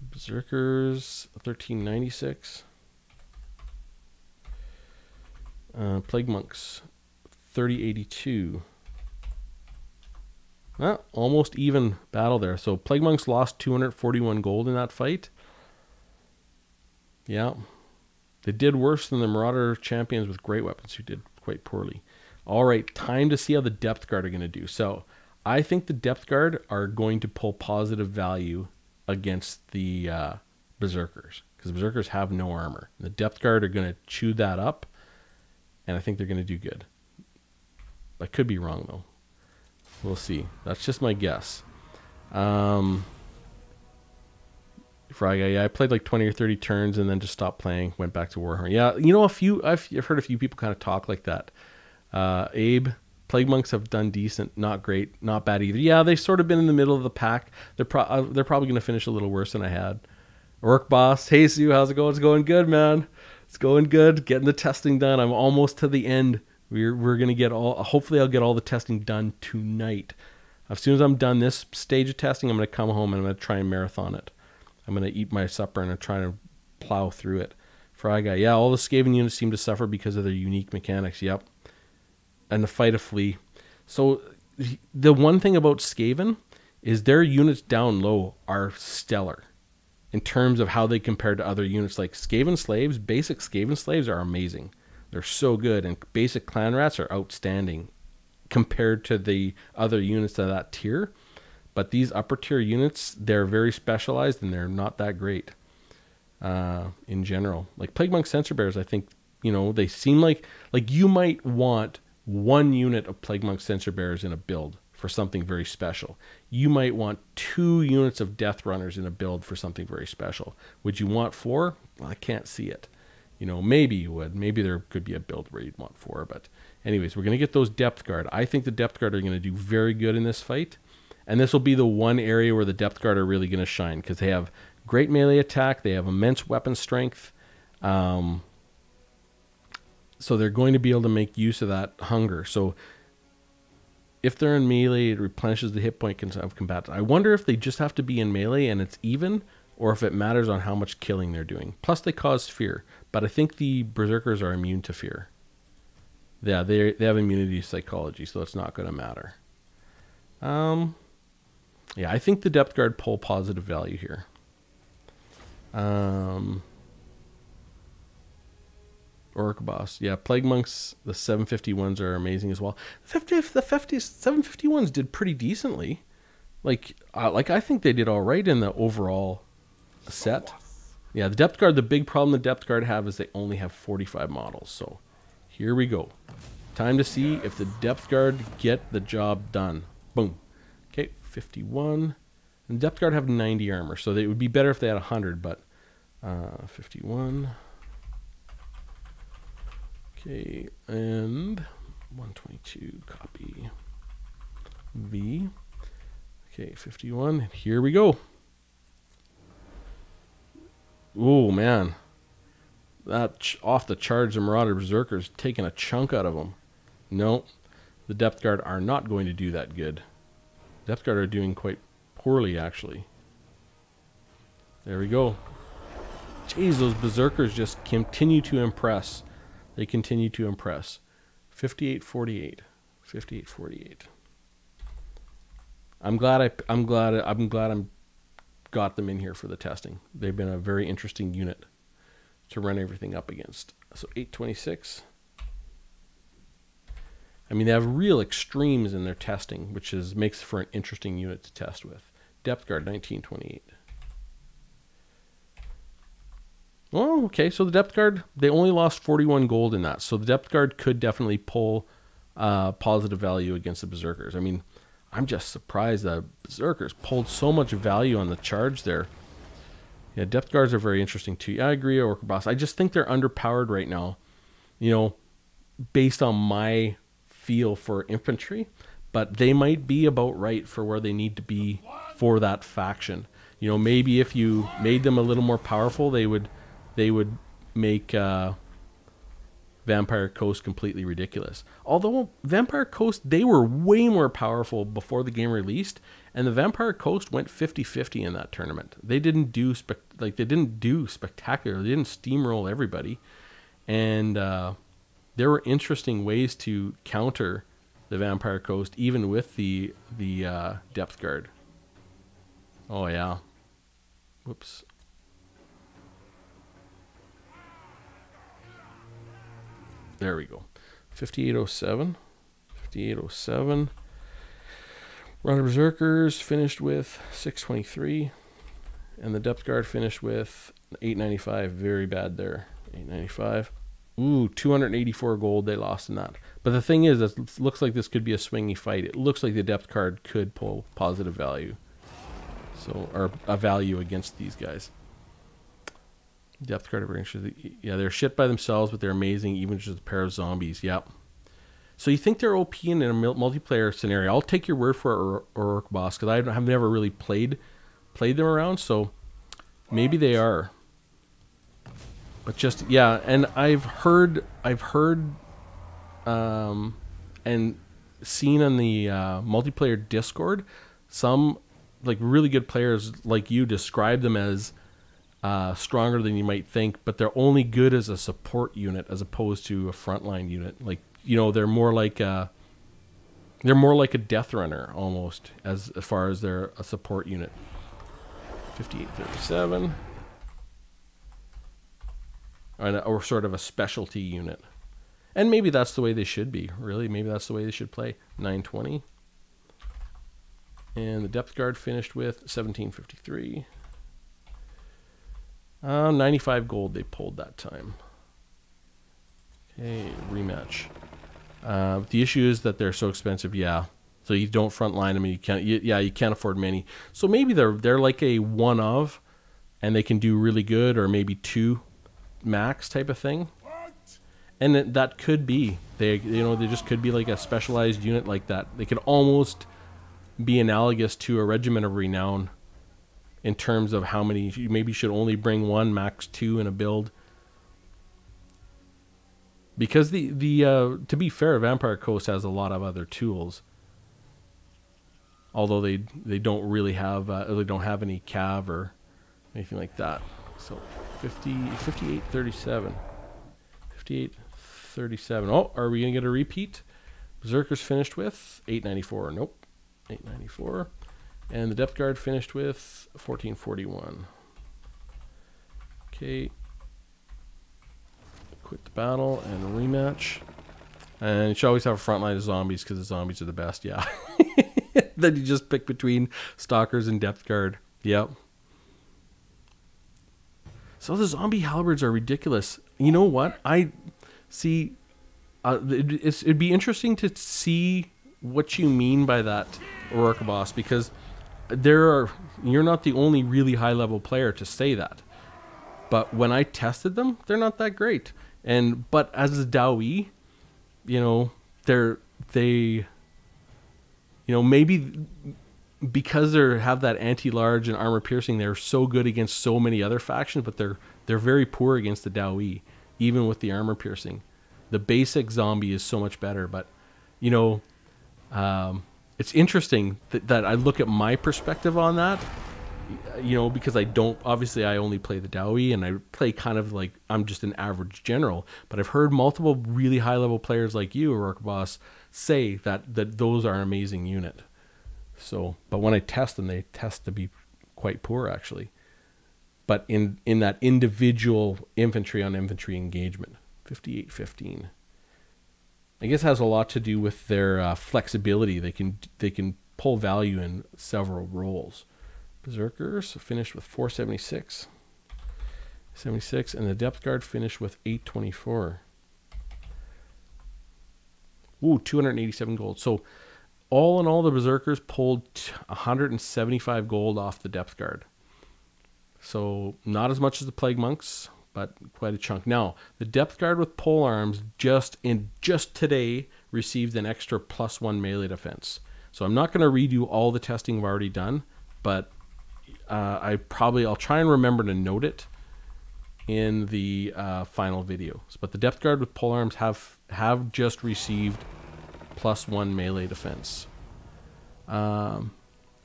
[SPEAKER 1] Berserkers 1396. Plague Monks 3082. Almost even battle there. So Plague Monks lost 241 gold in that fight. Yeah. They did worse than the Marauder champions with great weapons, who did quite poorly. All right, time to see how the Depth Guard are going to do. So I think the Depth Guard are going to pull positive value against the Berserkers, because Berserkers have no armor. The Depth Guard are going to chew that up, and I think they're going to do good. I could be wrong, though. We'll see. That's just my guess. Frog Guy, yeah, I played like 20 or 30 turns and then just stopped playing, went back to Warhammer. Yeah, you know, I've heard a few people kind of talk like that. Abe, Plague Monks have done decent, not great, not bad either. Yeah, they've sort of been in the middle of the pack. They're probably going to finish a little worse than I had. Orc Boss, hey Sue, how's it going? It's going good, man. It's going good. Getting the testing done. I'm almost to the end. We're gonna get hopefully I'll get all the testing done tonight. As soon as I'm done this stage of testing, I'm gonna come home and I'm gonna try and marathon it. I'm gonna eat my supper and I'm trying to plow through it. Fry Guy, yeah, all the Skaven units seem to suffer because of their unique mechanics. Yep. And the Fight of Flea. So the one thing about Skaven is their units down low are stellar in terms of how they compare to other units. Like Skaven Slaves, basic Skaven Slaves are amazing. They're so good, and basic Clan Rats are outstanding compared to the other units of that tier. But these upper tier units, they're very specialized and they're not that great in general. Like Plague Monk Sensor Bears, I think, you know, they seem like you might want one unit of Plague Monk Sensor Bears in a build for something very special. You might want 2 units of Death Runners in a build for something very special. Would you want 4? Well, I can't see it. You know, maybe you would. Maybe there could be a build where you'd want 4. But anyways, we're going to get those Depth Guard. I think the Depth Guard are going to do very good in this fight. And this will be the one area where the Depth Guard are really going to shine, because they have great melee attack. They have immense weapon strength. So they're going to be able to make use of that hunger. So if they're in melee, it replenishes the hit point of combatants. I wonder if they just have to be in melee and it's even, or if it matters on how much killing they're doing. Plus, they cause fear. But I think the Berserkers are immune to fear. Yeah, they have immunity to psychology, so it's not going to matter. Yeah, I think the Depth Guard pull positive value here. Orc Boss. Yeah, Plague Monks, the 751s are amazing as well. The 751s did pretty decently. Like I think they did all right in the overall set. Yeah, the Depth Guard, the big problem the Depth Guard have is they only have 45 models. So here we go. Time to see if the Depth Guard get the job done. Boom. Okay, 51. And the Depth Guard have 90 armor, so it would be better if they had 100, but 51. Okay, and 122, copy V. Okay, 51, here we go. Oh, man. That off the charge, the Marauder Berserkers taking a chunk out of them. No, the Depth Guard are not going to do that good. Depth Guard are doing quite poorly, actually. There we go. Jeez, those Berserkers just continue to impress. They continue to impress. 58-48. 58-48. I'm glad I got them in here for the testing. They've been a very interesting unit to run everything up against. So 826. I mean, they have real extremes in their testing, which makes for an interesting unit to test with. Depth Guard 1928. Oh, okay. So the Depth Guard, they only lost 41 gold in that. So the Depth Guard could definitely pull positive value against the Berserkers. I mean, I'm just surprised that Berserkers pulled so much value on the charge there. Yeah, Depth Guards are very interesting too. Yeah, I agree, Orc Boss. I just think they're underpowered right now, you know, based on my feel for infantry. But they might be about right for where they need to be for that faction. You know, maybe if you made them a little more powerful, they would make Vampire Coast completely ridiculous. Although Vampire Coast, they were way more powerful before the game released, And the Vampire Coast went 50-50 in that tournament. They didn't do spectacular. They didn't steamroll everybody. And there were interesting ways to counter the Vampire Coast, even with the Depth Guard. Oh, yeah. Whoops. There we go. 5807. 5807. Run of Berserkers finished with 623. And the Depth Guard finished with 895. Very bad there. 895. Ooh, 284 gold they lost in that. But the thing is, it looks like this could be a swingy fight. It looks like the Depth Guard could pull positive value. So, or a value against these guys. Depth Guard, yeah, they're shit by themselves, but they're amazing, even just a pair of zombies. Yep. So you think they're OP in a multiplayer scenario? I'll take your word for it, Orc Boss, because I've never really played them around. So maybe they are. But just, yeah, and I've heard, and seen on the multiplayer Discord, some like really good players like you describe them as stronger than you might think, but they're only good as a support unit as opposed to a frontline unit. Like, you know, they're more like a Death Runner almost as far as they're a support unit. 5837. Or sort of a specialty unit. And maybe that's the way they should be, really. Maybe that's the way they should play. 920. And the Depth Guard finished with 1753. 95 gold they pulled that time. Okay, rematch. The issue is that they're so expensive, yeah. So you don't frontline them, and you can't afford many. So maybe they're like a one of, and they can do really good, or maybe 2 max type of thing. And that could be they just could be like a specialized unit like that. They could almost be analogous to a Regiment of Renown in terms of how many you maybe should only bring 1, max 2 in a build. Because the to be fair, Vampire Coast has a lot of other tools. Although they don't really have they don't have any cav or anything like that. So 5837. 5837. Oh, are we going to get a repeat? Berserkers finished with 894. Nope. 894. And the Depth Guard finished with 1441. Okay. Quit the battle and rematch. And you should always have a front line of zombies because the zombies are the best. Yeah. Then you just pick between Stalkers and Depth Guard. Yep. So the zombie halberds are ridiculous. You know what? I see. It'd be interesting to see what you mean by that, Orc Boss, because you're not the only really high level player to say that. But when I tested them, they're not that great. But as a Dawi, maybe because they have that anti-large and armor piercing, they're so good against so many other factions, but they're very poor against the Dawi, even with the armor piercing. The basic zombie is so much better, but it's interesting that I look at my perspective on that, because I only play the Dawi, and I play kind of like I'm just an average general, but I've heard multiple really high level players like you, Orc Boss, say that those are an amazing unit. So, but when I test them, they test to be quite poor actually. But in that individual infantry on infantry engagement, 5815. I guess it has a lot to do with their flexibility. They can pull value in several roles. Berserkers finished with 476. 76, and the Depth Guard finished with 824. Ooh, 287 gold. So all in all, the Berserkers pulled 175 gold off the Depth Guard. So not as much as the Plague Monks, but quite a chunk. Now, the Depth Guard with pole arms just today received an extra +1 melee defense. So I'm not going to redo all the testing I've already done, but I'll try and remember to note it in the final videos. But the Depth Guard with pole arms have just received +1 melee defense.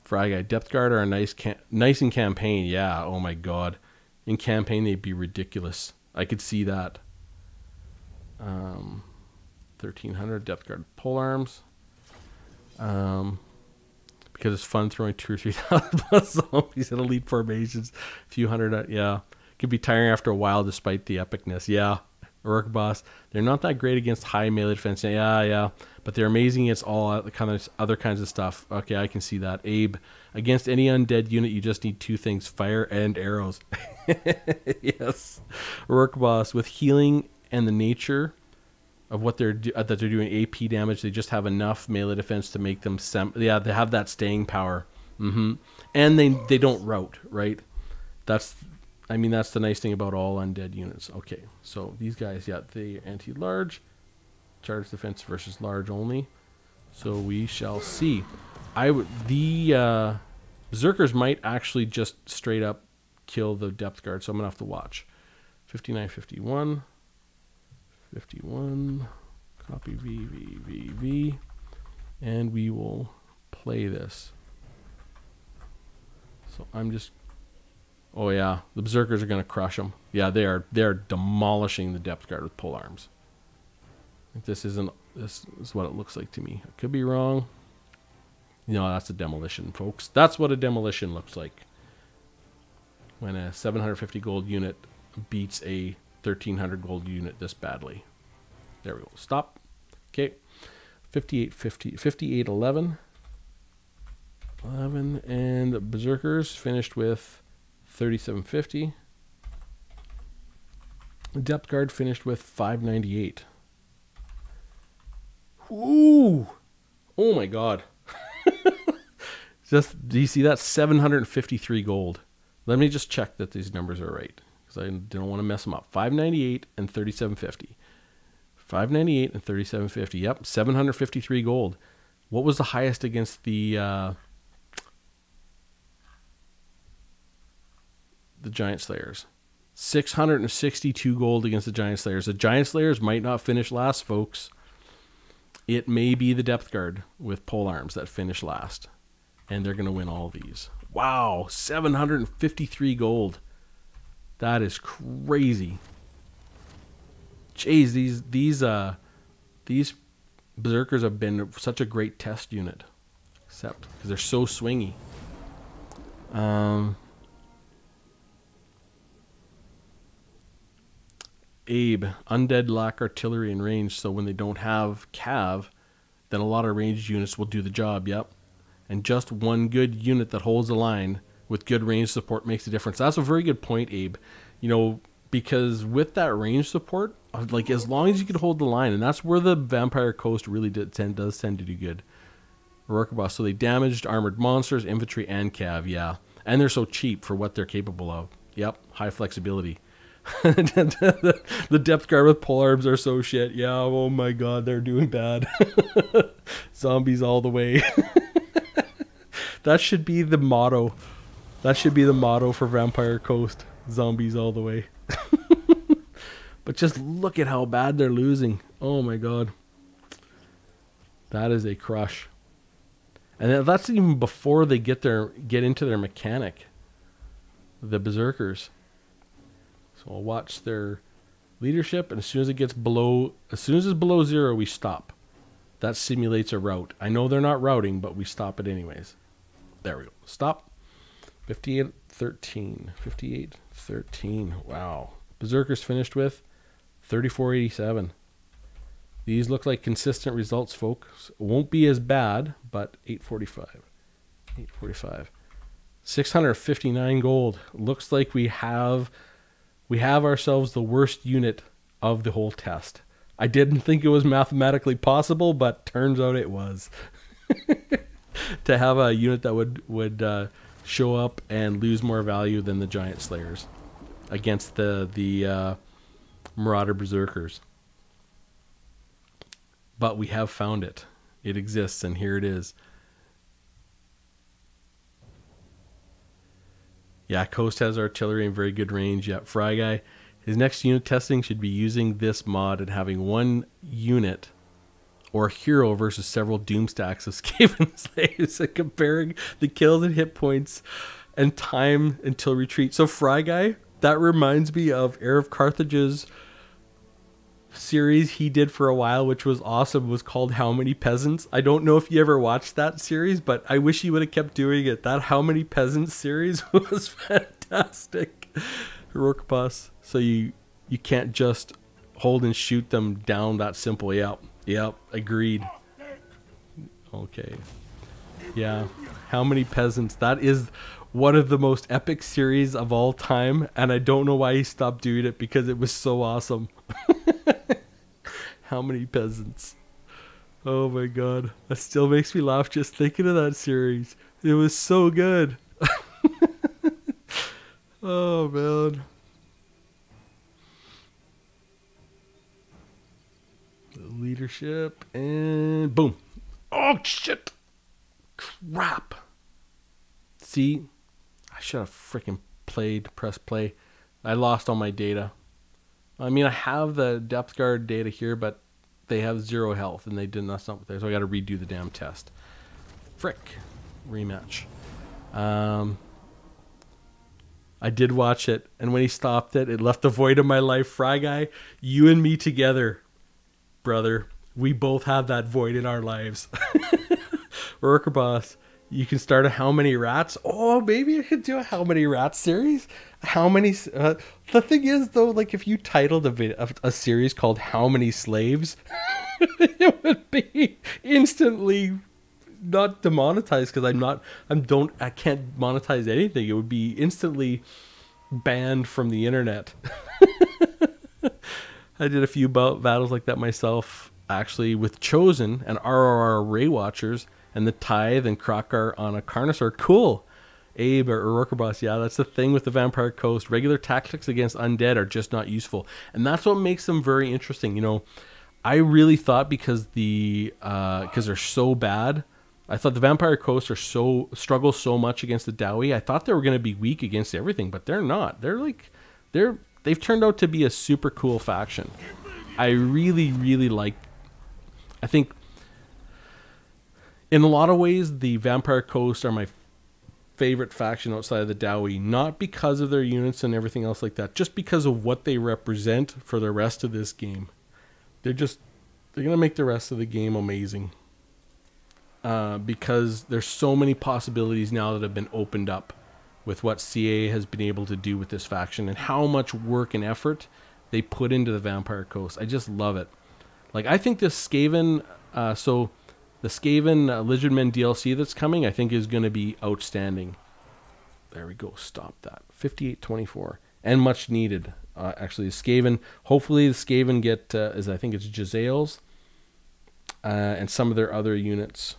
[SPEAKER 1] Fry Guy. Depth Guard are nice in campaign. Yeah, oh my god. In campaign, they'd be ridiculous. I could see that. 1,300 Depth Guard polearms. Because it's fun throwing 2,000 or 3,000 plus zombies in elite formations. A few hundred, yeah. Could be tiring after a while despite the epicness. Yeah. Orc Boss. They're not that great against high melee defense. Yeah. But they're amazing against all kind of other kinds of stuff. Okay, I can see that. Abe, against any undead unit, you just need two things: fire and arrows. Yes. Orc Boss, with healing and the nature of what they're doing AP damage, they just have enough melee defense to make them they have that staying power. And they don't rout, right? That's the nice thing about all undead units. Okay, so these guys, yeah, they anti-large, charge defense versus large only. So we shall see. The Berserkers might actually just straight up kill the Depth Guard, so I'm gonna have to watch. 59, 51, 51. Copy V, and we will play this. So I'm just. Oh yeah, the Berserkers are gonna crush them. Yeah, they are demolishing the Depth Guard with polearms. This is what it looks like to me. I could be wrong. No, that's a demolition, folks. That's what a demolition looks like. When a 750 gold unit beats a 1,300 gold unit this badly. There we go. Stop. Okay. 58, 11. And the Berserkers finished with 3750. The Depth Guard finished with 598. Ooh! Oh my god. Do you see that? 753 gold. Let me just check that these numbers are right, because I don't want to mess them up. 598 and 3750. 598 and 3750. Yep, 753 gold. What was the highest against the Giant Slayers? 662 gold against the Giant Slayers. The Giant Slayers might not finish last, folks. It may be the Depth Guard with polearms that finish last, and they're going to win all these. Wow, 753 gold. That is crazy. Jeez, these Berserkers have been such a great test unit, except because they're so swingy. Abe, undead lack artillery and range, so when they don't have cav, then a lot of ranged units will do the job. Yep, and just one good unit that holds the line with good range support makes a difference. That's a very good point, Abe. You know, because with that range support, like as long as you can hold the line, and that's where the Vampire Coast really does tend to do good. Worker Boss, so they damaged armored monsters, infantry, and cav. Yeah, and they're so cheap for what they're capable of. Yep, high flexibility. The Depth Guard with polearms are so shit. Yeah, oh my god, they're doing bad. Zombies all the way. That should be the motto. That should be the motto for Vampire Coast. Zombies all the way. But just look at how bad they're losing. Oh my god. That is a crush. And that's even before they get into their mechanic. The Berserkers. So I'll watch their leadership, and as soon as it's below 0, we stop. That simulates a rout. I know they're not routing, but we stop it anyways. There we go. Stop. 58-13. 58-13. Wow. Berserkers finished with 3487. These look like consistent results, folks. It won't be as bad, but 845. 845. 659 gold. Looks like we have ourselves the worst unit of the whole test. I didn't think it was mathematically possible, but turns out it was. To have a unit that would show up and lose more value than the Giant Slayers against the Marauder Berserkers. But we have found it. It exists, and here it is. Yeah, Coast has artillery and very good range. Yeah, Fry Guy. His next unit testing should be using this mod and having one unit or a hero versus several doom stacks of Skaven slaves, and comparing the kills and hit points and time until retreat. So Fry Guy, that reminds me of Heir of Carthage's series he did for a while, which was awesome, was called How Many Peasants. I don't know if you ever watched that series, but I wish he would have kept doing it. That How Many Peasants series was fantastic. Rourke Boss. So you can't just hold and shoot them down that simple. Yep, agreed. Okay. Yeah. How Many Peasants. That is one of the most epic series of all time, and I don't know why he stopped doing it, because it was so awesome. How Many Peasants. Oh my god. That still makes me laugh just thinking of that series. It was so good. Oh man. Leadership, and boom. Oh shit. Crap. See, I should have freaking pressed play. I lost all my data. I mean, I have the depth guard data here, but they have 0 health, and that's not there, so I got to redo the damn test. Frick. Rematch. I did watch it, and when he stopped it, it left a void in my life. Fry Guy, you and me together, brother. We both have that void in our lives. Worker Boss, you can start a How Many Rats. Oh, maybe I could do a How Many Rats series. How many? The thing is, though, like if you titled a series called How Many Slaves, it would be instantly not demonetized, because I can't monetize anything. It would be instantly banned from the internet. I did a few battles like that myself, actually, with Chosen and RRR Ray Watchers, and the Tithe and Krokar on a Carnosaur. Cool. Abe or Worker Boss, yeah, that's the thing with the Vampire Coast. Regular tactics against undead are just not useful, and that's what makes them very interesting. You know, I really thought because they're so bad, I thought the Vampire Coast struggle so much against the Dowie. I thought they were going to be weak against everything, but they're not. They've turned out to be a super cool faction. I really, really like. I think in a lot of ways the Vampire Coast are my favorite faction outside of the Dowie, not because of their units and everything else like that, just because of what they represent for the rest of this game. They're gonna make the rest of the game amazing, because there's so many possibilities now that have been opened up with what CA has been able to do with this faction, and how much work and effort they put into the Vampire Coast. I just love it. Like, I think this Skaven, the Skaven Lizardmen DLC that's coming, I think is going to be outstanding. There we go. Stop that. 5824. And much needed. Actually, the Skaven, hopefully the Skaven get, I think it's Jezzail's, and some of their other units.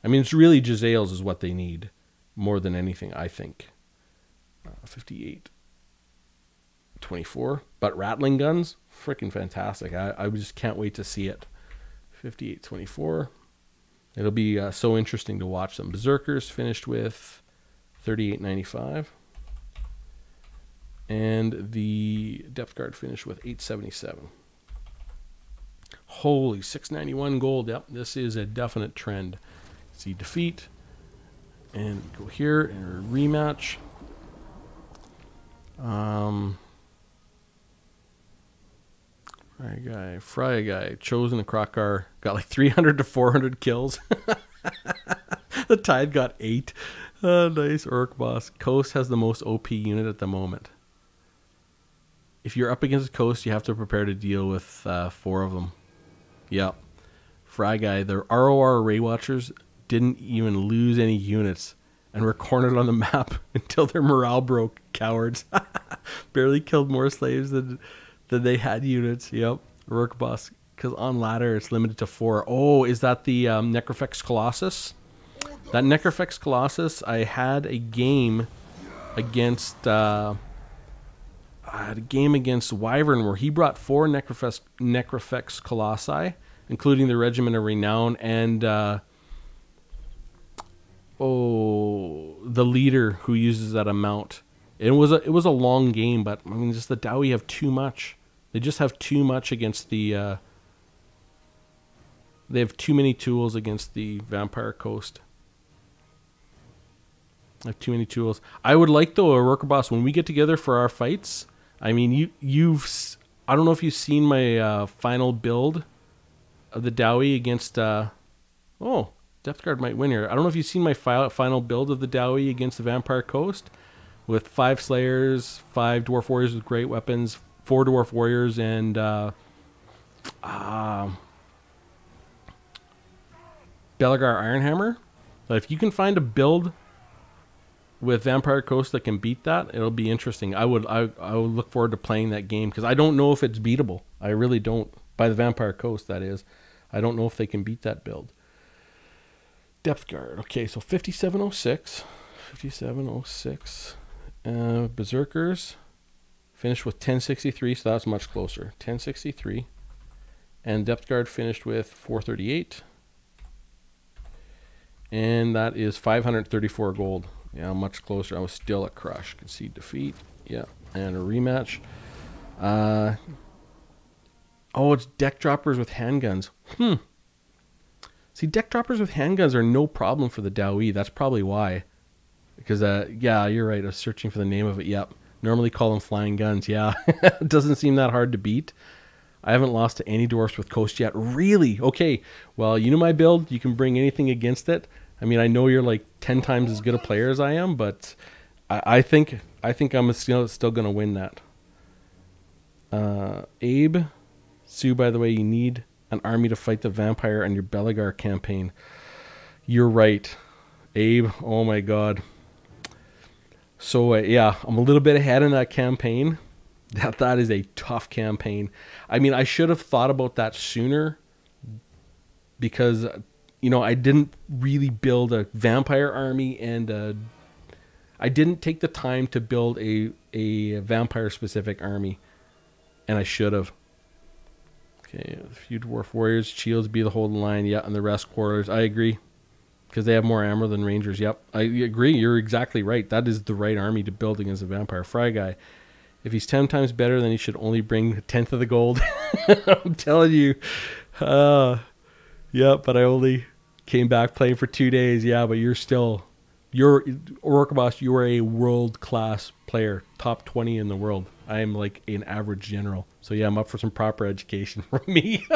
[SPEAKER 1] I mean, it's really Jezzail's is what they need more than anything, I think. 5824. But Rattling Guns, freaking fantastic. I just can't wait to see it. 5824. It'll be so interesting to watch them. Berserkers finished with 3895. And the Depth Guard finished with 877. Holy, 691 gold. Yep, this is a definite trend. See defeat. And go here and rematch. Fry Guy, Chosen and Krokar got like 300 to 400 kills. The Tide got 8. Nice. Orc Boss. Coast has the most OP unit at the moment. If you're up against Coast, you have to prepare to deal with 4 of them. Yep. Fry Guy, the ROR Ray Watchers didn't even lose any units and were cornered on the map until their morale broke. Cowards. Barely killed more slaves than they had units. Yep. Rourke Boss. Because on ladder it's limited to 4. Oh, is that the Necrofex Colossus? That Necrofex Colossus, I had a game against Wyvern where he brought 4 Necrofex Colossi, including the Regiment of Renown and the leader who uses that amount. It was a long game, but I mean, just the Dowie have too much. They just have too much against the They have too many tools against the Vampire Coast. I have too many tools. I would like, though, a Worker Boss, when we get together for our fights, I mean, I don't know if you've seen my final build of the Dowie against, Depth Guard might win here. I don't know if you've seen my final build of the Dowie against the Vampire Coast with 5 Slayers, 5 Dwarf Warriors with great weapons, 4 Dwarf Warriors, and Belegar Ironhammer. But if you can find a build with Vampire Coast that can beat that, it'll be interesting. I would look forward to playing that game because I don't know if it's beatable. I really don't. By the Vampire Coast, that is. I don't know if they can beat that build. Depth Guard. Okay, so 5706. 5706. Berserkers finished with 1063, so that's much closer. 1063. And Depth Guard finished with 438. And that is 534 gold. Yeah, much closer. I was still at Crush. Concede defeat. Yeah, and a rematch. It's deck droppers with handguns. See, deck droppers with handguns are no problem for the Dowie. That's probably why. Because, yeah, you're right. I was searching for the name of it. Yep. Normally call them flying guns. Yeah. It doesn't seem that hard to beat. I haven't lost to any dwarfs with Coast yet. Really? Okay. Well, you know my build. You can bring anything against it. I mean, I know you're like 10 times as good a player as I am, but I think I'm still going to win that. Abe, Sue, by the way, you need an army to fight the vampire on your Belegar campaign. You're right, Abe. Oh my God. So yeah, I'm a little bit ahead in that campaign. That is a tough campaign. I mean, I should have thought about that sooner because, I didn't really build a vampire army and I didn't take the time to build a vampire specific army, and I should have. Okay, a few Dwarf Warriors, Shields be the whole line, yeah, and the rest quarters. I agree, because they have more ammo than Rangers. Yep, I agree. You're exactly right. That is the right army to build against a Vampire Fry guy. If he's 10 times better, then he should only bring a tenth of the gold. I'm telling you. Yeah, but I only came back playing for 2 days. Yeah, but you're Orca Boss, you are a world-class player, top 20 in the world. I am like an average general. So yeah, I'm up for some proper education from me.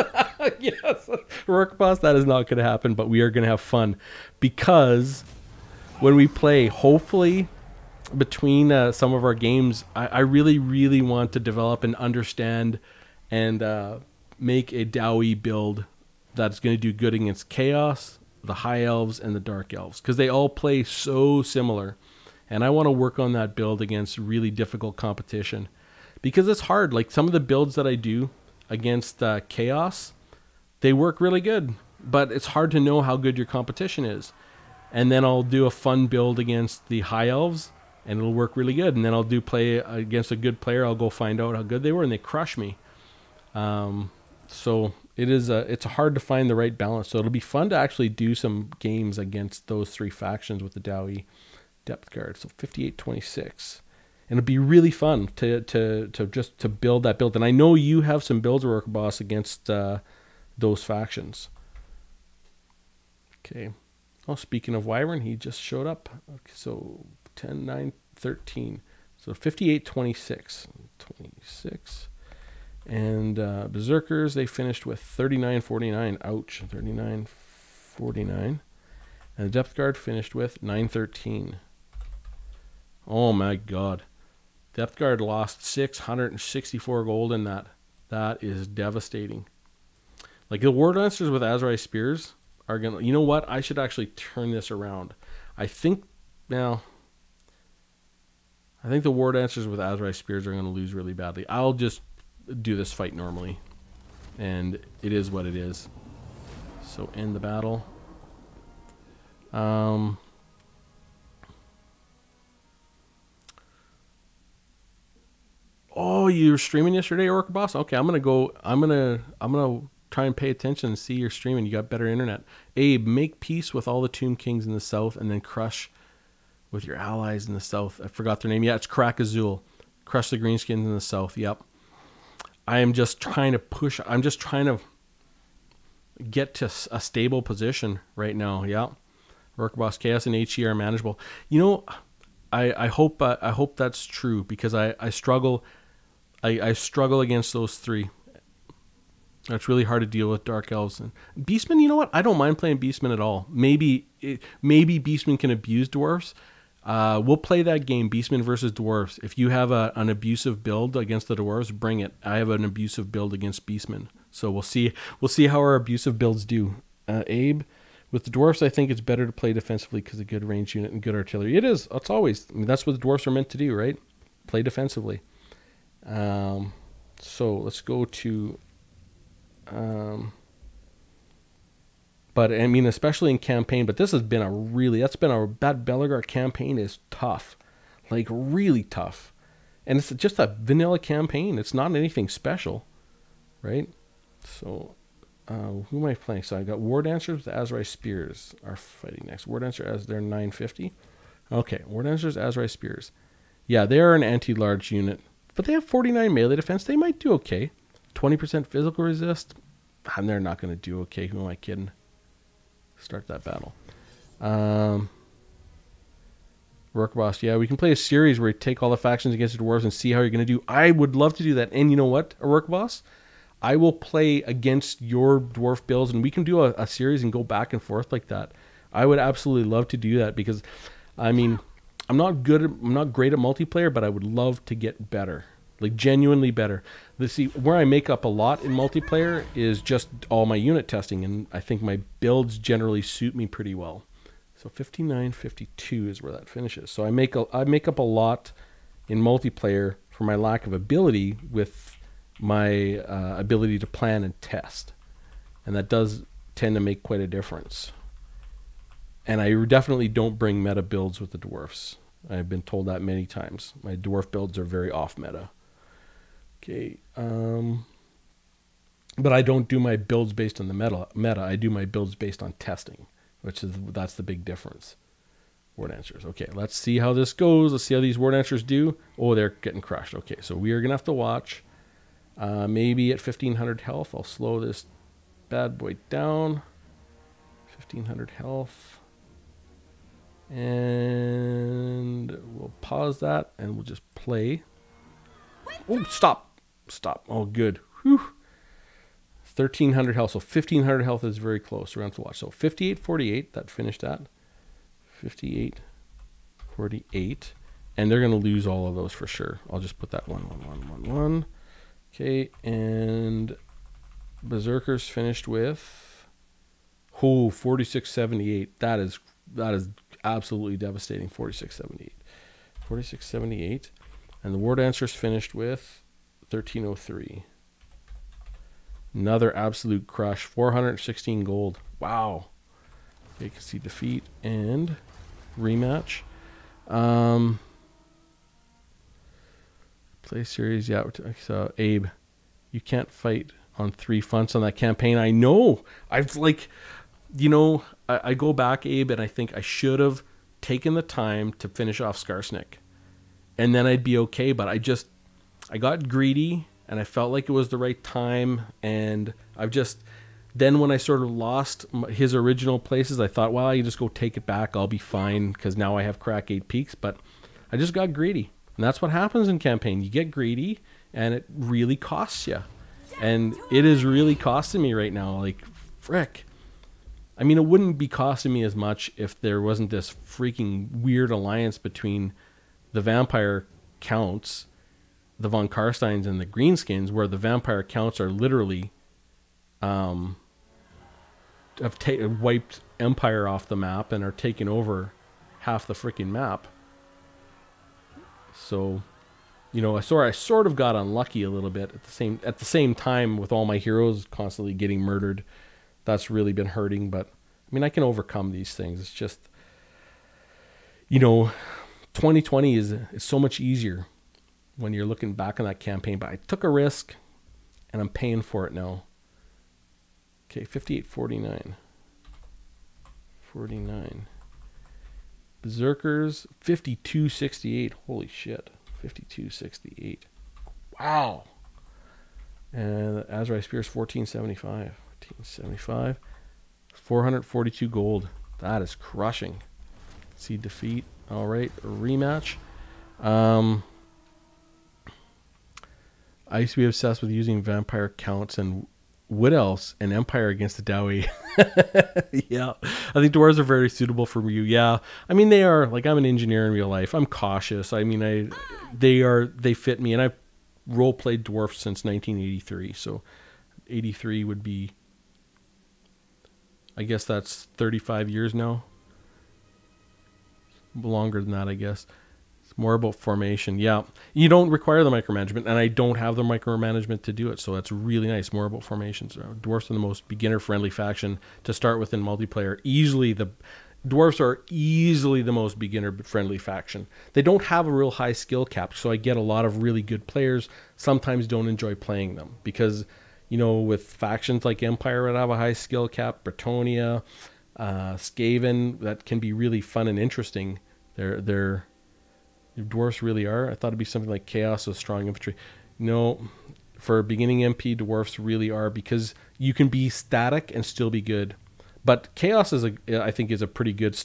[SPEAKER 1] Yes, Orca Boss, that is not going to happen, but we are going to have fun. Because when we play, hopefully between some of our games, I really, really want to develop and understand and make a Dowie build that's going to do good against Chaos, the High Elves, and the Dark Elves, because they all play so similar. And I want to work on that build against really difficult competition, because it's hard. Like some of the builds that I do against Chaos, they work really good, but it's hard to know how good your competition is. And then I'll do a fun build against the High Elves, and it'll work really good. And then I'll play against a good player. I'll go find out how good they were, and they crush me. So it's hard to find the right balance. So it'll be fun to actually do some games against those three factions with the Dowie Depth Guard. So 58-26, and it'll be really fun to build that build. And I know you have some builds, Orca Boss, against those factions. Okay. Oh, speaking of Wyvern, he just showed up. Okay, so 10-9-13. So 58-26. 26. And Berserkers, they finished with 39-49. Ouch. 39-49. And the Depth Guard finished with 9-13. Oh my God. Depth Guard lost 664 gold in that. That is devastating. Like the War Dancers with Azrai Spears are going to... You know what? I should actually turn this around. I think the War Dancers with Azrai Spears are going to lose really badly. I'll just do this fight normally, and it is what it is. So end the battle. Oh, you were streaming yesterday, Orca Boss? Okay, I'm gonna try and pay attention and see your streaming. You got better internet. Abe, make peace with all the Tomb Kings in the south, and then crush with your allies in the south. I forgot their name. Yeah, it's Crack Azul. Crush the Greenskins in the south. Yep. I am just trying to push. I'm just trying to get to a stable position right now. Yeah. Worker Boss Chaos and HE are manageable. You know, I hope that's true, because I struggle against those three. It's really hard to deal with Dark Elves and Beastmen. You know what? I don't mind playing Beastmen at all. Maybe Beastmen can abuse dwarves. We'll play that game, Beastmen versus dwarves. If you have an abusive build against the dwarves, bring it. I have an abusive build against Beastmen, so we'll see how our abusive builds do. Abe, with the dwarves, I think it's better to play defensively because of good range unit and good artillery. It is. It's always. I mean, that's what the dwarves are meant to do, right? Play defensively. So let's go to. But I mean, especially in campaign, but this has been that Bellegarde campaign is tough, like really tough. And it's just a vanilla campaign. It's not anything special, right? So, who am I playing? So I got War Dancers with Azrai Spears are fighting next. War Dancer as they're 950. Okay, War Dancers, Azrai Spears. Yeah, they are an anti-large unit, but they have 49 melee defense. They might do okay. 20% physical resist, and they're not going to do okay. Who am I kidding? Start that battle. Worker Boss. Yeah, we can play a series where you take all the factions against the dwarves and see how you're going to do. I would love to do that. And you know what, Worker Boss? I will play against your dwarf builds, and we can do a series and go back and forth like that. I would absolutely love to do that, because, I mean, I'm not great at multiplayer, but I would love to get better. Like, genuinely better. See, where I make up a lot in multiplayer is just all my unit testing, and I think my builds generally suit me pretty well. So 59.52 is where that finishes. So I make up a lot in multiplayer for my lack of ability with my ability to plan and test. And that does tend to make quite a difference. And I definitely don't bring meta builds with the dwarfs. I've been told that many times. My dwarf builds are very off meta. Okay, but I don't do my builds based on the meta. I do my builds based on testing, that's the big difference. War Dancers. Okay, let's see how this goes. Let's see how these War Dancers do. Oh, they're getting crushed. Okay, so we are gonna have to watch. Maybe at 1500 health, I'll slow this bad boy down. 1500 health, and we'll pause that, and we'll just play. Oh, stop. Oh, good. Whew. 1300 health. So 1500 health is very close. We're going to have to watch. So 58.48. That finished that. 58.48. And they're going to lose all of those for sure. I'll just put that 1. Okay. And Berserkers finished with 46.78. That is absolutely devastating. 46.78. 46.78. And the War Dancers finished with 1303. Another absolute crush. 416 gold. Wow. Okay, you can see defeat and rematch. Play series. Yeah. So Abe, you can't fight on 3 fronts on that campaign. I know. I've I go back, Abe, and I think I should have taken the time to finish off Skarsnik. And then I'd be okay, but I got greedy, and I felt like it was the right time, and then when I sort of lost his original places, I thought, well, you just go take it back, I'll be fine, because now I have crack 8 peaks, but I just got greedy, and that's what happens in campaign. You get greedy, and it really costs you, and it is really costing me right now, like, frick. I mean, it wouldn't be costing me as much if there wasn't this freaking weird alliance between the vampire counts, the von Karsteins and the Greenskins, where the vampire counts are literally have wiped Empire off the map and are taking over half the freaking map. So, I sort of got unlucky a little bit at the same time with all my heroes constantly getting murdered. That's really been hurting, but I mean, I can overcome these things. It's just, 2020 is so much easier when you're looking back on that campaign, but I took a risk and I'm paying for it now. Okay, 58.49. 49. Berserkers, 52.68. Holy shit. 52.68. Wow. And Azrai Spears, 14.75. 1575. 442 gold. That is crushing. See defeat. All right, rematch. I used to be obsessed with using vampire counts and Wood Elves and Empire against the Dowie. Yeah, I think dwarves are very suitable for you. Yeah, I mean they are. Like I'm an engineer in real life. I'm cautious. I mean they fit me, and I've role played dwarfs since 1983. So 83 would be, I guess that's 35 years now. Longer than that, I guess. It's more about formation. Yeah, you don't require the micromanagement, and I don't have the micromanagement to do it, so that's really nice. More about formations. Dwarfs are the most beginner-friendly faction to start with in multiplayer. Dwarves are easily the most beginner-friendly faction. They don't have a real high skill cap, so I get a lot of really good players sometimes don't enjoy playing them because, you know, with factions like Empire that have a high skill cap, Bretonnia, Skaven, that can be really fun and interesting. Dwarves really are. I thought it'd be something like Chaos with strong infantry. No, for beginning MP, dwarfs really are because you can be static and still be good. But Chaos I think is a pretty good.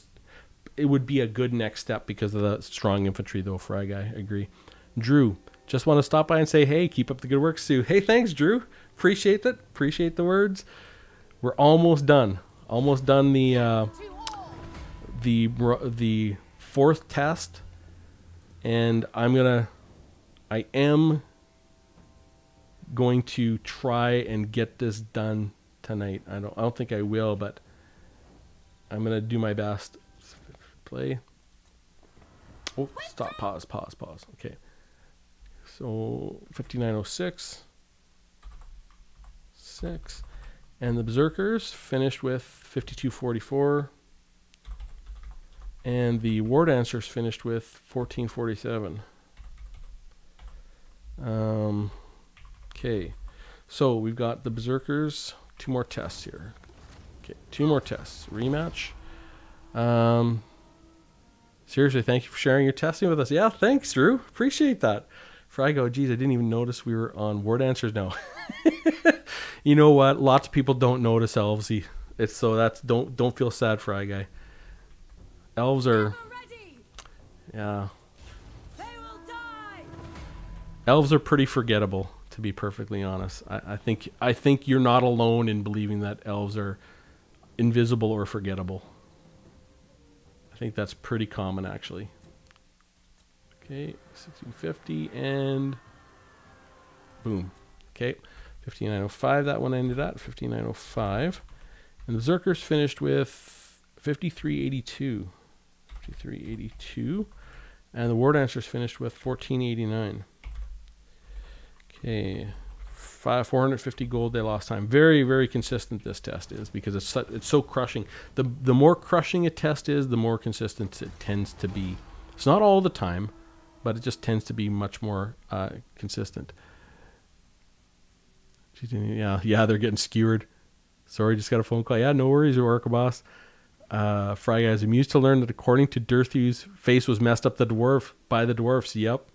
[SPEAKER 1] It would be a good next step because of the strong infantry, though. Frag, I agree. Drew, just want to stop by and say, hey, keep up the good work, Sue. Hey, thanks, Drew. Appreciate that. Appreciate the words. We're almost done. Almost done the fourth test, and I am going to try and get this done tonight. I don't think I will, but I'm gonna do my best. Play. Oh, stop. Pause. Okay. So 5906. 6. And the Berserkers finished with 5244. And the War Dancers finished with 1447. Okay. So we've got the Berserkers. 2 more tests here. Okay, 2 more tests. Rematch. Seriously, thank you for sharing your testing with us. Yeah, thanks, Drew. Appreciate that. Frago, geez, I didn't even notice we were on War Dancers now. You know what? Lots of people don't notice elves. Don't feel sad, Fry Guy. Elves are, yeah. Elves are pretty forgettable, to be perfectly honest. I think you're not alone in believing that elves are invisible or forgettable. I think that's pretty common, actually. Okay, 1650 and boom. Okay, 5905. That one ended at 5905, and the Berserkers finished with 5382. 5382, and the War Dancers finished with 1489. Okay, 450 gold they lost time. Very, very consistent this test is because it's so crushing. The more crushing a test is, the more consistent it tends to be. It's not all the time, but it just tends to be much more consistent. Yeah, they're getting skewered. Sorry, just got a phone call. Yeah, no worries, Orca Boss. Fry Guys, amused to learn that according to Dirthu's face was messed up by the dwarfs. Yep.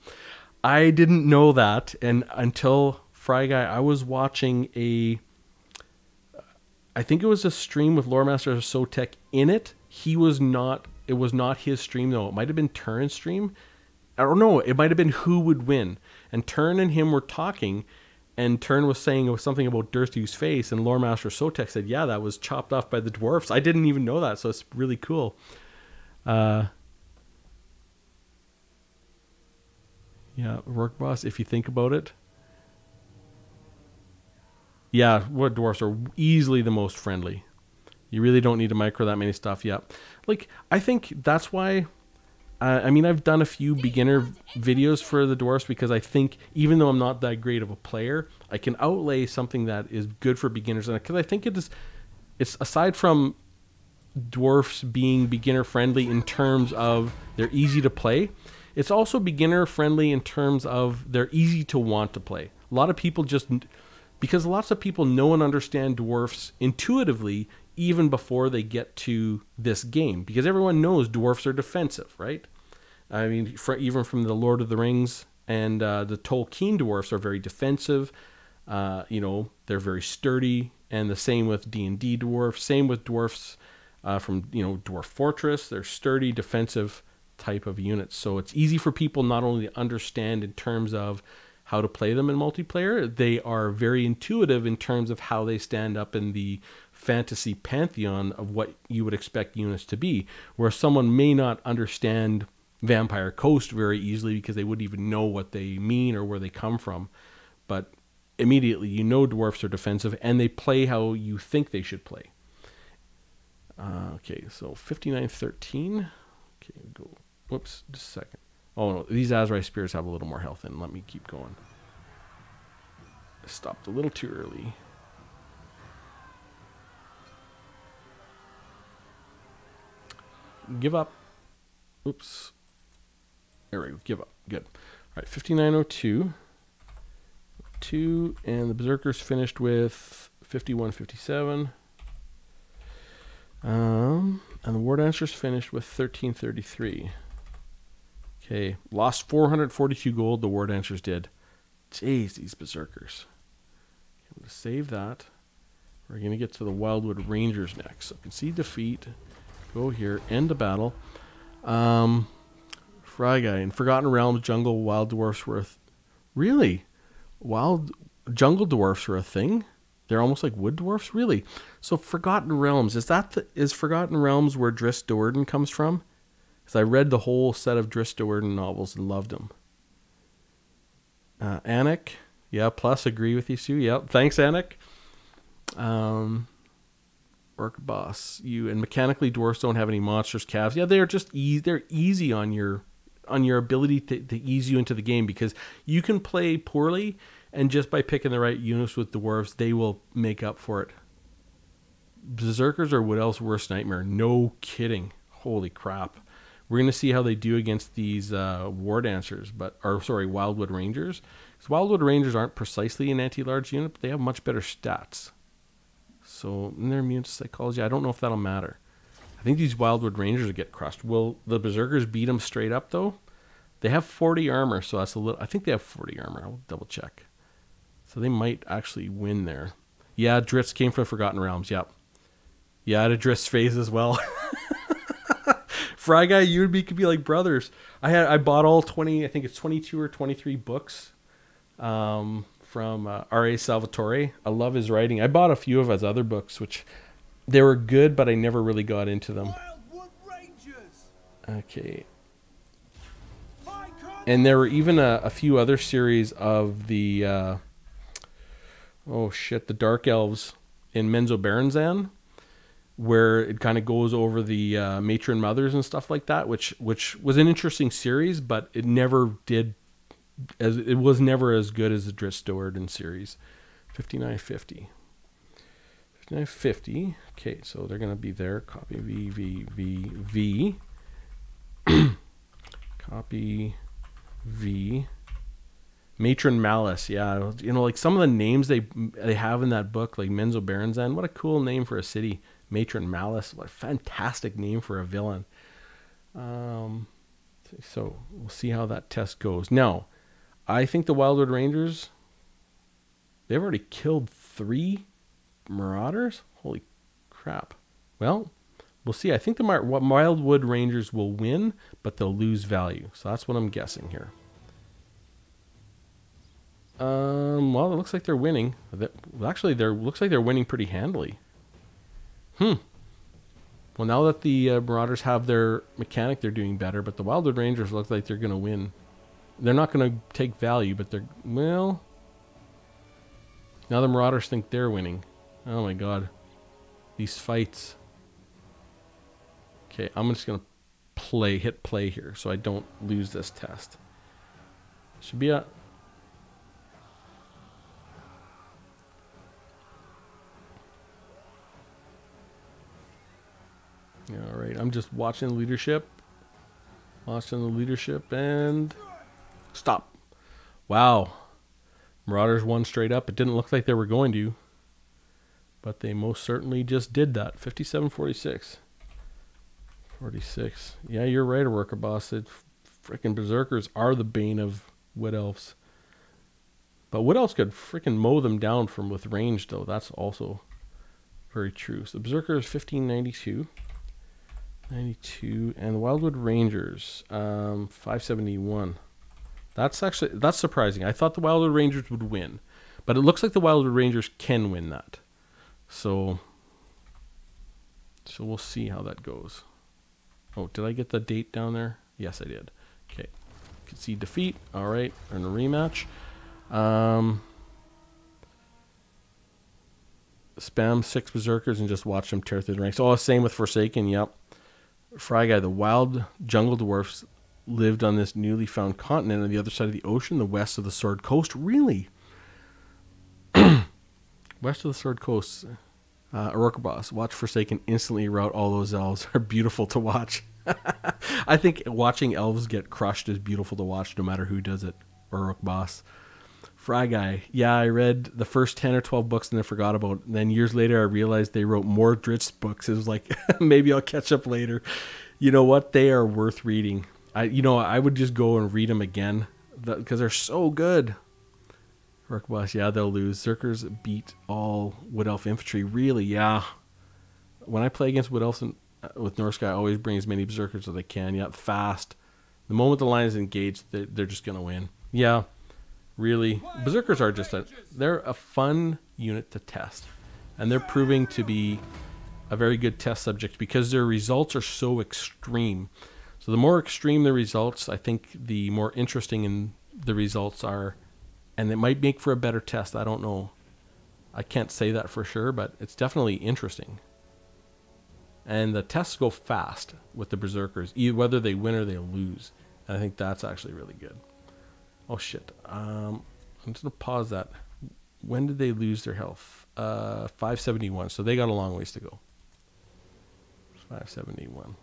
[SPEAKER 1] I didn't know that, and until Fry Guy, I was watching I think it was a stream with Lore Master Sotek in it. It was not his stream though. It might have been Turn's stream. I don't know. It might have been who would win. And Turn and him were talking, and Turn was saying it was something about Dirthu's face, and Lore Master Sotek said, yeah, that was chopped off by the dwarfs. I didn't even know that, so it's really cool. Yeah, Rourke Boss, if you think about it. Yeah, what dwarfs are easily the most friendly. You really don't need to micro that many stuff. Yeah. Like, I think that's why... I mean, I've done a few beginner videos for the dwarfs because I think even though I'm not that great of a player, I can outlay something that is good for beginners. And because I think it's aside from dwarfs being beginner friendly in terms of they're easy to play, it's also beginner friendly in terms of they're easy to want to play. A lot of people because lots of people know and understand dwarfs intuitively even before they get to this game, because everyone knows dwarfs are defensive, right? I mean, even from the Lord of the Rings and the Tolkien dwarfs are very defensive. They're very sturdy And the same with D&D dwarfs. Same with dwarfs from, Dwarf Fortress. They're sturdy, defensive type of units. So it's easy for people not only to understand in terms of how to play them in multiplayer, they are very intuitive in terms of how they stand up in the fantasy pantheon of what you would expect units to be, where someone may not understand Vampire Coast very easily because they wouldn't even know what they mean or where they come from. But immediately dwarfs are defensive and they play how you think they should play. Okay, so 5913. Okay, go. Whoops, just a second. Oh no, these Azrai Spears have a little more health in. Let me keep going. I stopped a little too early. Give up. Oops. There we go. Give up. Good. All right, 5902. 2, and the Berserkers finished with 5157. And the War Dancers finished with 1333. Okay, lost 442 gold, the War Dancers did. Jeez, these Berserkers. I'm going to save that. We're going to get to the Wildwood Rangers next. So concede defeat. Go here, end the battle. Fry Guy, in Forgotten Realms, jungle wild dwarfs were really? Wild jungle dwarfs are a thing? They're almost like wood dwarfs? Really? So Forgotten Realms, is Forgotten Realms where Drizzt Do'Urden comes from? Because I read the whole set of Drizzt Do'Urden novels and loved them. Anik, yeah, plus agree with you, Sue. Yep, thanks, Anik. Orc Boss, you and mechanically dwarfs don't have any monsters, calves. Yeah, they're just they're easy on your ability to ease you into the game, because you can play poorly and just by picking the right units with dwarves, they will make up for it. Berserkers are Wood Elf's worst nightmare. No kidding. Holy crap. We're going to see how they do against these War Dancers, Wildwood Rangers. Because Wildwood Rangers aren't precisely an anti-large unit, but they have much better stats. So in their immune to psychology, I don't know if that'll matter. I think these Wildwood Rangers will get crushed. Will the Berserkers beat them straight up, though? They have 40 armor, so that's a little... I think they have 40 armor. I'll double check. So they might actually win there. Yeah, Drizzt came from Forgotten Realms. Yep. Yeah, I had a Drizzt phase as well. Fry Guy, you and me could be like brothers. I bought all 20, I think it's 22 or 23 books from R.A. Salvatore. I love his writing. I bought a few of his other books, which they were good, but I never really got into them.
[SPEAKER 2] Wildwood Rangers.
[SPEAKER 1] Okay. And there were even a few other series of the the Dark Elves in Menzoberranzan, where it kind of goes over the matron mothers and stuff like that, which was an interesting series, but it was never as good as the Drizzt Do'Urden series. 5950. 5950. Okay, so they're going to be there. Copy V. Copy V. Matron Malice, yeah. Like some of the names they have in that book, like Menzoberranzan, what a cool name for a city. Matron Malice, what a fantastic name for a villain. So we'll see how that test goes. Now, I think the Wildwood Rangers, they've already killed 3 Marauders? Holy crap. Well, we'll see. I think the Wildwood Rangers will win, but they'll lose value. So that's what I'm guessing here. Well, it looks like they're winning. Actually, looks like they're winning pretty handily. Well, now that the Marauders have their mechanic, they're doing better, but the Wildwood Rangers look like they're going to win. They're not going to take value, but well, now the Marauders think they're winning. Oh my god. These fights. Okay, I'm just going to hit play here so I don't lose this test. Should be a... All right, I'm just watching the leadership. And stop. Wow. Marauders won straight up. It didn't look like they were going to, but they most certainly just did that. 57-46. 46. Yeah, you're right, Worker Boss. Freaking Berserkers are the bane of Wood Elves. But Wood Elves could freaking mow them down with range, though. That's also Very true. So the Berserker is 1592. 92. And the Wildwood Rangers, 571. That's surprising. I thought the Wildwood Rangers would win. But it looks like the Wildwood Rangers can win that. So we'll see how that goes. Oh, did I get the date down there? Yes, I did. Okay. Concede defeat. All right. In a rematch. Spam 6 Berserkers and just watch them tear through the ranks. Oh, same with Forsaken. Yep. Fry Guy. The wild jungle dwarfs lived on this newly found continent on the other side of the ocean, the west of the Sword Coast. Really? West of the Sword Coast. Aurora Boss. Watch Forsaken instantly rout all those elves. Are beautiful to watch. I think watching elves get crushed is beautiful to watch no matter who does it. Aurora Boss. Fry Guy. Yeah, I read the first 10 or 12 books and then forgot about it. And then years later, I realized they wrote more Drizzt books. It was like, maybe I'll catch up later. You know what? They are worth reading. I would just go and read them again because they're so good. Rook Boss, yeah, they'll lose. Zerkers beat all Wood Elf infantry. Really, yeah. When I play against Wood Elves with Norsky, I always bring as many Berserkers as I can. Yeah, fast. The moment the line is engaged, they're just going to win. Yeah, really. Berserkers are they're a fun unit to test. And they're proving to be a very good test subject because their results are so extreme. So the more extreme the results, I think the more interesting in the results are. And it might make for a better test. I don't know. I can't say that for sure, but it's definitely interesting. And the tests go fast with the Berserkers, whether they win or they lose. And I think that's actually really good. Oh, shit. I'm just going to pause that. When did they lose their health? 571. So they got a long ways to go. 571.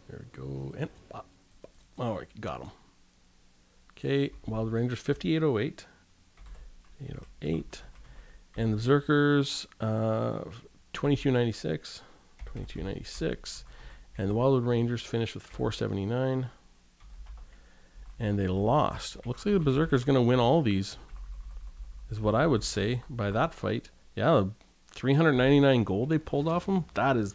[SPEAKER 1] There we go. And oh, got them. Okay, Wild Rangers 5808. 808. And the Berserkers 2296. 2296. And the Wildwood Rangers finished with 479. And they lost. Looks like the Berserker's going to win all these, is what I would say by that fight. Yeah, 399 gold they pulled off them. It's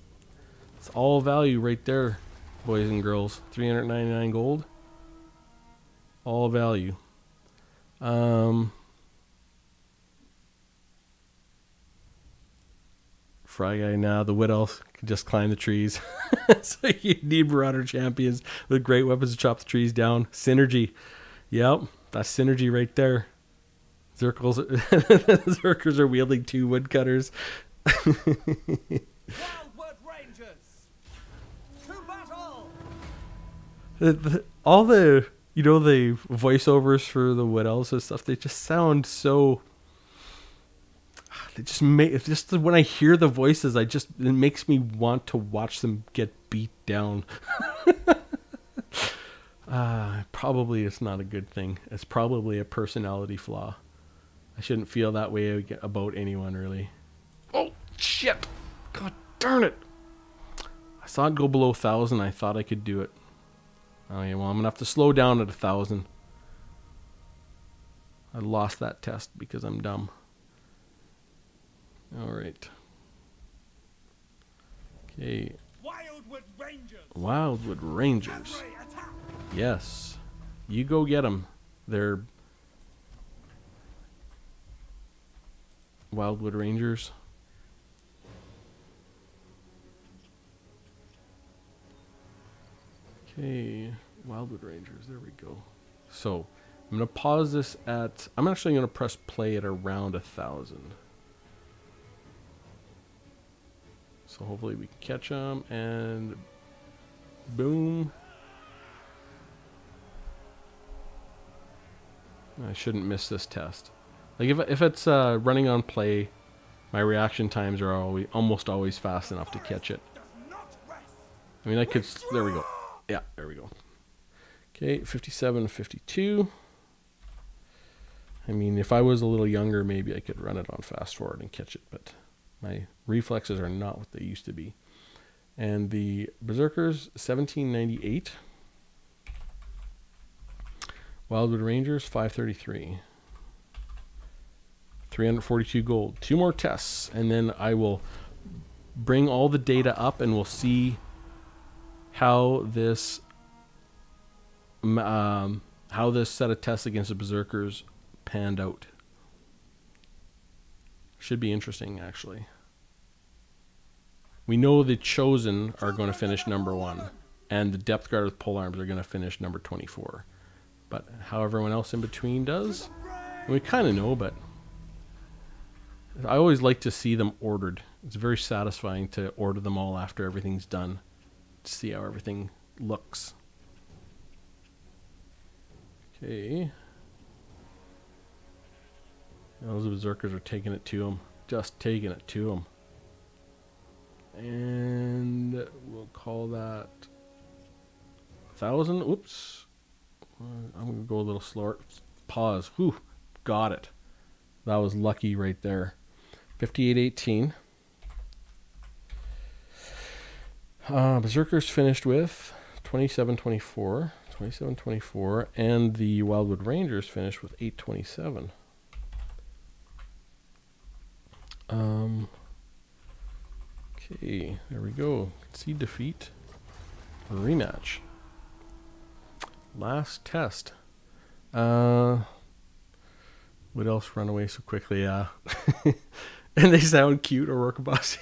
[SPEAKER 1] all value right there, boys and girls. 399 gold. All value. Fry Guy now. The Wood Elf can just climb the trees. So you need Marauder champions with great weapons to chop the trees down. Synergy. Yep, that's synergy right there. Zerkers are wielding 2 woodcutters.
[SPEAKER 2] Wildwood Rangers to battle.
[SPEAKER 1] All the the voiceovers for the Wood Elves and stuff, they just sound so. They just make just when I hear the voices, it makes me want to watch them get beat down. Probably it's not a good thing. It's probably a personality flaw. I shouldn't feel that way about anyone, really. Oh shit! God darn it! I saw it go below 1,000. I thought I could do it. Oh yeah, well I'm gonna have to slow down at 1,000. I lost that test because I'm dumb. All right. Okay.
[SPEAKER 2] Wildwood Rangers.
[SPEAKER 1] Wildwood Rangers. Yes. You go get them. They're Wildwood Rangers. Okay. Wildwood Rangers. There we go. So I'm going to pause this at. I'm actually going to press play at around 1,000. So hopefully we can catch them, and boom. I shouldn't miss this test. Like if it's running on play, my reaction times are almost always fast enough to catch it. I mean, I could. There we go. Yeah, there we go. Okay, 57, 52. I mean, if I was a little younger, maybe I could run it on fast forward and catch it, but my reflexes are not what they used to be. And the Berserkers, 1798. Wildwood Rangers, 533. 342 gold. 2 more tests, and then I will bring all the data up, and we'll see how this set of tests against the Berserkers panned out. Should be interesting, actually. We know the Chosen are going to finish number 1, and the Depth Guard with polearms are going to finish number 24. But how everyone else in between does, we kind of know, but I always like to see them ordered. It's very satisfying to order them all after everything's done, to see how everything looks. Okay. Those Berserkers are taking it to them. Just taking it to them. And we'll call that 1,000. Oops. I'm going to go a little slower. Pause. Whew. Got it. That was lucky right there. 5818. Berserkers finished with 2724. 2724. And the Wildwood Rangers finished with 827. Okay, there we go. Concede defeat. Rematch. Last test. What else run away so quickly? And they sound cute or work bossy.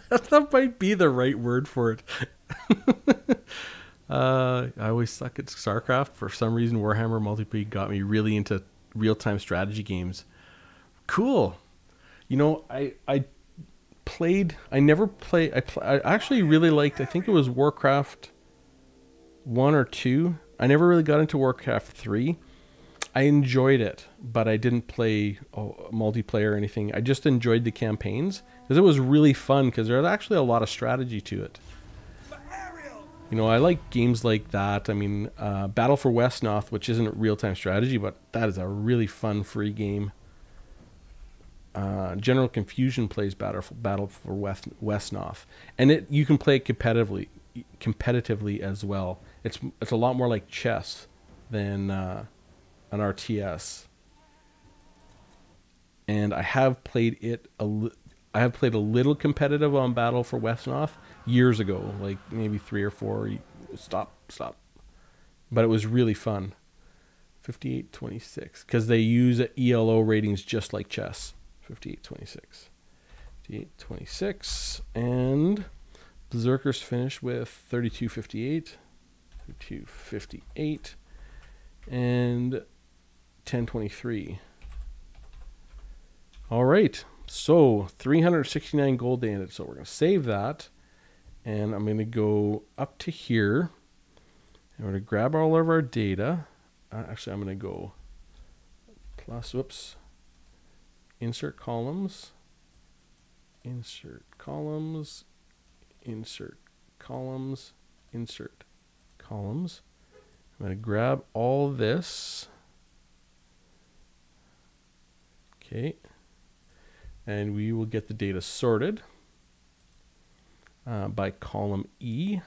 [SPEAKER 1] That might be the right word for it. I always suck at StarCraft. For some reason, Warhammer Multiplayer got me really into real-time strategy games. Cool. You know, I actually really liked, I think it was Warcraft 1 or 2. I never really got into Warcraft 3. I enjoyed it, but I didn't play multiplayer or anything. I just enjoyed the campaigns because it was really fun, because there's actually a lot of strategy to it. You know, I like games like that. I mean, Battle for Westnoth, which isn't real-time strategy, but that is a really fun free game. General Confusion plays Battle for Westnoth, and you can play it competitively as well. It's a lot more like chess than an RTS. And I have played it. I have played a little competitive on Battle for Westnoth years ago, like maybe 3 or 4. Stop. But it was really fun. 5826, because they use ELO ratings just like chess. 5826. 5826, and Berserkers finished with 3258. 3258, and 1023. All right, so 369 gold ended. So we're going to save that, and I'm going to go up to here, and we're going to grab all of our data. Actually, I'm going to go plus, whoops, insert columns, insert columns, insert columns, insert columns. I'm going to grab all this. Okay. And we will get the data sorted by column E.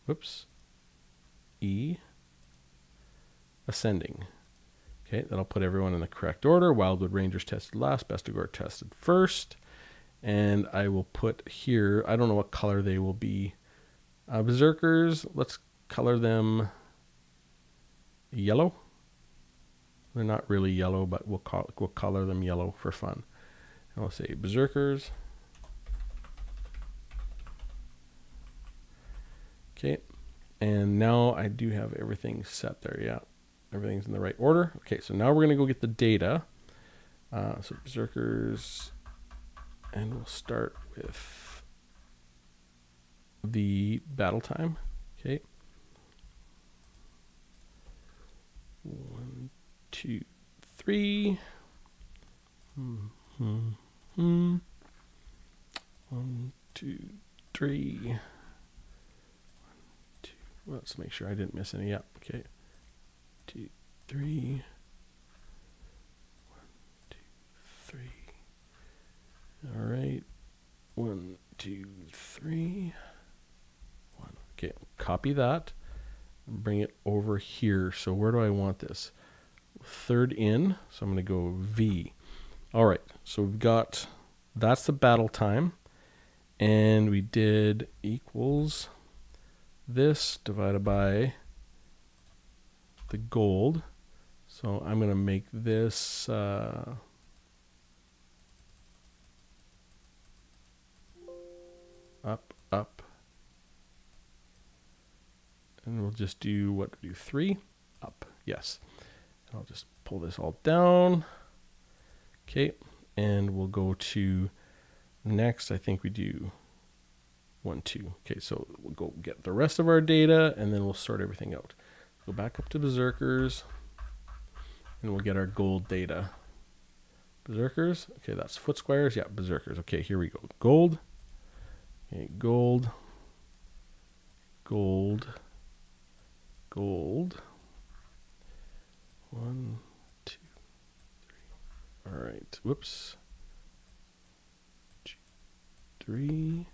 [SPEAKER 1] Whoops. E. Ascending. Okay, that'll put everyone in the correct order. Wildwood Rangers tested last, Bestigor tested first. And I will put here, I don't know what color they will be. Berserkers, let's color them yellow. They're not really yellow, but we'll color them yellow for fun. And I'll say Berserkers. Okay, and now I do have everything set there. Yeah, everything's in the right order. Okay, so now we're going to go get the data. So Berserkers, and we'll start with the battle time. Okay. 1, 2, 3. 1, 2, 3. 1, 2. Let's make sure I didn't miss any. Yeah. Okay. 2, 3. 1, 2, 3. All right. 1, 2, 3. 1. Okay. Copy that. Bring it over here. So where do I want this? third in. So I'm going to go V. All right. So we've got, that's the battle time. And we did equals this divided by the gold. So I'm going to make this up, up. And we'll just do, what, do 3? Up, yes. And I'll just pull this all down. Okay, and we'll go to next. I think we do 1, 2. Okay, so we'll go get the rest of our data, and then we'll sort everything out. Go back up to Berserkers, and we'll get our gold data. Berserkers, okay, that's foot squares. Yeah, Berserkers. Okay, here we go. Gold. Okay, gold. Gold. Gold. 1, 2, 3. All right. Whoops. 2, 3.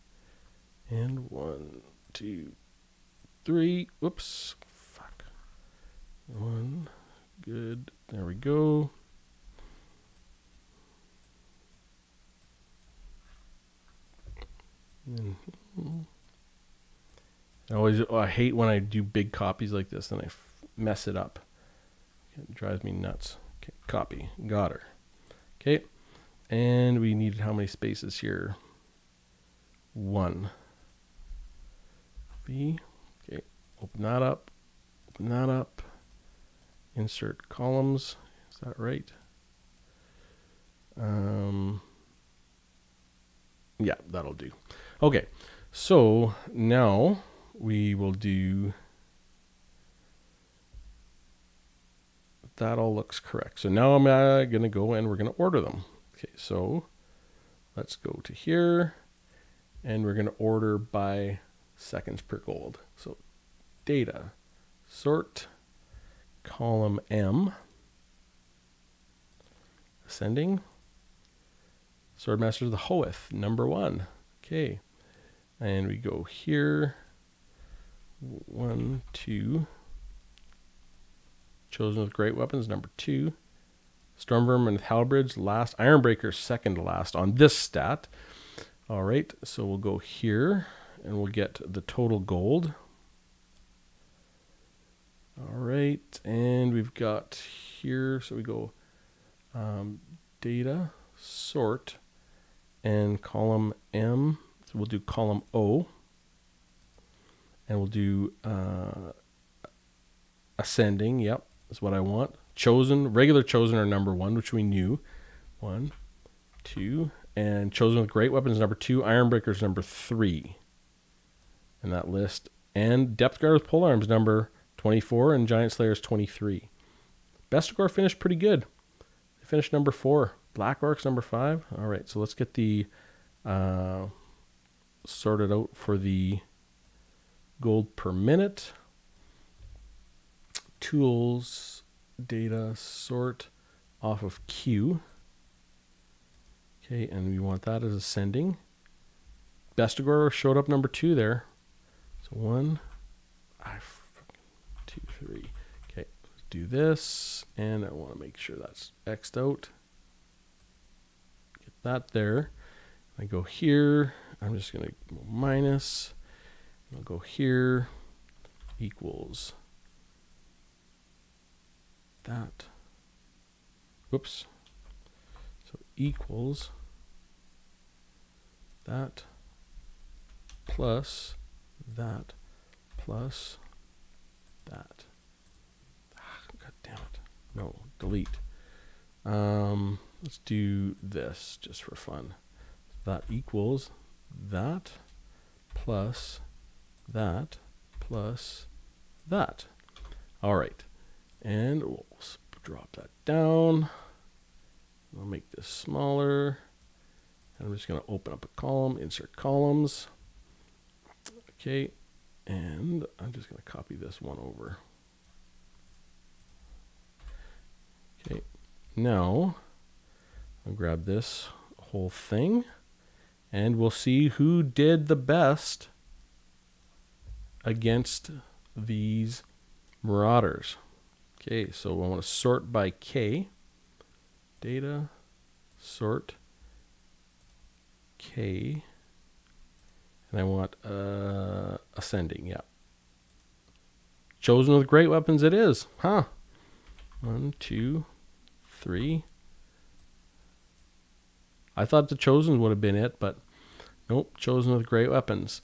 [SPEAKER 1] And 1, 2, 3. Whoops. Fuck. 1. Good. There we go. I hate when I do big copies like this, then I mess it up. It drives me nuts. Okay, copy. Got her. Okay, and we needed how many spaces here? 1. B. Okay, open that up. Open that up. Insert columns. Is that right? Yeah, that'll do. Okay, so now we will do, that all looks correct. So now I'm going to go and we're going to order them. Okay, so let's go to here and we're going to order by seconds per gold. So data, sort, column M, ascending, Swordmaster of the Hoeth, number 1. Okay, and we go here, 1, 2, Chosen with Great Weapons, number 2, Stormvermin with Halberds, last, Ironbreaker, second to last on this stat. All right, so we'll go here and we'll get the total gold. All right, and we've got here, so we go data, sort, and column M. So we'll do column O, and we'll do ascending. Yep, that's what I want. Chosen, regular chosen are number 1, which we knew. 1, 2, and chosen with great weapons number 2. Ironbreakers number 3 in that list, and Depth Guard with polearms number 24, and Giant Slayers 23. Bestigor finished pretty good. They finished number 4. Black Orcs number 5. All right, so let's get the sorted out for the gold per minute. Tools, data, sort off of Q. Okay, and we want that as ascending. Bestigor showed up number 2 there. So 1, 2, 3. Okay, let's do this, and I want to make sure that's X'd out. Get that there. I go here. I'm just going to go minus. I'll go here. Equals that. Whoops. So equals that plus that plus that. God damn it. No, delete. Let's do this just for fun. That equals that plus that plus that. All right. And we'll drop that down. I'll make this smaller. And I'm just going to open up a column, insert columns. Okay. And I'm just going to copy this one over. Okay. Now, I'll grab this whole thing. And we'll see who did the best against these Marauders. Okay, so I want to sort by K. Data, sort K. And I want ascending, yeah. Chosen with great weapons it is, huh? 1, 2, 3. I thought the Chosen would have been it, but nope, Chosen with great weapons.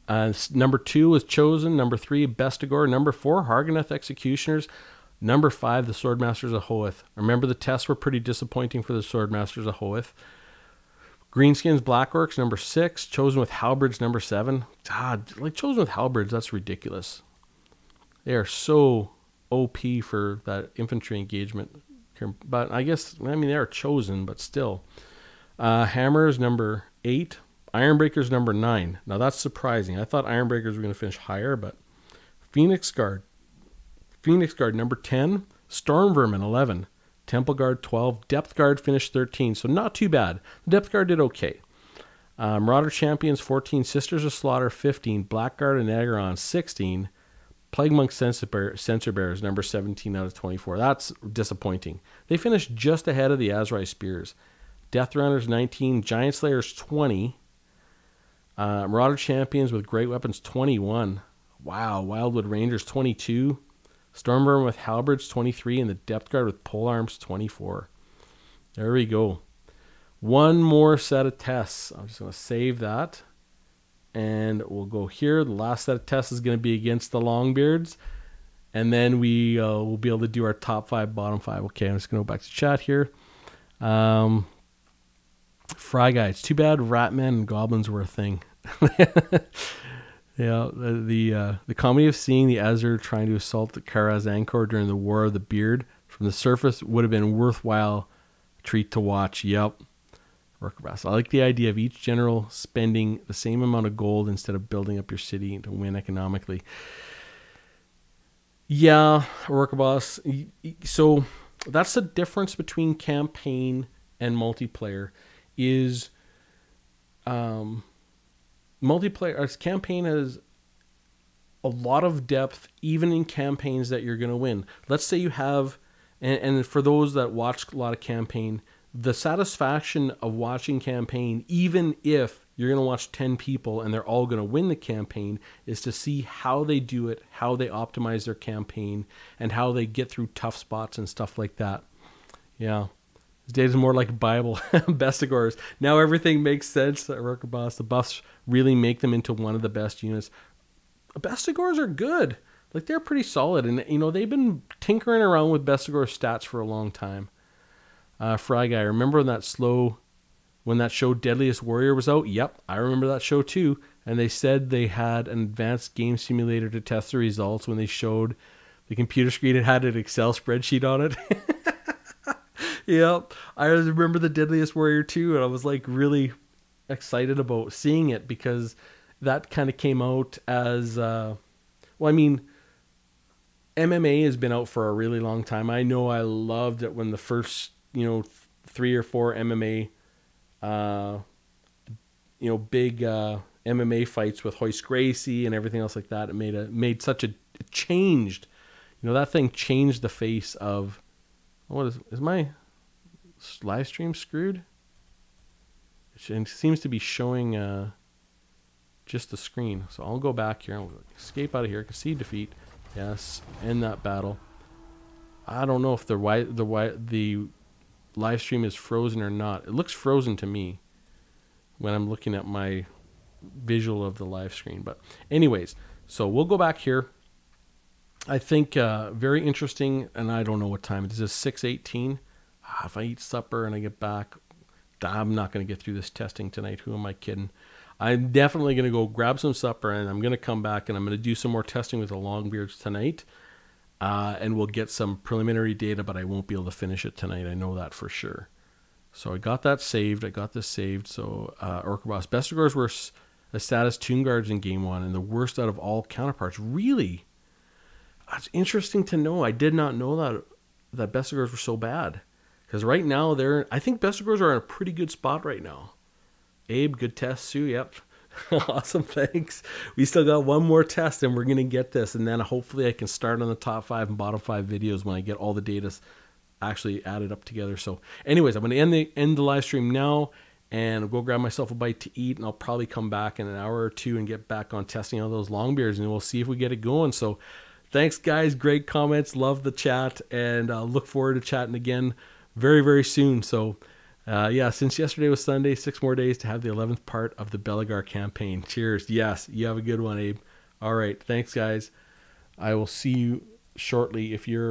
[SPEAKER 1] Number 2 was Chosen. Number 3, Bestigor. Number 4, Harganeth Executioners. Number 5, the Swordmasters of Hoeth. Remember, the tests were pretty disappointing for the Swordmasters of Hoeth. Greenskins, Black Orcs, number 6. Chosen with Halberds, number 7. God, like Chosen with Halberds, that's ridiculous. They are so OP for that infantry engagement. But I guess, I mean, they are chosen, but still. Hammers, number 8. Ironbreakers, number 9. Now, that's surprising. I thought Ironbreakers were going to finish higher, but Phoenix Guard. Phoenix Guard, number 10. Storm Vermin, 11. Temple Guard, 12. Depth Guard finished 13, so not too bad. The Depth Guard did okay. Marauder Champions, 14. Sisters of Slaughter, 15. Blackguard and Acheron, 16. Plague Monk Censor Bearers, number 17 out of 24. That's disappointing. They finished just ahead of the Azrai Spears. Death Runners, 19. Giant Slayers, 20. Marauder Champions with great weapons, 21. Wow. Wildwood Rangers, 22. Stormvermin with Halberds, 23. And the Depth Guard with Polearms, 24. There we go. One more set of tests. I'm just going to save that. And we'll go here. The last set of tests is going to be against the Longbeards. And then we will be able to do our top 5, bottom 5. Okay, I'm just going to go back to chat here. Fry Guy. It's too bad Ratmen and Goblins were a thing. Yeah, the comedy of seeing the Azur trying to assault the Karaz Angkor during the War of the Beard from the surface would have been a worthwhile treat to watch. Yep. I like the idea of each general spending the same amount of gold instead of building up your city to win economically. Yeah, Worker Boss. So that's the difference between campaign and multiplayer. Is multiplayer campaign has a lot of depth, even in campaigns that you're going to win. Let's say you have, and for those that watch a lot of campaign, the satisfaction of watching campaign, even if you're going to watch 10 people and they're all going to win the campaign, is to see how they do it, how they optimize their campaign, and how they get through tough spots and stuff like that. Yeah. This day is more like Bible. Bestigors. Now everything makes sense. Worker Boss. The buffs really make them into one of the best units. Bestigors are good. Like, they're pretty solid. And, you know, they've been tinkering around with Bestigor stats for a long time. Fry Guy, remember when that show Deadliest Warrior was out? Yep, I remember that show too. And they said they had an advanced game simulator to test the results when they showed the computer screen. It had an Excel spreadsheet on it. Yep, I remember the Deadliest Warrior too, and I was like really excited about seeing it because that kind of came out as, well, I mean, MMA has been out for a really long time. I know I loved it when the first, 3 or 4 MMA, big MMA fights with Hoist Gracie and everything else like that. It made such a, it changed, that thing changed the face of, what is my live stream screwed? It seems to be showing just the screen. So I'll go back here. I'll escape out of here. Concede defeat. Yes, end that battle. I don't know if the live stream is frozen or not. It looks frozen to me when I'm looking at my visual of the live screen. But anyways, so we'll go back here. I think very interesting, and I don't know what time it is. It's 6:18. If I eat supper and I get back, I'm not going to get through this testing tonight. Who am I kidding? I'm definitely going to go grab some supper, and I'm going to come back, and I'm going to do some more testing with the Longbeards tonight. And we'll get some preliminary data, but I won't be able to finish it tonight. I know that for sure. So I got that saved. I got this saved. So Orca Boss. Bestigors were a status Tomb Guards in Game 1 and the worst out of all counterparts. Really? That's interesting to know. I did not know that Bestigors were so bad. Because right now, I think Bestigors are in a pretty good spot right now. Abe, good test. Sue, yep. Awesome, thanks. We still got one more test and we're going to get this. And then hopefully I can start on the top 5 and bottom 5 videos when I get all the data actually added up together. So anyways, I'm going to end the live stream now and go grab myself a bite to eat. And I'll probably come back in an hour or two and get back on testing all those long beards and we'll see if we get it going. So thanks guys. Great comments. Love the chat and look forward to chatting again very, very soon. So yeah, since yesterday was Sunday, 6 more days to have the 11th part of the Belegar campaign. Cheers. Yes, you have a good one, Abe. All right. Thanks, guys. I will see you shortly. If you're